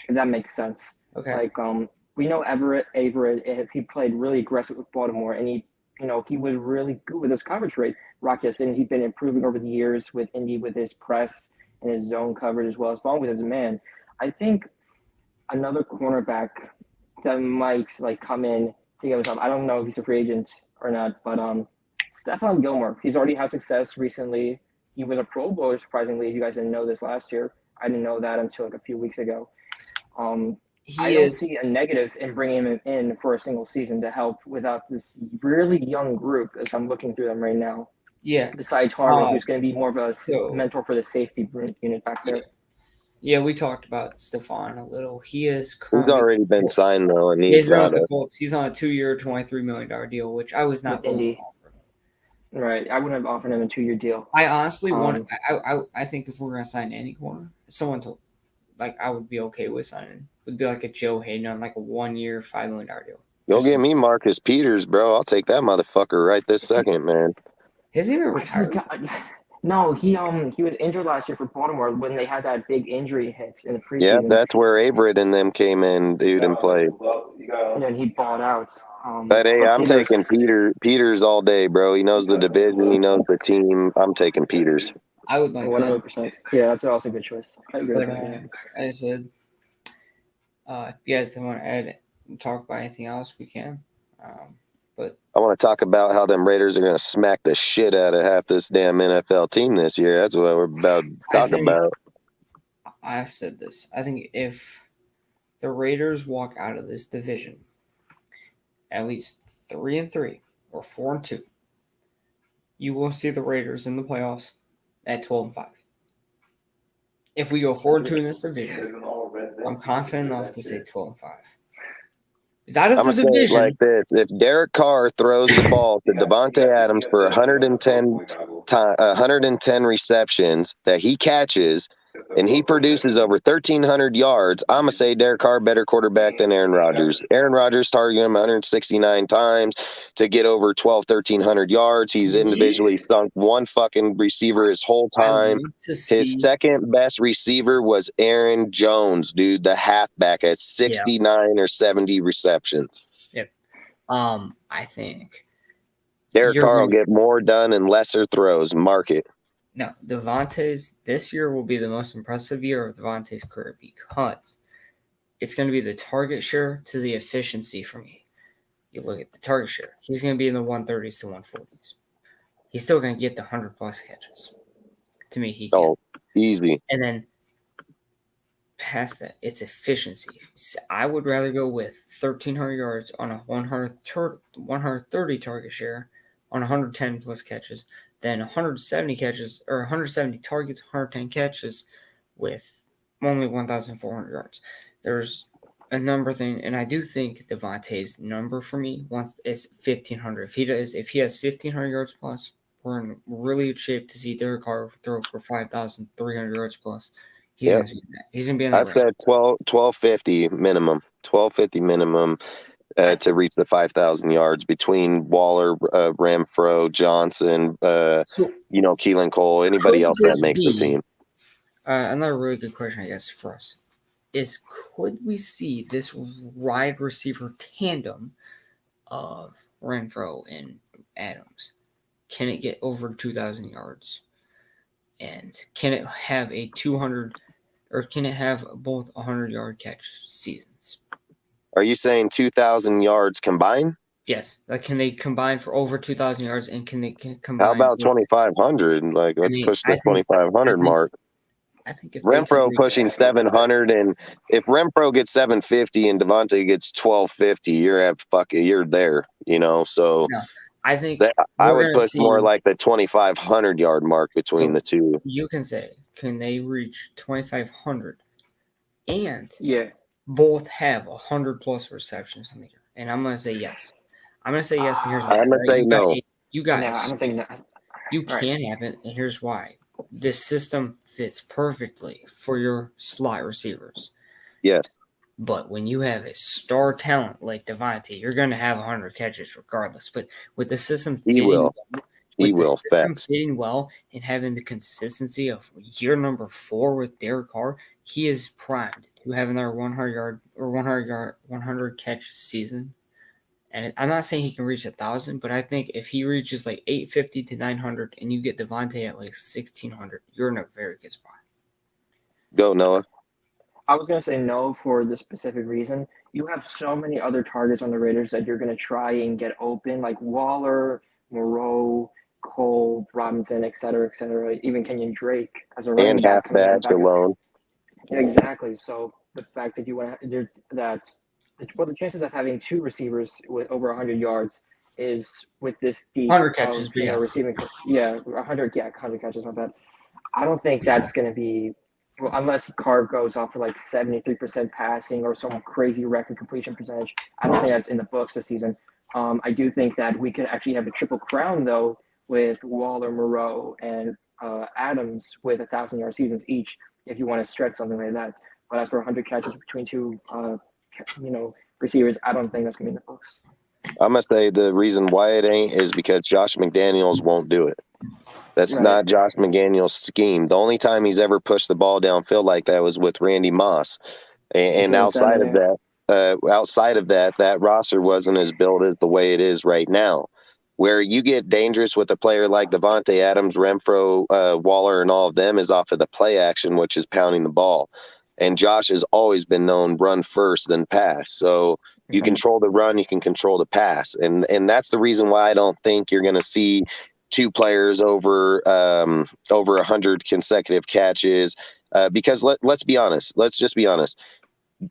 if that makes sense. Okay. Like, we know Averett, he played really aggressive with Baltimore, and he was really good with his coverage rate. Rocky Sin, he's been improving over the years with Indy with his press and his zone coverage as well with his man. I think another cornerback that might like come in to give us up. I don't know if he's a free agent or not, but Stephon Gilmore, he's already had success recently. He was a Pro Bowler, surprisingly. If you guys didn't know this last year, I didn't know that until like a few weeks ago. I don't see a negative in bringing him in for a single season to help without this really young group as I'm looking through them right now. Yeah. Besides Harvey, who's going to be more of a mentor for the safety unit back there. Yeah, we talked about Stephon a little. He's already been signed though, and he's not the Colts. He's on a 2-year, $23 million deal, which I was not willing to offer. Right, I wouldn't have offered him a 2-year deal. I honestly want. I think if we're gonna sign any corner, someone to, like, I would be okay with signing. Would be like a Joe Hayden on like a 1-year, $5 million deal. Don't get me Marcus Peters, bro. I'll take that motherfucker right this second, man. Has he even retired? No, he was injured last year for Baltimore when they had that big injury hit in the preseason. Yeah, that's where Averett and them came in, dude, and played. And then he balled out. But hey, I'm taking Peters all day, bro. He knows the division, he knows the team. I'm taking Peters. I would like 100%. Yeah, that's also a good choice. I agree with that. As I said, if you guys want to talk about anything else, we can. But I want to talk about how them Raiders are going to smack the shit out of half this damn NFL team this year. That's what we're about to talk about. I've said this. I think if the Raiders walk out of this division at least 3-3 or 4-2, you will see the Raiders in the playoffs at 12-5. If we go 4-2 in this division, I'm confident enough to say 12-5. I'm going to say it like this. If Derek Carr throws the ball to Devontae Adams for 110 receptions that he catches and he produces over 1,300 yards, I'm going to say Derek Carr better quarterback than Aaron Rodgers. Aaron Rodgers targeted him 169 times to get over 1,300 yards. He's individually stunk one fucking receiver his whole time. His second best receiver was Aaron Jones, dude, the halfback at 69 or 70 receptions. Yep. I think Derek Carr will get more done in lesser throws. Mark it. No, Devontae's this year will be the most impressive year of Devontae's career because it's going to be the target share to the efficiency for me. You look at the target share. He's going to be in the 130s to 140s. He's still going to get the 100-plus catches. To me, he can. Easy. And then past that, it's efficiency. I would rather go with 1,300 yards on a 130 target share on 110-plus catches than 170 catches or 170 targets, 110 catches with only 1,400 yards. There's a number thing, and I do think Devontae's number for me is 1,500. If he has 1,500 yards plus, we're in really good shape to see Derek Carr throw for 5,300 yards plus. He's going to be in that. I've said 1,250 minimum. 1,250 minimum. To reach the 5,000 yards between Waller, Renfro, Johnson, Keelan Cole, anybody else that makes the team. Another really good question, I guess, for us is could we see this wide receiver tandem of Renfro and Adams? Can it get over 2,000 yards? And can it have a 200 or can it have both 100-yard catch seasons? Are you saying 2,000 yards combined? Yes. Like, can they combine for over 2,000 yards, and can they combine? How about 2,500? Like, let's push the 2,500 mark. I think if Renfro pushing 700, and if Renfro gets 750 and Devontae gets 1,250, you're there. So no, I think I would push more like the 2,500 yard mark between the two. You can say, can they reach 2,500 and both have 100-plus receptions in the year? And I'm going to say yes. I'm going to say yes, and here's why. I'm going to say no. You guys, I don't think you can have it, and here's why. This system fits perfectly for your slot receivers. Yes. But when you have a star talent like Devontae, you're going to have 100 catches regardless. But with the system fitting, He with the will. system Facts. fitting well and having the consistency of year number 4 with Derek Carr, he is primed to have another 100 catch season. And I'm not saying he can reach 1,000, but I think if he reaches like 850 to 900, and you get Devontae at like 1,600, you're in a very good spot. Go, Noah. I was gonna say no for the specific reason. You have so many other targets on the Raiders that you're gonna try and get open, like Waller, Moreau, Cole, Robinson, et cetera, even Kenyon Drake as a running And back coming out of halfbacks back. alone. Exactly. So the fact that you want to, that, well, the chances of having 2 receivers with over 100 yards is with this deep 100 catches, of but yeah. receiving. Yeah, 100 catches. Not bad. I don't think that's going to be, well, unless Carr goes off for like 73% passing or some crazy record completion percentage. I don't think that's in the books this season. I do think that we could actually have a triple crown though with Waller, Moreau, and Adams with 1,000-yard seasons each, if you want to stretch something like that. But as for 100 catches between 2, receivers, I don't think that's going to be in the books. I'm gonna say the reason why it ain't is because Josh McDaniels won't do it. That's Right. not Josh McDaniels' scheme. The only time he's ever pushed the ball downfield like that was with Randy Moss, and outside of that, that roster wasn't as built as the way it is right now. Where you get dangerous with a player like Devontae Adams, Renfro, Waller, and all of them is off of the play action, which is pounding the ball. And Josh has always been known run first, then pass. So you control the run, you can control the pass, and that's the reason why I don't think you're going to see 2 players over 100 consecutive catches. Because let's be honest. Let's just be honest.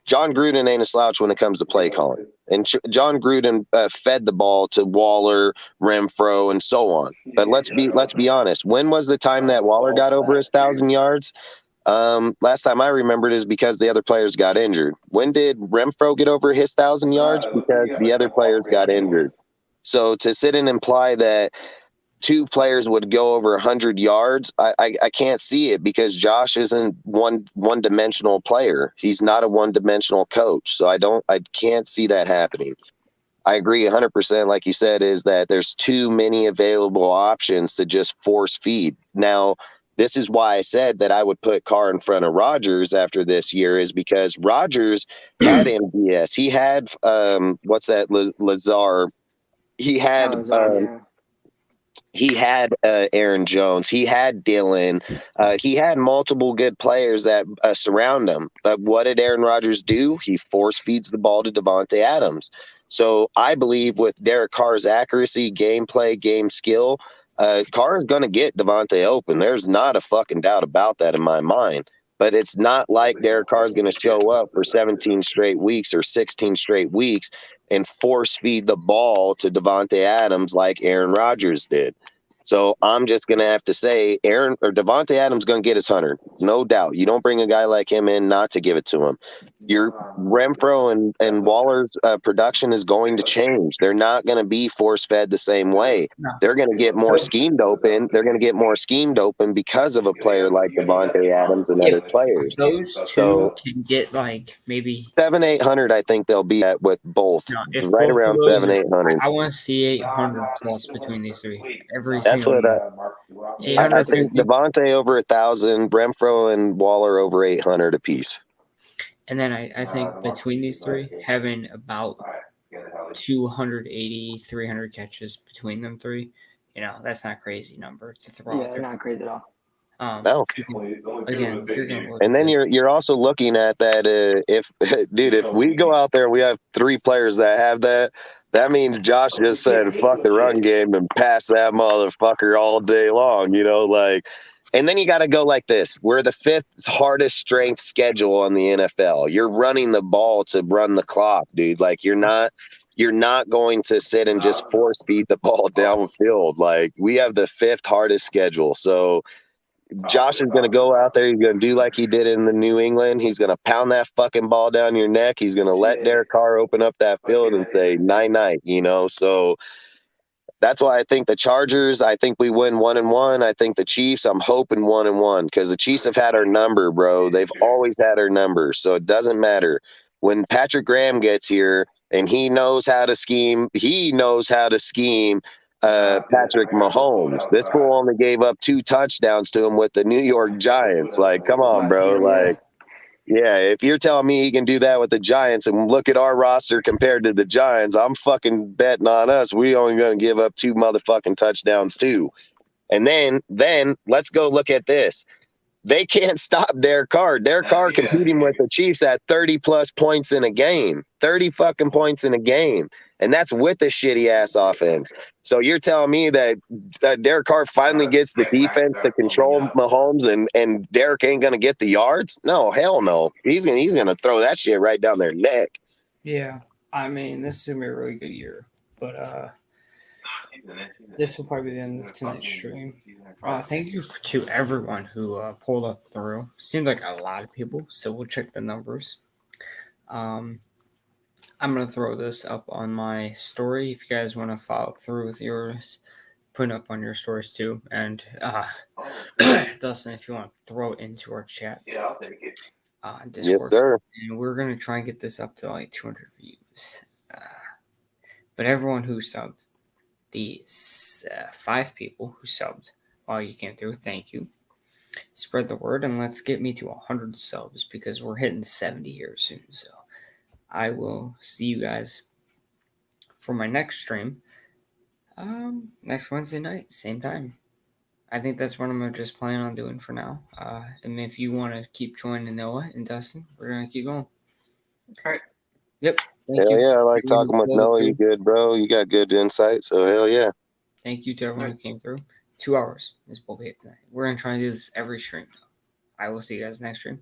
John Gruden ain't a slouch when it comes to play calling. And John Gruden fed the ball to Waller, Renfro, and so on. But let's be honest. When was the time that Waller got over his 1,000 yards? Last time I remembered is because the other players got injured. When did Renfro get over his 1,000 yards? Because the other players got injured. So to sit and imply that 2 players would go over 100 yards, I can't see it, because Josh isn't one dimensional player. He's not a one-dimensional coach. So I can't see that happening. I agree 100%, like you said, is that there's too many available options to just force feed. Now, this is why I said that I would put Carr in front of Rodgers after this year, is because Rodgers had MVS. He had, Lazar. He had Aaron Jones. He had Dylan. He had multiple good players that surround him. But what did Aaron Rodgers do? He force feeds the ball to Devontae Adams. So I believe with Derek Carr's accuracy, gameplay, game skill, Carr is going to get Devontae open. There's not a fucking doubt about that in my mind. But it's not like Derek Carr is going to show up for 17 straight weeks or 16 straight weeks and force feed the ball to Devontae Adams like Aaron Rodgers did. So I'm just going to have to say Devontae Adams going to get his 100. No doubt. You don't bring a guy like him in not to give it to him. Your Renfro and Waller's production is going to change. They're not going to be force-fed the same way. No. They're going to get more schemed open. They're going to get more schemed open because of a player like Devontae Adams and other players. Those 2 can get like maybe 700-800. I think they'll be at with both, right both around 700-800. I want to see 800 plus between these 3 every That's single what year. I think. Devontae over 1,000, Renfro and Waller over 800 apiece. And then I think between these 3, having about 280, 300 catches between them 3, that's not a crazy number to throw out there. Not crazy at all. No. Again, you're going to look and then you're also looking at that if we go out there, we have 3 players that have that. That means Josh just said, fuck the run game and pass that motherfucker all day long, and then you got to go like this. We're the 5th hardest strength schedule on the NFL. You're running the ball to run the clock, dude. Like you're not going to sit and just force feed the ball downfield. Like we have the 5th hardest schedule. So Josh is going to go out there. He's going to do like he did in the New England. He's going to pound that fucking ball down your neck. He's going to let Derek Carr open up that field and say, night, So that's why I think the Chargers, I think we win 1-1. I think the Chiefs, I'm hoping 1-1 because the Chiefs have had our number, bro. They've always had our number. So it doesn't matter. When Patrick Graham gets here and he knows how to scheme, Patrick Mahomes. This fool only gave up 2 touchdowns to him with the New York Giants. Like, come on, bro. Like, yeah, if you're telling me he can do that with the Giants and look at our roster compared to the Giants, I'm fucking betting on us. We only going to give up 2 motherfucking touchdowns too. And then let's go look at this. They can't stop Derek Carr. Derek Carr competing with the Chiefs at 30 plus points in a game, 30 fucking points in a game. And that's with the shitty ass offense. So you're telling me that Derek Carr finally gets the defense to control Mahomes and Derek ain't going to get the yards? No, hell no. He's gonna throw that shit right down their neck. Yeah. I mean, this is going to be a really good year. But this will probably be the end of tonight's stream. Thank you to everyone who pulled up through. Seemed like a lot of people, so we'll check the numbers. I'm going to throw this up on my story if you guys want to follow through with yours. Put it up on your stories too. And Dustin, if you want to throw it into our chat. Yeah, I'll take it. Discord. Yes, sir. And we're going to try and get this up to like 200 views. But everyone who subbed, the 5 people who subbed while you came through, thank you. Spread the word and let's get me to 100 subs because we're hitting 70 here soon. So I will see you guys for my next stream next Wednesday night, same time. I think that's what I'm going to just plan on doing for now. And if you want to keep joining Noah and Dustin, we're going to keep going. All right. Yep. Hell yeah, I like talking with Noah. You good, bro? You got good insight, so hell yeah. Thank you to everyone who came through. 2 hours is what we have tonight. We're going to try and do this every stream. I will see you guys next stream.